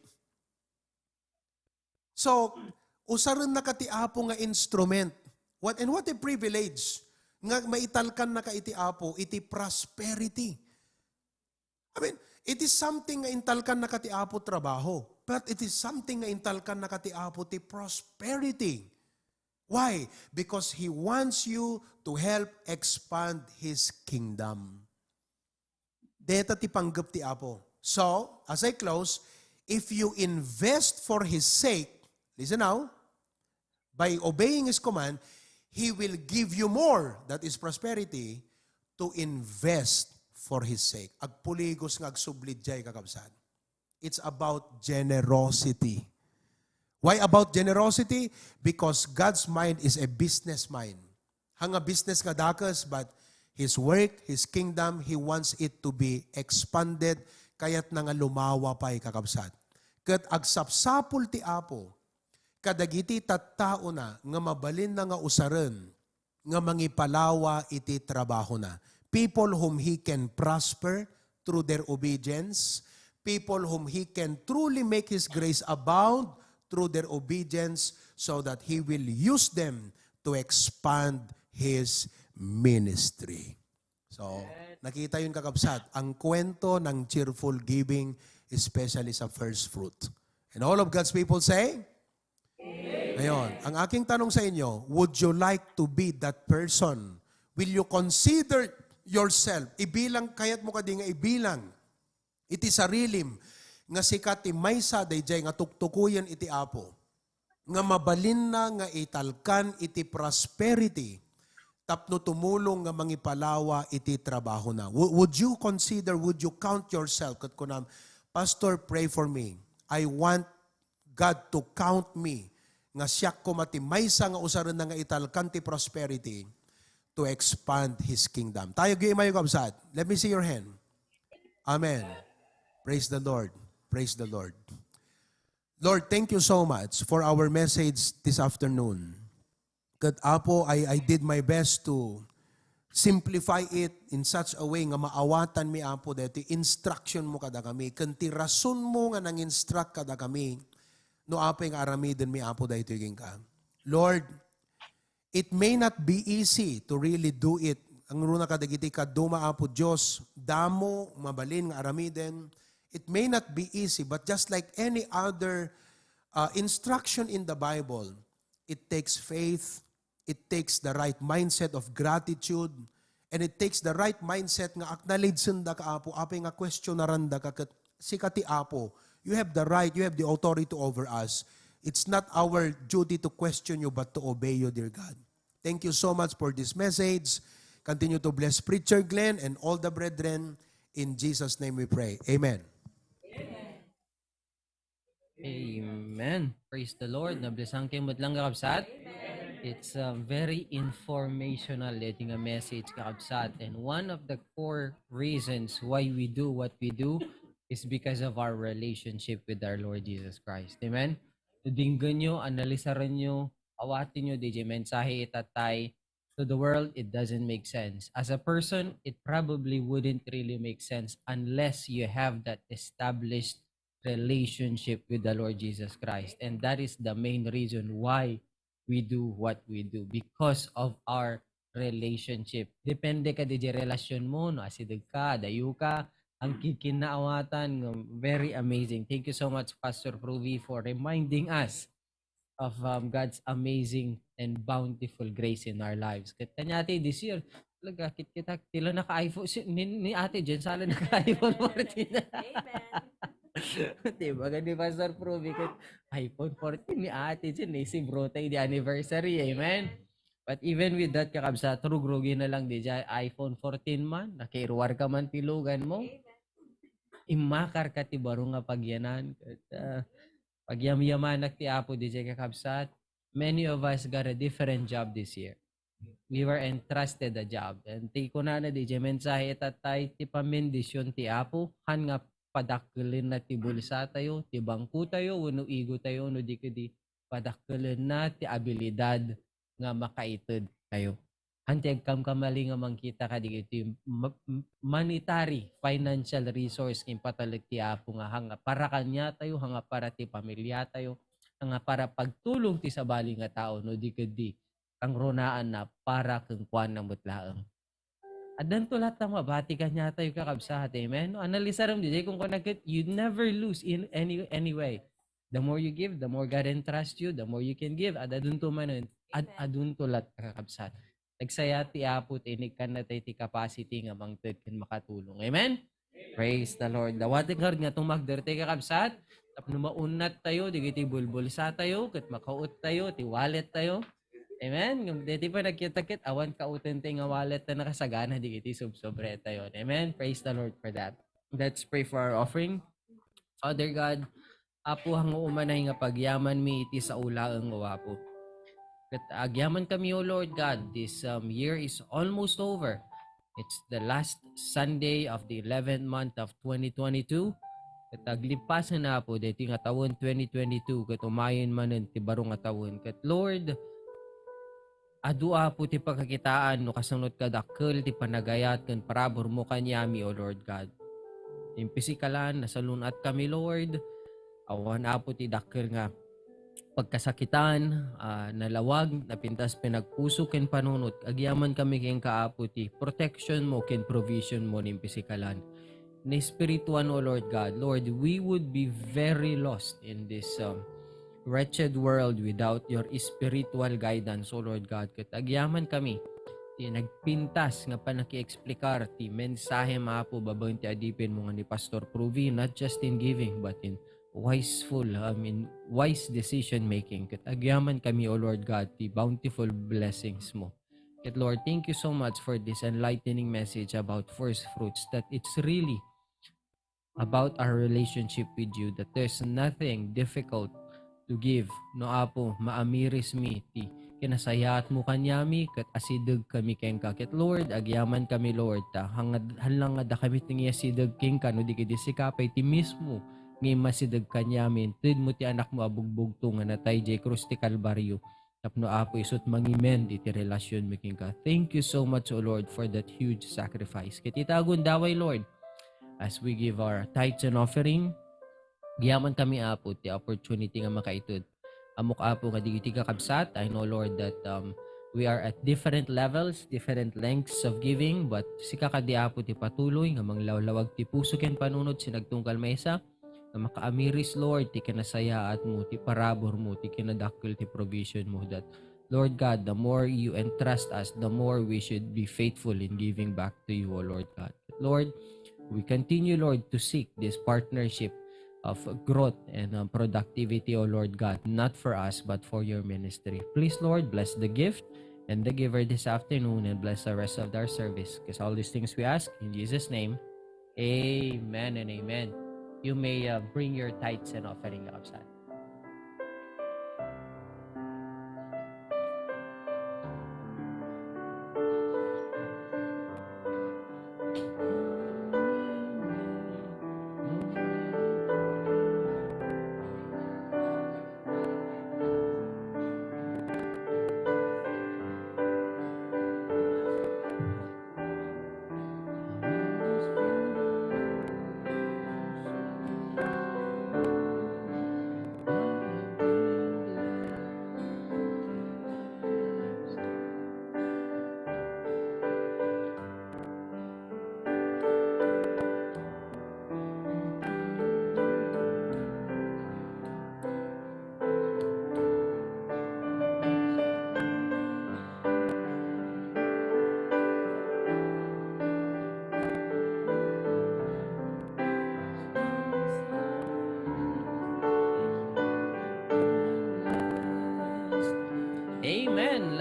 So, usaran na ka ti Apo nga instrument. What a privilege nga maitalkan na ka iti Apo, iti prosperity. I mean, it is something nga intalkan na ka ti Apo trabaho, but it is something nga intalkan na ka ti Apo ti prosperity. Why? Because He wants you to help expand His kingdom. Deta ti panggap ti Apo. So, as I close, if you invest for His sake, listen now, by obeying His command, He will give you more, that is prosperity, to invest for His sake. Agpuligos nga agsublid jay kakabsat. It's about generosity. Why about generosity? Because God's mind is a business mind. Hanga business nga dakas, but His work, His kingdom, He wants it to be expanded, kaya't nga lumawa pa'y kakabsat. Kat agsapsapul ti Apo, kadagiti tattao na nga mabalin na nga usaran, nga mangipalawa iti trabaho na. People whom He can prosper through their obedience, people whom He can truly make His grace abound through their obedience so that He will use them to expand His ministry. So, nakita yun kakabsat, ang kwento ng cheerful giving, especially sa first fruit. And all of God's people say, ngayon, ang aking tanong sa inyo, would you like to be that person? Will you consider yourself, ibilang, kaya't mo kadi nga ibilang, iti sarilim, nga sikat ti maysa dayjay nga tuktukuyan iti Apo, nga mabalin na nga italkan iti prosperity, tapno tumulong nga mangipalawa iti trabaho na. Would you consider, would you count yourself, kat kunam, Pastor, pray for me. I want God to count me, nga siyak ko matimaysa nga usaran na nga italkan ti prosperity to expand His kingdom. Tayo gimayo kabsat. Let me see your hand. Amen. Praise the Lord. Praise the Lord. Lord, thank you so much for our message this afternoon. Kat Apo, I did my best to simplify it in such a way nga maawatan mi Apo dito instruction mo kada kami. Kanti rason mo nga nang instruct kada kami. No Apo yung aramidin mi Apo dito yung ka. Lord, it may not be easy to really do it. Ang runa kadagiti kaduma Apo Diyos, damo, mabalin nga aramidin. It may not be easy, but just like any other instruction in the Bible, it takes faith, it takes the right mindset of gratitude, and it takes the right mindset nga acknowledge da ka Apo, apay nga questionaran da ka sikati Apo. You have the right, you have the authority over us. It's not our duty to question you, but to obey you, dear God. Thank you so much for this message. Continue to bless Preacher Glenn and all the brethren. In Jesus' name we pray. Amen. Amen. Praise the Lord. Nablisang kimot lang kakabsat. It's very informational letting a message kakabsat. And one of the core reasons why we do what we do is because of our relationship with our Lord Jesus Christ. Amen? Tudinggan nyo, analisaran nyo, awatin nyo, DJ mensahe itatay to the world, it doesn't make sense. As a person, it probably wouldn't really make sense unless you have that established relationship with the Lord Jesus Christ. And that is the main reason why we do what we do, because of our relationship. Depende ka di relasyon mo, no? Asidig ka, dayo ka, ang kikinaawatan, very amazing. Thank you so much, Pastor Pruvi, for reminding us of God's amazing and bountiful grace in our lives. Kaya ate, this year, talaga, kita, tila naka-iPhone, ni ate, dyan sala naka-iPhone 14. Diba, gani Pastor Pruvi, iPhone 14 ni ate dyan, si bro tayo, the anniversary, amen? But even with that, kakabsa, trugrogi na lang di dyan, iPhone 14 man, nakiruwar ka man tilugan mo, imakar ka ti baro nga pagyanan. Pagyamyamanak ti Apo di dyan kakabsat, many of us got a different job this year. We were entrusted a job. And ti ko na di dyan mensahe tatay ti pamendisyon ti Apo, han nga padakkelin na ti bulsa tayo, ti bangku tayo, uno igo tayo, uno di kadi padakkelin na ti abilidad nga makaited tayo. Hanteg kam kamali nga mangkita ka di iti monetary financial resource kin patalag ti Apo nga hanga para kanya tayo, hanga para ti pamilya tayo, hanga para pagtulong ti sabali nga tao no di kadi ang runaan na para kang kuan ng mutlaang. Adan to lahat ng mabati kanya tayo kakabsat, amen? No, analisaram di kung konagit, you never lose in any way. The more you give, the more God entrust you, the more you can give. Adadun to manon, adun to lahat kakabsat. Nagsaya ti Apo tinig kan na tayo ti capacity nga mangted kan makatulong. Amen? Praise the Lord. Dawating hard nga itong magdarte kakabsat. Tapno maunat tayo, digiti bulbulsa tayo, kat makaut tayo, ti wallet tayo. Amen? Diti pa nagkitakit, awan kautin tayo nga wallet na nakasagana, digiti subsobre tayo. Amen? Praise the Lord for that. Let's pray for our offering. Father God, Apo hang umanay nga pagyaman mi iti sa ulaang Apo. Kat agyaman kami, O Lord God, this year is almost over. It's the last Sunday of the 11th month of 2022. Kat aglipasan na po, dito nga taon 2022, kat umayon manin ti barong nga taon. Kat Lord, adua po ti pagkakitaan, no kasunod ka dakkel, ti panagayat, kan parabor mo kanyami, O Lord God. Yung pisikalan, nasalunat kami, Lord. Awan po ti dakkel nga pagkasakitan, nalawag, napintas pinagpuso ken panunot, agyaman kami ken kaapo ti protection mo ken provision mo ning pisikalan. Ni spirituan, O Lord God, Lord, we would be very lost in this wretched world without your spiritual guidance, O Lord God. Ket agyaman kami ti nagpintas nga panaki-explikar ti mensahe maapo babang ti adipin mo nga ni Pastor Pruvi, not just in giving but in wise decision making. Ket agyaman kami, O Lord God, the bountiful blessings mo. Ket Lord, thank you so much for this enlightening message about first fruits, that it's really about our relationship with you, that there's nothing difficult to give. No Apo, maamiris mi ti kinasayaat mo kanyami, ket asideg kami kenka. Ket Lord, agyaman kami, Lord, ta hanlang da kami tingi asideg kenka no di kidi sikapay ti mismo ngay masidag kanyamin, tid mo ti anak mo abugbog to nga natay J. Cruz ti Calvario. Tapno Apo isot mangimen iti relasyon making ka. Thank you so much, O Lord, for that huge sacrifice. Kititagon daway, Lord, as we give our tithes and offering, giyaman kami Apo ti opportunity nga makaitud. Amok Apo nga digiti kakabsat. I know, Lord, that we are at different levels, different lengths of giving, but si kakadi Apo ti patuloy nga manglawlawag ti puso ken panunod sinagtungkal maysa na makaamiris, Lord, ti kinasayaat mo, ti parabor mo, ti kinadakkel, ti provision mo, that, Lord God, the more you entrust us, the more we should be faithful in giving back to you, O Lord God. Lord, we continue, Lord, to seek this partnership of growth and productivity, O Lord God, not for us, but for your ministry. Please, Lord, bless the gift and the giver this afternoon, and bless the rest of our service. Because all these things we ask in Jesus' name, amen and amen. You may bring your tithes and offering outside.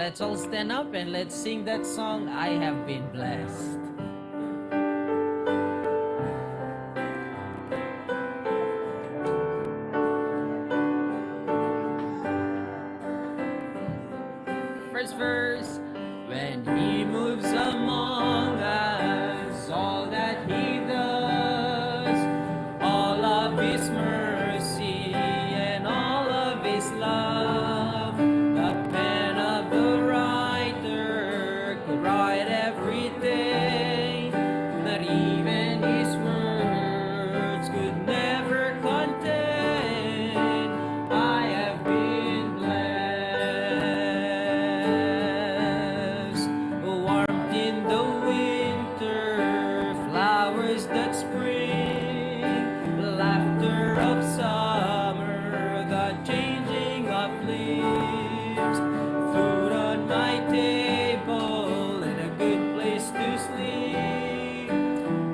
let's all stand up and let's sing that song, I Have Been Blessed. First verse, when he moves among us, all that he does, all of his mercy and all of his love, the pen of the writer could write everything that even his words could never contain. I have been blessed. Warmth in the winter, flowers that spring, laughter of summer, the changing of leaves, food on my table and a good place to sleep,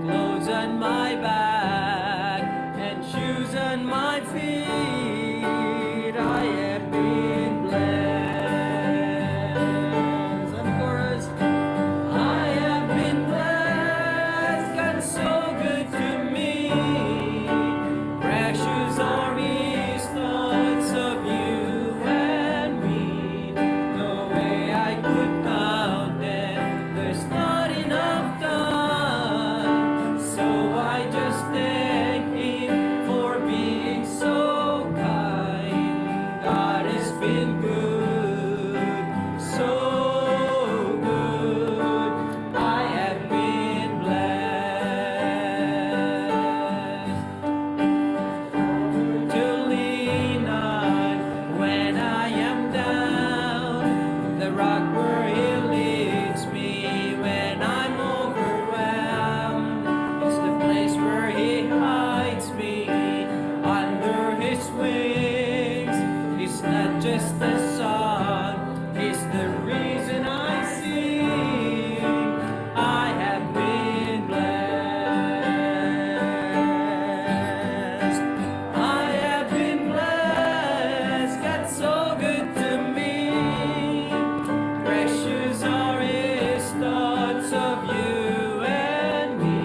clothes on my back and shoes on my feet. I have been blessed. Of course, I have been blessed. God so good to me. Precious are His thoughts of you and me. No way I could count them. There's not enough time. So I just thank Him for being so kind. God has been good, so good. I have been blessed to lean on when I am down, the rock where He leads me when I'm overwhelmed. It's the place where He hides me under His wings. It's not just a song, it's the reason I sing. I have been blessed. I have been blessed. God so good to me. Precious are His thoughts of you and me.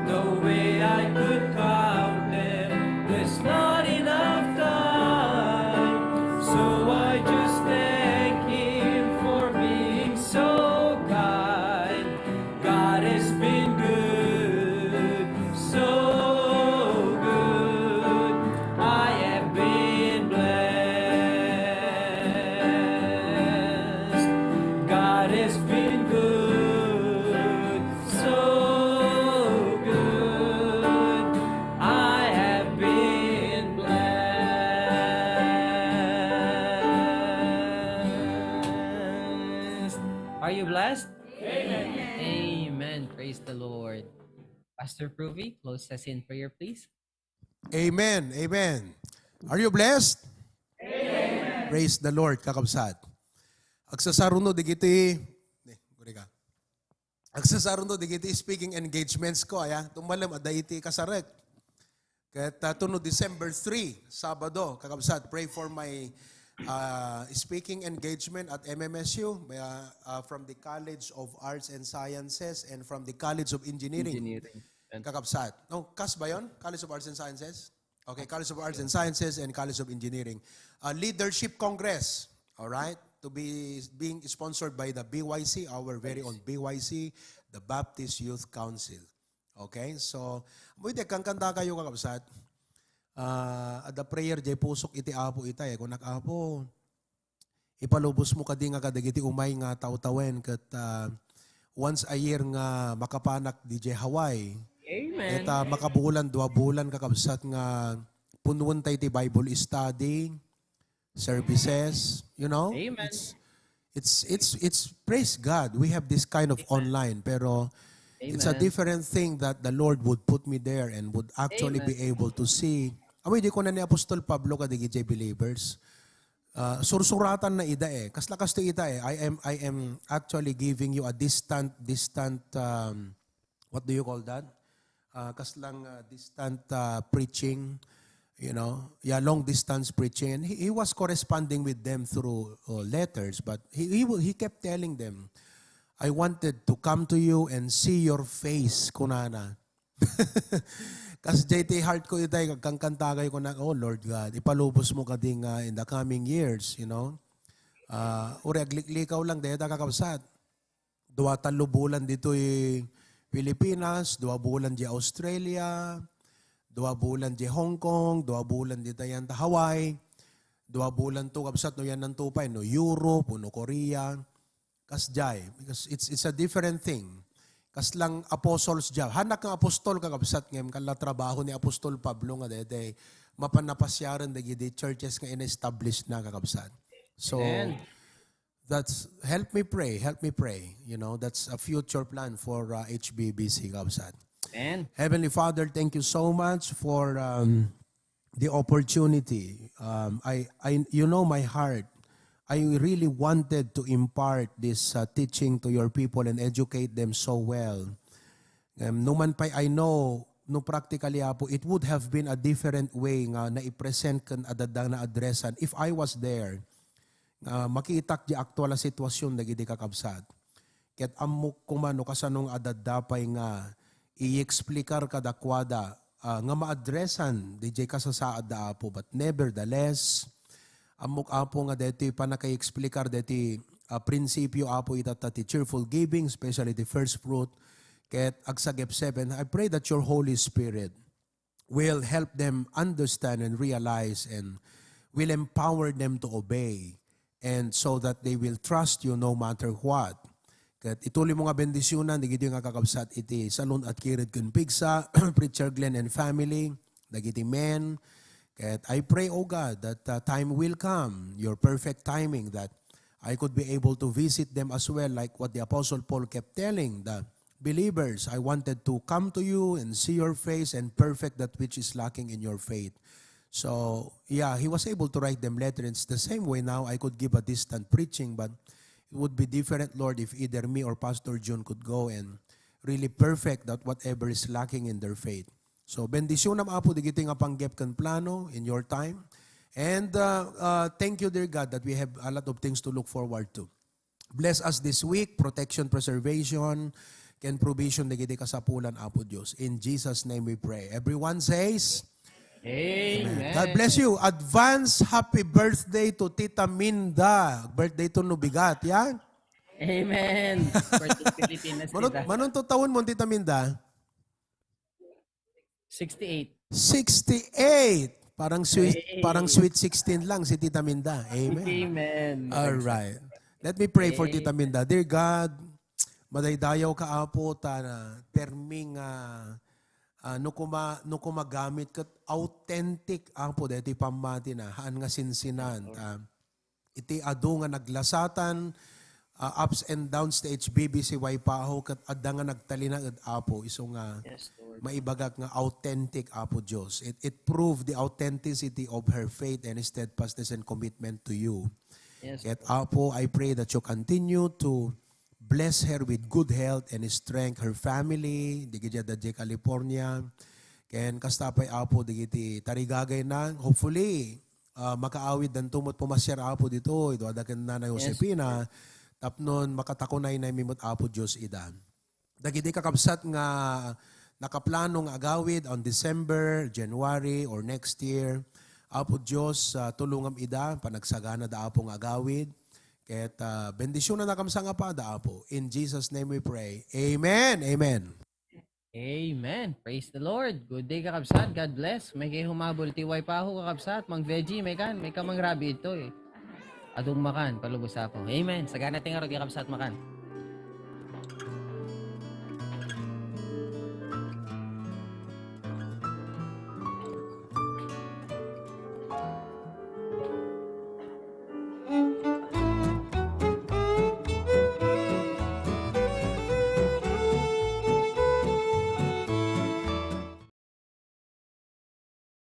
No way I could count them. There's not enough time. So I just thank Him for being so kind. God has been good, so good. I have been blessed. God has been good, so good. I have been blessed. Are you blessed? Amen. Amen. Praise the Lord. Pastor Pruvi, close us in prayer, please. Amen. Amen. Are you blessed? Amen. Praise the Lord, kakabsat. Agsasaruno digiti, agsasaruno digiti speaking engagements ko, tumalam adaiti kasarek. Kaya tuno December 3, Sabado, kakabsat, pray for my speaking engagement at MMSU from the College of Arts and Sciences and from the College of Engineering. Kakabsat. No, KAS ba yun? College of Arts and Sciences? Okay, College of Arts and Sciences and College of Engineering. Leadership Congress, all right, to be being sponsored by the BYC, our very own BYC, the Baptist Youth Council. Okay, so, buti kang kanta kayo kakabsat. At the prayer, jay pusok iti apo itay. Kung nakapo, ipalubos mo kadi nga kadagiti umay nga taw-tawen kat once a year nga makapanak di jay Hawaii. Amen. Eta makabulan, 2 bulan kakabsat nga punuan tayo ti Bible study, services, you know? Amen. It's praise God. We have this kind of online, pero it's a Amen. different thing that the Lord would put me there and would actually Amen. be able to see. Amoy, di ko na ni Apostol Pablo kadigi jay believers. Sursuratan na ida Kaslakas to ida I am actually giving you a distant what do you call that? Kaslang distant preaching. long distance preaching. And he was corresponding with them through letters, but he kept telling them, I wanted to come to you and see your face, kunana. Kasi JT heart ko itay, kagkantagay ko na, oh Lord God, ipalubos mo ka ding in the coming years, uri aglikaw lang, dahil kakabsat. 2-3 bulan dito Pilipinas, 2 bulan di Australia, 2 bulan di Hong Kong, 2 bulan di tayan ta Hawaii, 2 bulan to kabsat no yan ng tupay, no Europe, no Korea, kasjay, because it's a different thing. Kas lang apostles dyan. Hanak ng apostol kakabsat ngayon, kala trabaho ni Apostol Pablo nga dede, mapanapasyaran dagi di churches nga in-establish na kakabsat. So, that's, help me pray. That's a future plan for HBBC kakabsat. Amen. Heavenly Father, thank you so much for the opportunity. You know my heart. I really wanted to impart this teaching to your people and educate them so well. Numan pa I know, no practically po, it would have been a different way nga na i-present kan adadang na addressan if I was there. Makiitak di aktual na sitwasyon na gidi kakabsat. Ket amok kumano kasanong adadapay nga i-explikar kadakwada nga ma-addressan DJ kasasaad da po, but nevertheless, amok apo nga deti panakay-explikar deti prinsipyo apo itatati cheerful giving, especially the first fruit, ket agsagep 7. I pray that your Holy Spirit will help them understand and realize and will empower them to obey, and so that they will trust you no matter what. Ket ituloy mo nga bendisyonan, digiti nga kakabsat iti salon at kirid kun pigsa, Preacher Glenn and family, dagiti men. Ket I pray, oh God, that time will come, your perfect timing, that I could be able to visit them as well, like what the Apostle Paul kept telling the believers. I wanted to come to you and see your face and perfect that which is lacking in your faith. So, yeah, he was able to write them letters. It's the same way now I could give a distant preaching, but it would be different, Lord, if either me or Pastor June could go and really perfect that whatever is lacking in their faith. So, bendisyon nam apo digiti nga panggep kan plano in your time. And thank you, dear God, that we have a lot of things to look forward to. Bless us this week, protection, preservation, and provision digiti kasapulan apo Dios. In Jesus' name we pray. Everyone says, Amen. God bless you. Advance happy birthday to Tita Minda. Birthday to Nubigat, yan? Amen. Birthday Pilipinas. Manong to taon mo, Tita Minda? 68. 68. Parang sweet 16 lang si Tita Minda. Amen. Amen. All right. Let me pray for Tita Minda. Dear God, madaydayaw ka apo ta na perming no kumagamit kat authentic apo deti pamati na haan nga sinsinan. Iti adu nga naglasatan ups and downs sa HBBC Waipaho kat adda nga nagtalina ed apo iso nga maibagak nga authentic apo Dios. It proved the authenticity of her faith and steadfastness and commitment to you. Yes. At apo, I pray that you continue to bless her with good health and strength, her family, digiti da California. Ken kastapay apo digiti tarigagay na hopefully makaawid dan tumot pumasyar apo dito ito adaken na Josepina. Tapnon makatakunay na mimot apo Dios ida. Dagiti kakabsat nga nakaplano nga agawid on December, January, or next year. Apo Diyos, tulungam ida, panagsagana da apo nga agawid. Ket bendisyon na nakamsa nga pa da apo. In Jesus' name we pray. Amen. Amen. Amen. Praise the Lord. Good day kakabsat. God bless. May kayo humabol ti Waipaho kakabsat. Mang veggie, may ka mang rabi ito eh. Adong makan, palubos apo. Amen. Sagana tingaro kakabsat makan.